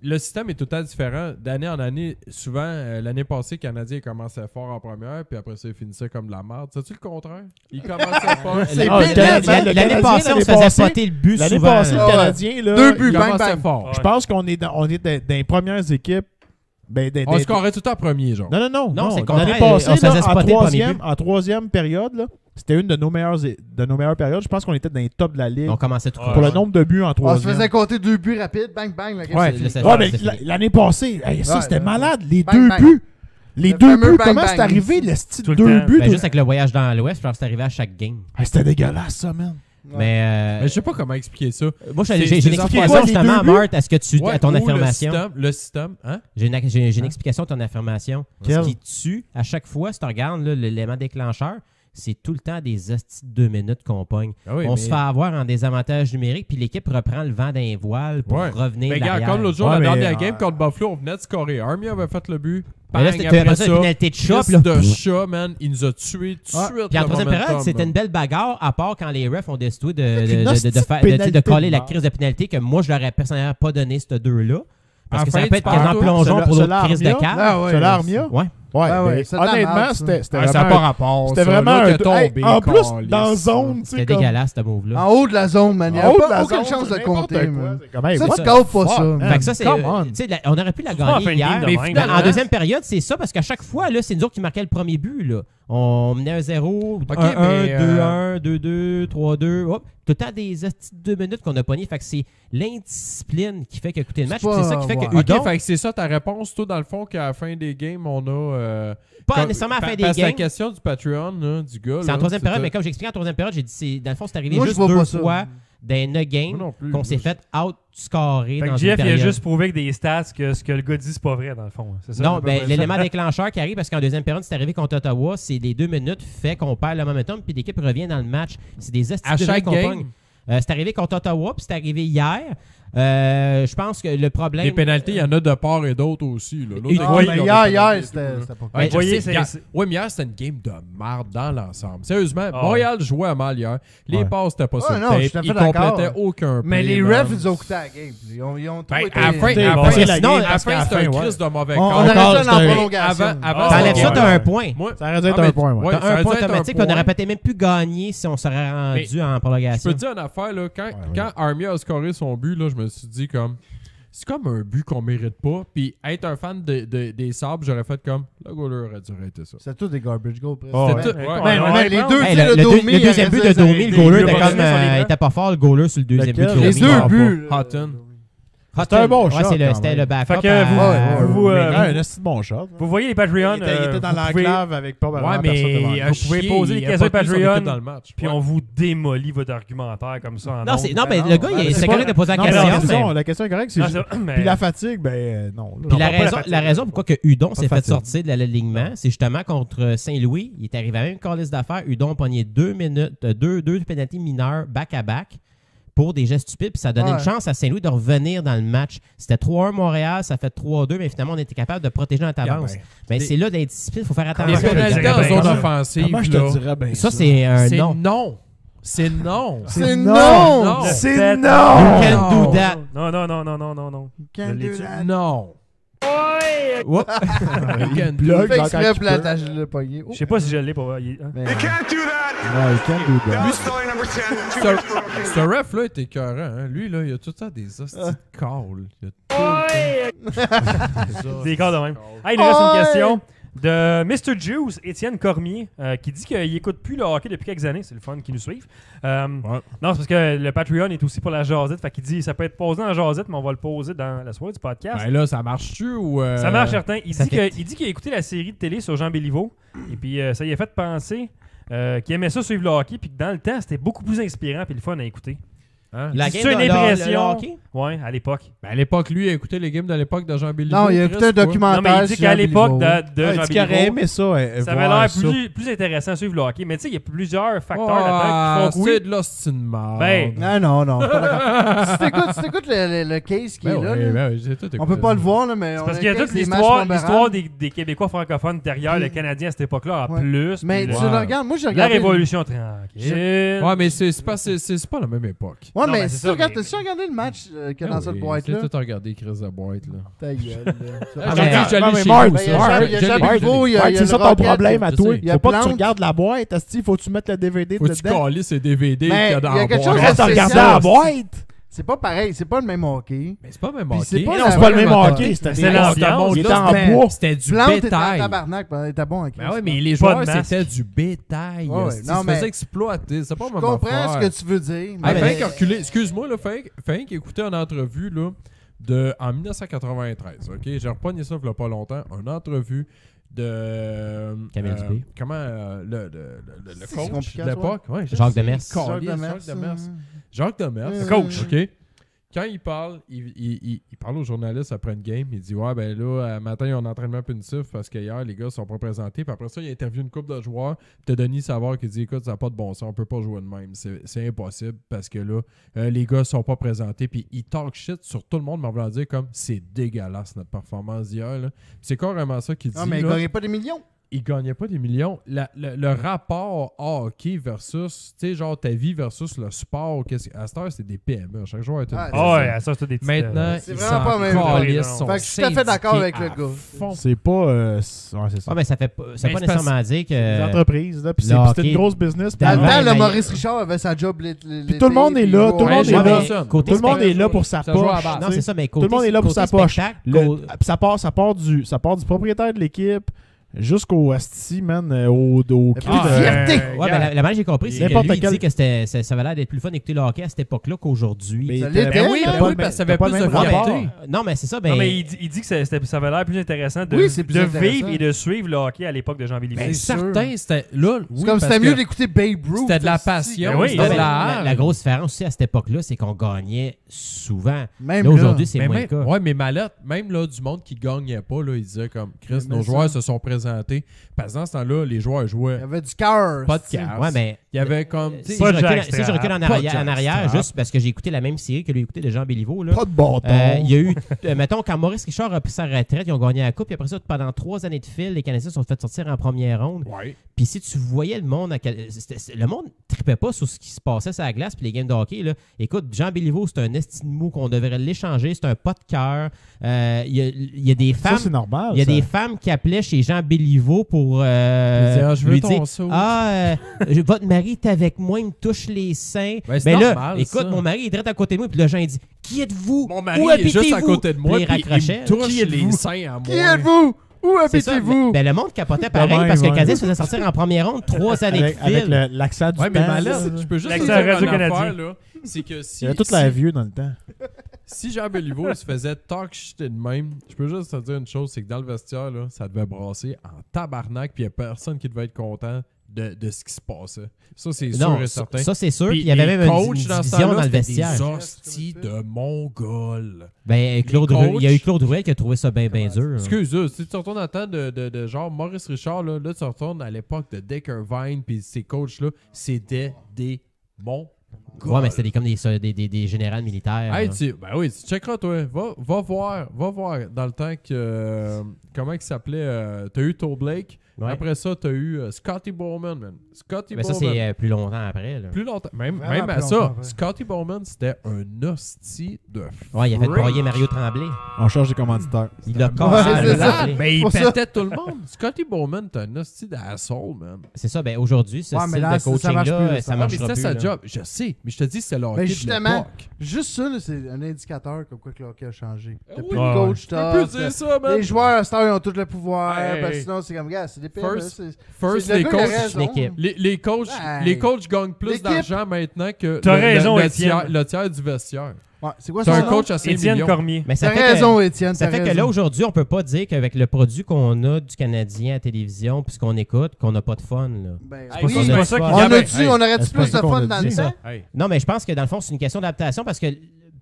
le système est tout le temps différent. D'année en année, souvent, l'année passée, le Canadien commençait fort en première, puis après ça, il finissait comme de la merde. C'est-tu le contraire? Il commençait fort.
C'est
Ah,
pire,
le Canadien,
man.
le
L'année
Canadien,
passée, on
l'année
se faisait
passée-
poter le but
L'année
souvent.
passée, le
Ah ouais.
Canadien, là,
2 buts,
il
bang,
commençait
bang.
fort.
je pense qu'on est dans les premières équipes. Ben,
On scorait tout le temps premier, genre.
Non,
Non, c'est le
L'année
contraire,
passée,
on se faisait
là,
spotter le premier but.
en troisième période, là, c'était une de nos meilleures périodes. Je pense qu'on était dans les tops de la ligue
On commençait tout
Ouais.
pour le nombre de buts en
On se
troisième.
faisait compter 2 buts rapides, bang, bang. La game,
Ouais,
c'est fini.
c'est-
Ouais, mais
c'est fini.
l'année passée, hey, ça
Ouais,
c'était
ouais.
malade. Les
Bang,
2
bang.
buts. Les
Le
2
fameux
buts,
bang,
comment
bang.
c'est arrivé, le style
Tout le
2
temps.
buts?
Ben, juste avec le voyage dans l'Ouest, je pense que c'est arrivé à chaque game.
Hey, c'était dégueulasse, ça, man.
Mais
Mais je sais pas comment expliquer ça.
moi,
c'est-
j'ai
c'est
une
des
explication
affaires-
justement,
les deux buts?
Marthe, à ton
ou
affirmation.
Le système, hein?
J'ai une explication à ton affirmation.
Quelle?
Ce qui tue, à chaque fois, si tu regardes là, l'élément déclencheur, c'est tout le temps des hosties de 2 minutes qu'on pogne.
Ah oui,
On
mais-
se fait avoir en désavantage numérique, puis l'équipe reprend le vent d'un voile pour
Ouais.
revenir
Mais regarde,
derrière.
comme l'autre jour,
Ouais,
la
mais-
dernière game contre Buffalo, on venait de scorer. Army avait fait le but.
Mais là,
Bang,
c'était après ça, une pénalité de chat.
Chris
puis là,
de chat, man. Il nous a tués tout de
Ouais.
suite.
Puis en
le
troisième
momentum,
période, c'était
man.
une belle bagarre, à part quand les refs ont décidé
une hostie de pénalité
de coller la
de
crise de pénalité, que moi, je l'aurais personnellement pas donné, ces deux-là. Parce
En
que ça
fin
aurait pu
de
être quasiment
partout,
plongeon pour
cela
l'autre crise de
Armia?
cave.
Ah ouais.
C'est l'Armia?
Ouais.
Ouais,
Ah ouais,
mais
c'est de la
honnêtement,
merde, ça.
c'était
Ah, ça n'a
vraiment
pas
un-
rapport.
c'était
ça.
vraiment
Là,
un
t'es tombé,
en plus,
câlisse.
dans la zone, tu sais,
C'était
comme...
dégueulasse, ce move-là.
En haut de la zone, man. Il n'y
En
a
haut de
pas
la
aucune
zone,
chance de
n'importe
compter,
quoi.
man.
C'est comme, hey,
Ça,
what
tu
the
comptes pas
fuck,
ça,
man?
man.
Fait que ça, c'est.
Come on.
Tu sais, on aurait pu la
Souvent, on fait
gagner
une game
hier.
de
Mais
même,
finalement,
là.
en deuxième période, c'est ça, parce qu'à chaque fois, là, c'est nous autres qui marquaient le premier but. Là. On menait 1-0, 1-1,
mais,
2-1, 2-2, 3-2. Hop. Tout le temps des hosties de 2 minutes qu'on a pogné. Fait que c'est l'indiscipline qui fait que coûter le match.
C'est
puis C'est ça qui fait
pas-
que
ouais.
Udon,
Ok, fait que c'est ça ta réponse, toi, dans le fond, qu'à la fin des games, on a.
pas nécessairement à la fin des
Parce que
games.
la question du Patreon, là, du gars.
C'est en
là,
troisième période,
c'était-
mais comme j'expliquais en troisième période, j'ai dit, dans le fond, c'est arrivé
Moi, je
juste
vois
2
pas ça.
fois dans une
Moi
game
non plus.
qu'on s'est fait outscorer
Fait
dans
que
une
Jeff, il a
période.
juste prouvé avec des stats que ce que le gars dit, c'est pas vrai, dans le fond. C'est ça?
Non,
à peu
ben,
près ça?
l'élément déclencheur qui arrive parce qu'en deuxième période, c'est arrivé contre Ottawa, c'est les 2 minutes fait qu'on perd le momentum puis l'équipe revient dans le match. C'est des
À chaque
qu'on
game,
pogne. C'est arrivé contre Ottawa puis c'est arrivé hier. Je pense que le problème.
les pénalités, il y en a de part et d'autre aussi. Là. L'autre
Et-
équipe,
Ah,
il y
mais
a des
hier,
pénalités,
c'était
tout, là.
pas cool.
Ouais,
Vous voyez,
je sais,
c'est-
ouais, mais hier, c'était une game de marde dans l'ensemble. Sérieusement,
Ah
Montréal jouait mal hier. Les
Ouais.
passes, c'était pas sur le
non, je suis
tape.
tout à
Ils
fait d'accord.
complétaient aucun
Mais
play,
les
man.
refs, ils ont coûté la game. Ils ont tout
Ben,
été-
à la fin,
Écoutez,
à la
bon,
fin,
c'est la
sinon,
game,
à la
parce
fin,
qu'à
c'était
la
un
fin,
crise de mauvais
On
corps.
aurait
Encore,
ça en
c'était-
prolongation.
Avant
T'enlèves
cette
ça,
game,
t'as un point.
moi,
Ça aurait dû être
ah,
un
mais-
point, ouais.
ouais,
T'as
ça
un
aurait
point
dû être
automatique,
un
puis on aurait
point.
peut-être même plus gagné si on serait rendu en
Je
prolongation.
peux te dire une affaire, là, quand Army a scoré son but, là, je me suis dit comme. C'est comme un but qu'on mérite pas. Puis être un fan des Sabres, j'aurais fait comme. Le goaler aurait dû arrêter ça.
C'est tous des garbage goals. presque.
Oh,
C'était
ouais.
tout. Ouais.
Mais
Ouais,
les
ouais,
deux
Hey,
tirs de Domi,
le deuxième but de Domi, le goaler était était pas fort, le goaler sur le deuxième but.
Lequel?
de
Les
Domi.
deux
Ah,
buts.
Hutton.
C'était un bon shot.
C'était le backup.
Fait que vous,
un esti de bon shot.
vous voyez les Patreons.
Il était dans
vous pouvez-
l'enclave avec pas vraiment
Ouais,
personne devant
mais
lui.
vous pouvez poser des questions
Patreon
Patreon,
dans le match.
puis on vous démolit votre argumentaire comme ça en
Non,
ondes.
mais le gars, c'est correct de poser la
Non, mais
question.
la question est correcte. c'est
Non,
juste-
c'est- mais-
Puis la fatigue, ben non. là.
Puis
Non, pas la
la raison pourquoi que Hudon s'est fait
fatigue.
sortir de l'alignement, c'est justement contre Saint-Louis. Il est arrivé à un calice d'affaires. Hudon a pogné 2 pénalités mineures back-à-back pour des gestes stupides. Puis ça a donné une chance à Saint-Louis de revenir dans le match. C'était 3-1 Montréal, ça fait 3-2, mais finalement, on était capable de protéger notre avance. Mais c'est là l'indiscipline, il faut faire attention.
Les pénalités en zone
Comment-
offensive,
Comment je te dirais ben
Ça, c'est un
c'est
non.
non. C'est non.
C'est
non.
non!
C'est
Faites-
You
non!
can do that.
Non, non, non, non, non, non, non.
Can't
Je l'ai
do
tué.
that.
Non.
Whoop.
Il bloque
Fait
quand
exprès
il
pour
peut.
l'attache le pogné.
Je sais pas si je l'ai pas. il- hein.
Mais-
Non, il can't do that.
Ce ref-là était écœurant. Hein? Lui, là, il a tout le temps des hosties de calls. Il a tout le temps
Des cas de même. Hey, il nous reste une question de Mr. Juice, Étienne Cormier, qui dit qu'il écoute plus le hockey depuis quelques années. C'est le fun qui nous suivent. Non, c'est parce que le Patreon est aussi pour la jasette. Fait qu'il dit ça peut être posé dans la jasette, mais on va le poser dans la soirée du podcast.
Ben là, ça marche-tu ou.
Ça marche certain. Il
ça
dit
fait-
qu'il a écouté la série de télé sur Jean Béliveau. Et puis ça lui a fait penser qu'il aimait ça suivre le hockey. Puis que dans le temps, c'était beaucoup plus inspirant puis le fun à écouter.
Hein?
La
C'est
game
une
de- le
impression.
hockey?
Ouais, à l'époque.
Ben, à l'époque, lui, il a écouté les games de l'époque de Jean Béliveau.
Non, il a écouté un
Non,
documentaire.
mais il dit
sur
qu'à
Jean
l'époque
Béliveau.
de
Il
Jean
dit qu'il aurait
Béliveau,
aimé ça.
ça avait l'air plus intéressant à suivre le hockey. Mais tu sais, il y a plusieurs facteurs là-dedans qui font que
C'est
oui.
de l'ostinement.
Ben,
Non, je suis pas d'accord. Si t'écoutes le case qui est là, là, on peut pas le voir, là, mais
c'est
on
parce
a
qu'il y a
le case
toute
des
l'histoire
matchs
l'histoire
mémorables.
des Québécois francophones derrière
Puis-
les Canadiens à cette époque-là en
Ouais.
plus.
Mais
puis
tu
le-
le regardes, moi j'ai
la
regardé.
révolution tranquille.
Ouais, mais c'est pas la même époque.
Ouais,
Non,
mais
mais
si
c'est
tu
ça,
regardes,
mais-
t'as-tu regardé le match qu'il y a dans cette
Oui,
boîte-là?
C'est tout regardé, Chris de boîte, là.
Ta gueule, là.
Ah,
Je
mais-
l'ai
Non, mais
chez
Mark,
vous,
Ben, il y a
ça.
Jean- il y a Jean Béliveau, il y a
Ouais, c'est
le
ça ton
Rocket,
problème à
je
toi.
sais.
Il y a
Faut pas que tu
Plante.
regardes la boîte, asti. Faut que tu mettes le DVD
Faut que tu
dedans.
calisses ces DVD
Mais
qu'il y a dans
il y a
la
quelque
boîte.
chose
Reste à regarder
spécial.
la boîte.
C'est pas pareil, c'est pas le même hockey.
Mais c'est pas même
Puis
hockey.
c'est pas
Non,
la
c'est pas le même
vraie
hockey.
C'est
C'était
l'ambiance.
Il était en
Mais-
bois.
C'était du
Plante était en
bétail.
tabarnak, il était bon.
Ben ouais, mais les
Pas
joueurs,
de masque.
c'était du bétail.
Ouais,
Ils
non,
se
mais-
faisaient exploiter. C'est pas
Je
même
comprends
affaire.
ce que tu veux dire.
Hey,
mais-
Frank a reculé. Excuse-moi, là, Frank écoutait une entrevue là, en 1993. OK? J'ai repogné ça il y a pas longtemps. Une entrevue de.
Camille Dubé.
Comment le
C'est
coach
compliqué
de
à
l'époque? Ouais, je
Jacques
sais.
Demers.
Jacques Demers. Jacques Demers.
Le
coach.
OK? Quand il parle, il parle aux journalistes après une game. Il dit ouais, ben là, matin, il y a un entraînement punitif parce qu'hier, les gars sont pas présentés. Puis après ça, il interviewe une couple de joueurs. Puis t'as Denis Savard qui dit écoute, ça n'a pas de bon sens, on peut pas jouer de même. C'est impossible parce que là, les gars sont pas présentés. Puis il talk shit sur tout le monde, mais en voulant dire comme c'est dégueulasse notre performance d'hier. Là. Puis c'est carrément ça qu'il dit.
Non, mais il
là.
gagnait pas des millions.
Il gagnait pas des millions. Le rapport hockey versus, tu sais, genre ta vie versus le sport, à cette heure, c'est des PME. Chaque joueur est une
Ah,
PME.
Ah ouais, ça, c'est des petites,
Maintenant,
c'est
ils
vraiment
s'en
pas même
calissent,
chose.
sont
Fait que je suis tout à fait d'accord avec le
syndiqués
gars.
à fond.
C'est pas. Ouais, c'est ça.
Ouais, mais ça fait pas, ça
Mais
pas
c'est
nécessairement dire
Les
que.
entreprises, là. Puis
le
c'était
hockey
une grosse business.
Dans le
Ouais,
temps,
mais-
Maurice Richard avait sa job.
Puis tout le monde est là, tout le monde est
Ouais,
là.
Johnson.
Côté
Tout le monde
spectacle.
est là pour sa
Ça joue à
poche.
la base.
Non,
tu sais.
c'est ça, mais
Tout le monde est là pour sa poche.
spectacle,
Ça part du propriétaire de l'équipe jusqu'au asti, man, au
Plus de fierté.
Ouais, mais la manière que j'ai compris, c'est que
N'importe
lui, il
quel-
dit que ça avait l'air d'être plus fun d'écouter le hockey à cette époque-là qu'aujourd'hui.
Mais
Ça
t'as-
l'était,
ben
oui,
t'as
ben
pas
oui,
le
parce que ça
t'as
avait
pas
plus
le
de
même
Ouais,
rapport.
mais- non, mais c'est ça. Ben,
Non, mais il dit que ça avait l'air plus intéressant de,
Oui, c'est plus
de
intéressant.
vivre et de suivre le hockey à l'époque de Jean Béliveau.
Ben,
C'est
certain, c'était là.
C'est comme c'était mieux d'écouter Babe Ruth.
C'était de la
aussi.
passion.
Ben oui,
c'était
Ouais,
de
mais
la
la grosse différence aussi à cette époque-là, c'est qu'on gagnait souvent.
Même
Là,
là.
aujourd'hui, c'est
Mais
moins le
même,
cas.
ouais, mais Mallette, même là, du monde qui gagnait pas, là, il disait comme Chris,
Mais
nos
ça.
joueurs se sont présentés. Parce que dans ce temps-là, les joueurs
Il
jouaient
y avait du cœur.
pas de
c'est-
casse.
Ouais, mais
Il y avait comme. tu sais,
si,
Pas
je
de
recule,
Jack
si je recule en
Pas
arrière,
Jack
en arrière,
Strap.
juste parce que j'ai écouté la même série que lui écouté de Jean Béliveau, là.
Pas de bâton.
Il y a eu, mettons, quand Maurice Richard a pris sa retraite, ils ont gagné la Coupe, puis après ça, pendant 3 années de fil, les Canadiens se sont fait sortir en première ronde.
Ouais.
Puis si tu voyais le monde, le monde tripait pas sur ce qui se passait sur la glace, puis les games de hockey, là. Écoute, Jean Béliveau, c'est un estime mou qu'on devrait l'échanger, c'est un pas de cœur. Il y a des
Ça,
femmes.
c'est normal.
Il y a
ça.
des femmes qui appelaient chez Jean Béliveau pour
je veux
lui
ton
dire
sauce.
votre mari est avec moi, il me touche les seins.
Ben, c'est
Mais là,
normal,
écoute,
ça.
mon mari est direct à côté de moi, puis le Jean il dit qui êtes-vous?
Mon mari
Où
est juste à
habitez-vous?
côté de moi,
Puis il
puis
raccrochait.
il me touche
Qui êtes-vous?
les seins à moi.
Qui êtes-vous? Où
C'est ça.
habitez-vous?
Ben, le monde capotait pareil
même,
parce que le
ouais.
Canadien se faisait sortir en première ronde 3 années de
Avec
fil.
l'accent du
Ouais, mais
temps,
Mallette,
là.
je peux juste te
L'accent
dire une
radio-canadien.
affaire, là. C'est que si.
Il y avait toute la vieux dans le temps.
Si Jean Béliveau se faisait talk shit de même, je peux juste te dire une chose, c'est que dans le vestiaire, là, ça devait brasser en tabarnak, puis il n'y a personne qui devait être content de ce qui se passait. Ça, c'est sûr et certain.
Ça, c'est sûr.
Puis
Il y avait
les
même une
coachs
division dans le vestiaire.
Des hosties de Mongols.
Ben, il y a eu Claude Rouet qui a trouvé ça bien dur.
Excuse-moi, si tu retournes dans le temps de genre Maurice Richard, là tu retournes à l'époque de Dick Irvine, puis ces coachs-là, c'était des Mongols.
Ouais, mais c'était comme des générales militaires.
Hey, ben oui, tu checkeras, toi. Va voir dans le temps que... comment il s'appelait? T'as eu Toe Blake.
Ouais.
Après ça, t'as eu Scotty Bowman, man. Scotty
Mais
Bowman.
ça, c'est plus longtemps après. Là.
Plus longtemps. Même
Vraiment
à
plus
ça,
longtemps après.
Scotty Bowman, c'était un hostie de
Ouais, il a fait
freak.
broyer Mario Tremblay.
On change des commanditaires.
Il a
Ouais,
cassé
c'est
le
ça.
Tremblay.
Mais il
Pour ça.
pétait tout le monde. Scotty Bowman, t'es un hostie d'asshole, man.
C'est ça, ben aujourd'hui, ce
Ouais, mais
style
là,
de
ça marche plus,
coaching-là,
là,
ça
ça
Mais
marchera
c'était
plus.
sa
là.
job. Je sais, mais je te dis, c'est le hockey
Mais
de
justement,
l'époque.
juste ça, là, c'est un indicateur comme quoi que le hockey a changé. T'as
oui.
plus de
Ouais,
coach
Tu peux plus
tough.
dire ça, man.
Les joueurs, à cette heure, ils ont tout le pouvoir.
Hey,
Parce que
hey.
sinon, c'est comme, gars, c'est des
First,
c'est
les
le gars, il a
coachs...
raison.
une équipe.
Les coachs,
Ouais.
les coachs gagnent plus
L'équipe.
d'argent maintenant que
T'as raison, Étienne.
le tiers du vestiaire.
Ouais, c'est quoi
C'est
ça?
un coach à 5
Étienne
millions.
Cormier.
Mais ça
T'as
fait
raison, Étienne.
Ça
t'as
fait que là,
raison.
aujourd'hui, on peut pas dire qu'avec le produit qu'on a du Canadien à télévision, puis ce qu'on écoute, qu'on n'a pas de fun. Là.
Ben,
C'est
oui,
qu'on
c'est
a
pas
de
ça
fun.
qu'il
on
y avait-
a-tu, on aurait-tu
c'est
plus
pas
de
qu'on
fun
a
dans
dit.
le
C'est
temps?
ça.
Hey.
Non, mais je pense que dans le fond, c'est une question d'adaptation parce que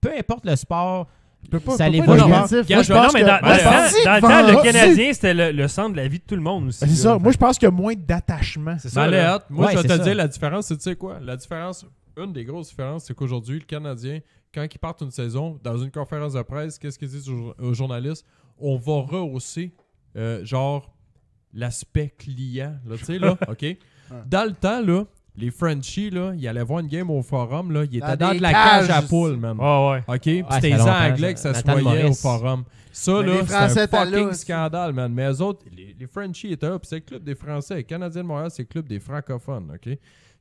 peu importe le sport,
Peux pas,
ça
peux
l'évolue.
pas être
Moi,
négatif.
Moi, je
Non,
pense
mais
que-
dans
Ouais,
le temps,
vas-y,
dans le temps,
vas-y.
le Canadien, c'était le centre de la vie de tout le monde aussi.
C'est
là.
ça. Moi, je pense qu'il y a moins d'attachement.
C'est ça. là.
Maléat, moi,
Ouais,
je vais
c'est
te
ça.
dire la différence, c'est tu sais quoi? La différence, une des grosses différences, c'est qu'aujourd'hui, le Canadien, quand ils partent une saison, dans une conférence de presse, qu'est-ce qu'ils disent aux journalistes? On va rehausser, genre, l'aspect client, là, tu sais, là, OK? Dans le temps, là, les Frenchies, là, ils allaient voir une game au forum, là, ils étaient dans
des
de la cage à
cages.
poules, man.
Ah ouais.
OK? Puis
ça
c'était
fait
les
longtemps,
Anglais que
ça.
ça
Nathan
se voyait au
Morris.
forum. Ça,
Mais
là,
les
c'est
Français
un
étaient là
fucking
aussi.
scandale, man. Mais eux autres, les Frenchies étaient là, puis c'est le club des Français. Le Canadien de Montréal, c'est le club des francophones, OK?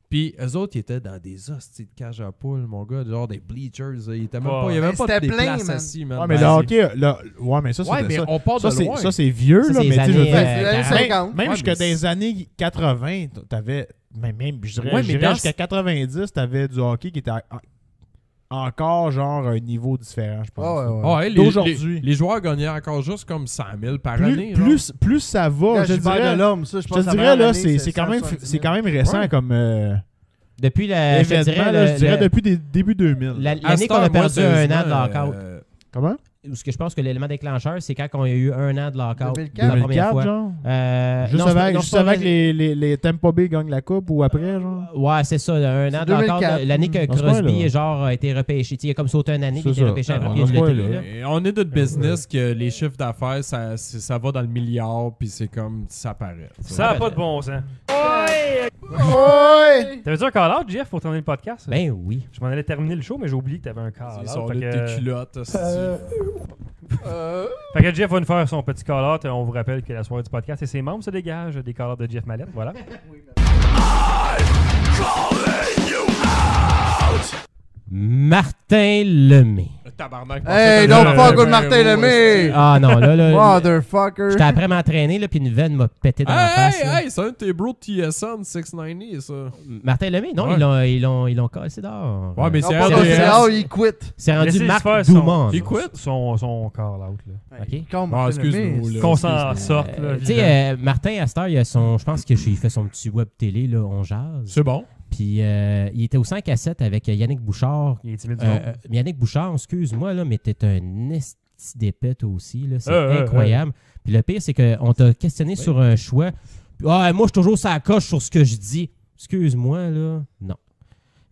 Puis eux autres, ils étaient dans des hosties de cage à poules, mon gars, genre des bleachers. Il y avait
Ouais.
même
Mais
pas
c'était
des
plein,
places
man.
assis, man.
Ouais, mais
Ben,
le hockey, ouais, mais ça,
Ouais,
c'était
mais
ça.
on part
Ça,
de
c'est-
loin.
ça, c'est vieux,
Ça,
là,
c'est
mais
les
tu sais, je veux
années,
dire,
années
quarante.
50.
même
Ouais,
jusqu'à
mais
des années 80, t'avais, même je dirais,
Ouais,
je
mais
dirais
dans
jusqu'à 90, t'avais du hockey qui était encore genre un niveau différent, je pense.
Ouais, ouais, ouais.
Ah, ouais,
D'aujourd'hui.
les joueurs gagnaient encore juste comme 100 000 par
Plus,
année. genre.
plus ça va,
Gars,
je te
Gilbert
dirais,
Delorme, ça, je
je
pense
te
que la
dirais
meilleure
là,
année,
c'est quand même
170
c'est quand même récent
Ouais.
comme
depuis la. Je te
événement,
dirais,
là, je dirais depuis début 2000.
la-
À
l'année
cette
qu'on a
heure, moi,
perdu un an de
sérieusement,
lockout.
Comment?
Ce que je pense que l'élément déclencheur, c'est quand on a eu un an de lockout.
2004.
La première
2004,
fois.
genre?
Non,
Juste
c'est pas-
avec,
non,
juste
c'est pas
avec
vrai.
les Tampa Bay gagnent la coupe ou après, genre?
Ouais, c'est ça, un an de lockout.
2004.
L'année que
Dans ce
Crosby
coin-là.
genre, a été repêché. Il a comme sauté une année, puis il a
C'est
été
ça.
repêché à
Ah,
premier
dans ce
de
coin-là.
l'été, là.
Et on est de business que les chiffres d'affaires, ça va dans le milliard, puis c'est comme ça paraît.
Ça n'a pas de bon sens.
Ouais!
T'avais-tu un call-out, Jeff, pour terminer le podcast?
Ben oui.
Je m'en allais terminer le show, mais j'ai oublié que t'avais un
Ils
call-out.
sont
Fait
là de
que-
tes culottes. hostie.
Fait que Jeff va nous faire son petit call-out. On vous rappelle que la soirée du podcast et ses membres se dégagent des call-outs de Jeff Mallette. Voilà.
Martin Lemay.
Tabarnak.
Hey, don't fuck with Martin Lemay!
Ah non, là,
Motherfucker!
j'étais après m'entraîner, là, puis une veine m'a pété dans la face. là.
Hey, c'est un de tes bros de TSN 690, ça.
Martin Lemay, non,
Ouais.
ils l'ont cassé dehors.
Ouais, mais
Non,
c'est
pas
un
dans
des-
le CA, il quitte.
C'est rendu
Laissez-le
Marc
faire
Doumon.
Il quit?
Son call-out. Là.
OK.
Comme
Ah,
Martin
excuse-nous,
Lemay.
là.
Qu'on s'en
excuse-nous.
sorte. là,
Tu sais,
évidemment.
Martin, à cette heure, il a son, je pense qu'il fait son petit web télé, là, on jase.
C'est bon.
Puis il était au 5 à 7 avec Yannick Bouchard.
Il est timide du monde.
Yannick Bouchard, excuse-moi, là, mais t'es un esti d'épée toi aussi. Là, c'est
Ouais.
incroyable. Puis le pire, c'est qu'on t'a questionné sur un choix. Puis, moi, je suis toujours sur la coche sur ce que je dis. Excuse-moi, là. Non.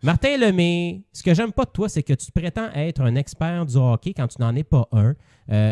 Martin Lemay, ce que j'aime pas de toi, c'est que tu te prétends être un expert du hockey quand tu n'en es pas un.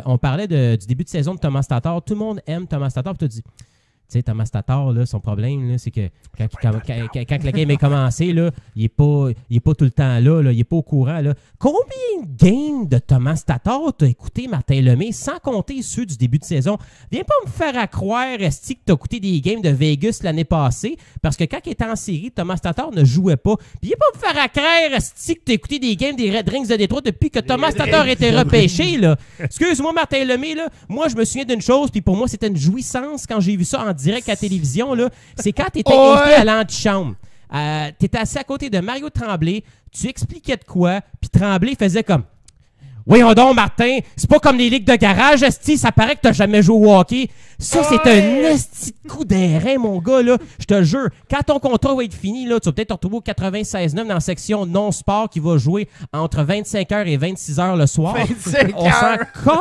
On parlait du début de saison de Thomas Tatar. Tout le monde aime Thomas Tatar. Puis tu dis, tu sais, Thomas Tatar, là, son problème, là, c'est que quand la game est commencée, là, il est pas tout le temps là, il est pas au courant. Là. Combien de games de Thomas Tatar t'as écouté, Martin Lemay, sans compter ceux du début de saison? Viens pas me faire à croire, Esti, que t'as écouté des games de Vegas l'année passée, parce que quand il était en série, Thomas Tatar ne jouait pas. Puis viens pas me faire à croire, Esti, que t'as écouté des games des Red Wings de Détroit depuis que Thomas Tatar était repêché. Là. Excuse-moi, Martin Lemay, là, moi, je me souviens d'une chose, puis pour moi, c'était une jouissance quand j'ai vu ça en direct à la télévision. Là. C'est quand t'étais invité à l'antichambre. T'étais assis à côté de Mario Tremblay, tu expliquais de quoi, puis Tremblay faisait comme... Voyons donc, Martin, c'est pas comme les ligues de garage, esti, ça paraît que t'as jamais joué au hockey. Ça, c'est un esti de coup d'airain, mon gars, là. Je te jure, quand ton contrat va être fini, là, tu vas peut-être te retrouver au 96.9 dans la section non-sport qui va jouer entre 25h et 26h le soir.
25
On s'en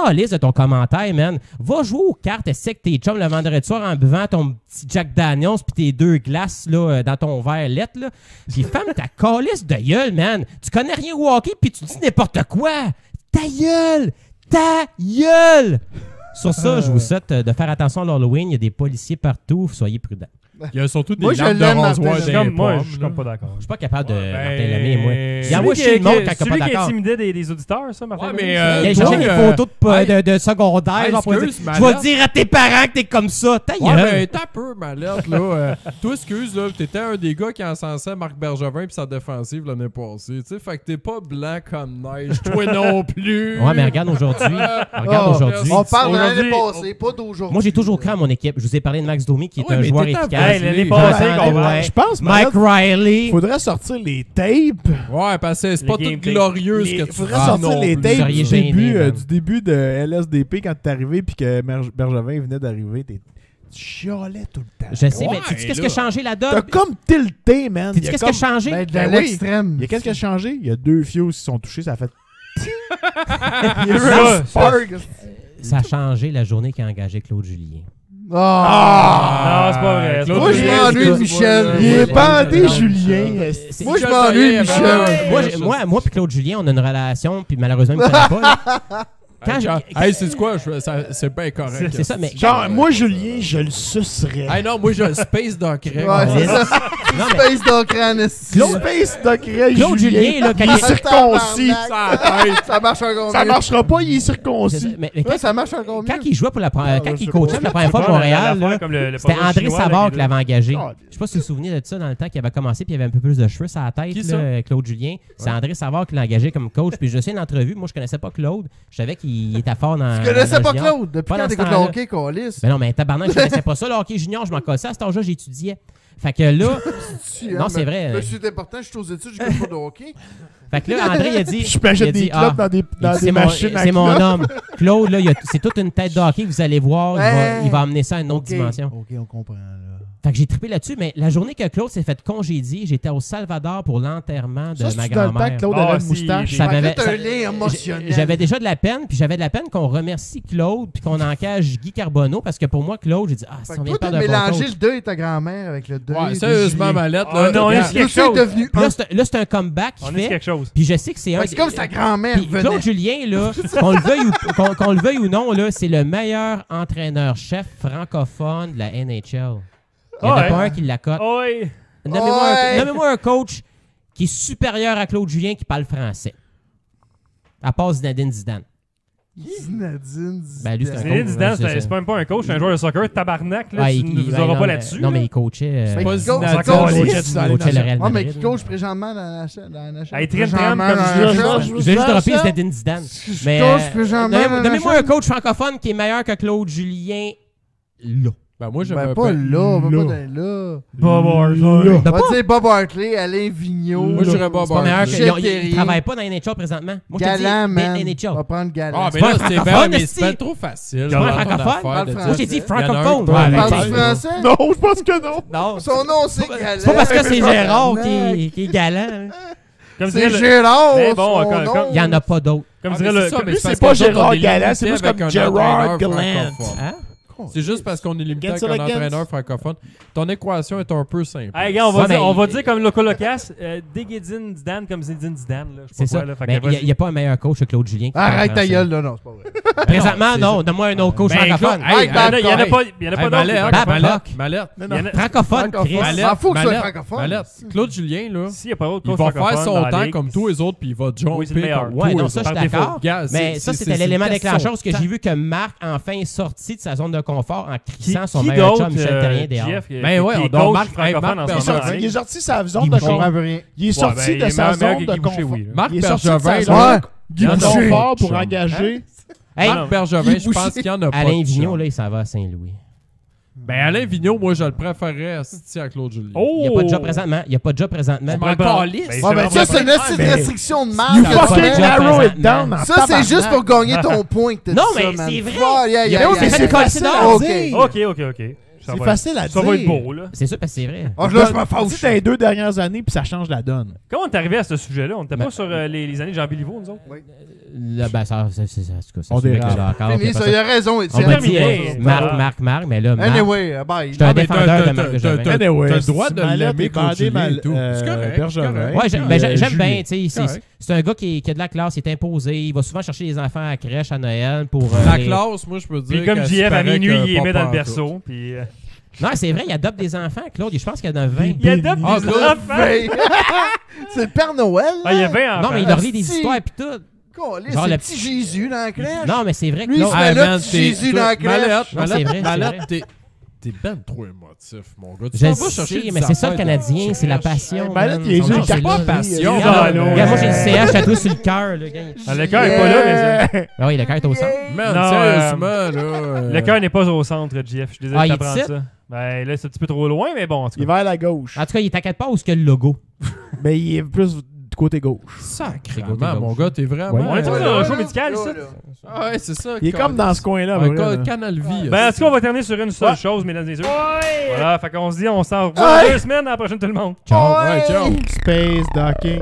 calisse de ton commentaire, man. Va jouer aux cartes, essaie avec tes chums le vendredi soir en buvant ton petit Jack Daniels pis tes 2 glaces, là, dans ton verre lettre, là. Pis ferme ta calisse de gueule, man. Tu connais rien au hockey pis tu dis n'importe quoi. Ta gueule! Ta gueule! Sur ça, je vous souhaite de faire attention à l'Halloween. Il y a des policiers partout. Soyez prudents.
Il y a surtout des
Moi, je
lames de
l'aime,
rasoir
Martin.
dans les
Moi,
pommes,
je suis
là.
comme pas d'accord.
Je suis pas capable de
Ouais,
Martin Lemay, moi.
ben,
Il envoie chez le monde quand il n'est pas
Celui qui
d'accord.
intimidait des auditeurs, ça, Martin.
Ouais,
Lemay,
mais,
ça?
Il a
toi,
échangé des photos de secondaire.
hey,
genre, pour dire,
excuse,
je vais dire à tes parents que t'es comme ça. Ta
Ouais,
gueule!
mais t'as peu, Mallette, là. Toi, excuse, là, t'étais un des gars qui encensait Marc Bergevin pis sa défensive l'année passée. Tu sais, fait que t'es pas blanc comme neige. Toi non plus.
Ouais, mais regarde aujourd'hui. Regarde aujourd'hui.
On parle de l'année
Aujourd'hui-
passée, pas d'aujourd'hui.
Moi, j'ai toujours cru à mon équipe. Je vous ai parlé de Max Domi, qui est
Ouais,
un
mais
joueur
t'étais
efficace.
Hey, l'année
Ouais,
passée,
ouais,
qu'on-
ouais.
Je pense,
Mike Riley.
faudrait sortir les tapes.
Ouais, parce que c'est pas tout
gameplay.
glorieux ce que tu
faudrait
fais
sortir
non
les
plus.
tapes
seriez
du
gêné,
début,
man.
du début de LSDP quand t'es arrivé puis que Bergevin venait d'arriver. Tu chialais tout le temps.
Je sais, mais
Ouais,
sais-tu qu'est-ce qui
là.
a changé la
T'as
donne?
comme tilté, man.
Sais-tu qu'est-ce qui a changé?
Ben, de
Ben oui.
l'extrême.
Il y a qu'est-ce qui a changé? Il y a 2 fuse qui sont touchés, ça a fait...
Il y a eu un spark.
Ça a changé la journée qu'a engagé Claude Julien.
Ah!
Non, c'est pas vrai.
Claude
Moi, je
Julien,
m'ennuie de
c'est
Michel.
pas-
Il est
ouais,
bandé,
ouais,
Julien.
Moi, je
Michel
m'ennuie de
Payet,
Michel.
Moi puis Claude Julien, on a une relation, puis malheureusement, il me connaît pas. là. Quand
Hey, c'est quoi? C'est bien correct.
C'est ça, mais
Genre, moi, Julien, je le sucerais.
Hey, non, moi, j'ai un space d'encre.
Ouais, c'est ça.
Non, mais
Space d'Ocran, esti.
Space Docret,
Claude Julien, là, quand
il est
il-
circoncis.
Ça marche encore
Ça
mieux.
marchera pas, il est
c'est ça,
circoncis.
mais
Ouais,
quand,
ça marche encore mieux.
quand il jouait pour la première, quand
je
il
sais
coachait
pas.
pour la première fois pour Montréal, là, c'était André Savard qui l'avait engagé.
Ah,
Je sais pas si vous vous souvenez de ça dans le temps qu'il avait commencé puis il avait un peu plus de cheveux sur la tête,
Qui
là,
ça?
Claude Julien. C'est André Savard qui l'a engagé comme coach. Puis je sais une entrevue, moi je connaissais pas Claude. Je savais qu'il était fort dans.
Tu connaissais
dans
pas
le junior.
Claude? Depuis
Pas
quand
dans ce
t'écoutes le
temps-là.
hockey, Colis?
Ben non, mais tabarnak, je connaissais pas ça. Le hockey junior, je m'en cassais. À cet âge-là, j'étudiais. Fait que là, non, c'est vrai.
Là, c'est important, je suis aux études, je pas de hockey.
fait que là, André il a dit.
Je m'achète
il a
des
dit,
clubs dans des
il dit,
des machines à
c'est mon
clopes.
homme. Claude, là, c'est toute une tête de hockey que vous allez voir. Il va amener ça à une autre
Ok.
dimension.
Ok, on comprend, là.
Fait que j'ai trippé là-dessus, mais la journée que Claude s'est fait congédier, j'étais au Salvador pour l'enterrement de
Ça,
ma
c'est dans le temps
grand-mère.
que Claude
Ah,
avait une
si,
moustache.
Ça m'avait-
Fait un
ça-
lien émotionnel.
J'avais déjà de la peine, puis j'avais de la peine qu'on remercie Claude, puis qu'on engage Guy Carbonneau, parce que pour moi, Claude, j'ai dit, ah,
Fait
si on
que
vient
toi,
de
t'as
perdre un bon
mélangé
coach.
le deuil de ta grand-mère avec le deuil
Ouais,
de
sérieusement,
Julien.
Mallette,
Ah,
là.
non,
regarde.
il y a
Tout ça est devenu
Puis
un.
là, c'est un comeback
On
qu'il
est sur
fait,
quelque chose.
puis je sais que c'est un...
C'est comme si ta grand-mère
Puis
venait.
Claude Julien, là, qu'on le veuille ou non, là, c'est le meilleur entraîneur-chef francophone de la NHL. Il n'y en a
Ouais.
pas un qui l'accote.
Oui.
Nommez-moi un coach qui est supérieur à Claude Julien qui parle français. À part Zinedine Zidane.
Nadine.
Ben, lui, c'est un
Zinedine
coach,
Zidane,
ouais, c'est
c'est même pas un coach, c'est un joueur de soccer. Tabarnak, là,
Ah,
tu nous auras pas là-dessus.
Non, mais
là.
il coachait...
Fait
Pas
qu'il coach-
Zinedine.
il coach-
il coachait le Real
Ouais, mais
Madrid.
qui coach présentement dans la NHL.
Hey, Trim Tram,
Présentement
comme
dans
je
la
dis,
NHL.
Je vais juste dropper Zinedine Zidane. Mais
coach présentement dans la
nommez-moi un
NHL.
coach francophone qui est meilleur que Claude Julien. Là.
Ben, moi, j'aime
Ben,
un
pas
peu.
là, on va pas dans là.
Bob Hartley.
On va dire Bob Hartley, Alain Vigneault.
Moi, je dirais Bob
C'est pas meilleur que...
Michel
Ils
Terrier.
travaillent pas dans la NHL présentement. Moi, je te dis,
Galant, man.
NHL.
On va prendre Galant.
Ah, mais
pas
là,
un
c'est
francophone,
bien, mais
esti.
c'est bien trop facile.
C'est pas un
Dans ton
francophone?
affaire
Parle
de dire-
Moi, j'ai dit
Il y en a un
francophone.
qui
Ouais,
parle
mais
Parles-tu
parle-
français?
Non, je pense que non.
Non,
Son nom, c'est Galant.
c'est pas parce que c'est Gérard
Tabarnak.
qui est galant.
Comme
C'est
dirait le-
Gérard,
Mais bon,
son
comme-
nom.
Il n'y en a pas d'autres.
Comme
Ah,
dirait
mais
le.
c'est ça,
comme-
mais
Lui,
parce
c'est pas
que nous autres,
Gérard
on est
Galland,
limité
c'est plus
avec
comme
un
Gérard
entraîneur
Gallant.
francophone.
Hein?
C'est juste parce qu'on est limité avec
Against
un
it against.
entraîneur francophone. Ton équation est un peu simple.
Hey, gars, on
Ouais,
va dire,
mais
on va
il-
dire comme Loco Locas, Déguédine Zidane comme Zinedine Zidane. Là, je sais
C'est
pas
ça.
quoi, là, fait
Mais
que
il
vas-y.
n'y a pas un meilleur coach que Claude Julien. qui
Arrête
parle
ta
français.
gueule, là, non, c'est pas vrai.
Présentement, non. Donne-moi un autre coach
Ben,
francophone.
écoute, hey,
Il y en a- il y en a pas il y en a pas d'autres.
Mallette,
Babcock.
Mallette,
Non,
Il y
non.
en a-
Francophone, Chris.
Mallette. Ah, faut que ce soit francophone.
Mallette. Claude Julien, là,
S'il n'y a pas d'autre
il
coach
va faire
francophone
son
dans la
temps
ligue,
comme tous les autres, puis il va jumper
Oui, c'est le meilleur.
comme
Ouais,
tous
non,
les
ça, je
autres.
suis
Par
d'accord.
Gars,
Mais
c'est-
ça,
c'est-
c'était
c'est
l'élément
une question
déclencheur parce que
de
j'ai vu que Marc enfin est sorti de sa zone de confort en crissant son
Qui
meilleur
d'autre,
chum Michel Terrien dehors.
Jeff,
Ben ouais,
qui
on
est
donne
coach
Marc
francophone
Marc
en ce
Il est
moment
sorti-
dans la
il est
ligue.
sorti de sa zone
Guy
de
Boucher.
Je comprends
confort.
rien.
Il est
Ouais,
sorti
ben,
de
il est
sa
meilleur
zone
que
de
Guy Boucher,
confort.
oui, là.
Marc
Il est sorti de
Bergevin,
sa
là,
zone
Guy
de
Boucher.
confort pour
Chum.
engager.
Hey,
Marc Bergevin,
Guy
je pense
Boucher.
qu'il y en a pas.
Alain
de
Vigneault,
chum.
là, il s'en va à Saint-Louis.
Ben, Alain Vigneault, moi, je le préférerais assisté à Claude Julien.
Oh!
Il n'y a pas de job présentement. Il n'y a pas de job présentement.
Je m'en calisse.
Ben,
Ouais, mais ça, c'est une
vraiment-
petite
mais-
restriction de
You
marque.
pas
fucking
de job
narrow it
présentement.
down. en
Ça, c'est
tabarnak.
juste pour gagner ton point que t'as
Non,
dit ça,
mais
man.
c'est vrai.
Oh, yeah,
Il y a
yeah,
pas-
yeah.
c'est
c'est
facile
facile
à
à
dire.
dire.
OK. Ça
C'est
va
facile à
être, ça va être
dire.
beau, là.
C'est sûr, parce que c'est vrai.
Oh, là, je me
Dis
fâche.
dans les 2 dernières années, puis ça change la donne.
Comment on est arrivé à ce sujet-là? On n'était
Ben-
pas sur les années de Jean Béliveau, nous autres?
Là, ben, ça, c'est en tout cas, ça
On
se fait que
dérape.
là, encore,
Fini,
puis
ça,
après
il a raison,
on va
Étienne.
terminé.
dire Marc, mais là, Marc,
Anyway, bye.
je suis un
Ah, mais
défendeur de Marc Bergevin.
Anyway,
t'as le droit de
Mallette
l'aimer
est
Claude
bandé
Julien et tout.
C'est
correct,
Bergevin.
c'est correct.
Ouais,
puis,
j'aime
Julien.
bien, tu sais,
Correct.
c'est un gars qui a de la classe, il est imposé, il va souvent chercher les enfants à la crèche à Noël pour...
La
les-
classe, moi, je peux dire.
Puis comme
qu'elle
JF, à
paraît
minuit,
que
il les
pas
met dans le
pantoute.
berceau. Puis
Non, c'est vrai, il adopte des enfants, Claude, je pense qu'il y en a 20.
il adopte
Ah,
des
Claude.
enfants.
C'est le Père Noël.
Ah, il y a 20 enfants.
Non, mais il leur lit des
Asti.
histoires et tout.
Câlisse,
Genre
c'est
le
le petit Jésus dans la crèche.
Non, mais c'est vrai que
Lui,
Claude...
il se met
Ah,
là,
man,
petit Jésus dans la crèche.
Non, c'est vrai, c'est
Mallette,
vrai.
t'es ben trop émotif, mon gars. Tu
Je
t'en
le
vas chercher
sais,
des
mais c'est ça le
affaires
Canadien,
de
c'est la
crèche.
passion.
Mallette,
man.
il est
Son
juste
jeu, c'est
pas
là.
passion.
Regarde,
Regarde, moi j'ai le CH tatoué sur le cœur, là, gars.
Ah, le cœur n'est pas là, mais
Ah oui, le cœur est au centre.
Man,
Non,
sérieusement, là.
le cœur n'est pas au centre, JF. Je suis désolé
Ah,
de
il est
t'apprendre
ici?
ça. Ben là, c'est un petit peu trop loin, mais bon, en tout
Il est
cas.
vers la gauche.
En tout cas, il t'inquiète pas où est-ce que le logo.
Mais il est plus du côté gauche.
Sacrément, mon gars, t'es vraiment.
Ouais.
On est tous dans un show médical, ici.
Ah ouais, c'est ça.
Il est comme dans ce coin-là.
Ouais,
à peu près, là.
Canal Vie.
Ben, en tout cas, on va terminer sur une seule
Ouais.
chose, mesdames et messieurs. Voilà, fait qu'on se dit, on s'en revoit dans 2 semaines. À la prochaine, tout le monde.
Ciao.
Ouais, ciao.
Space docking.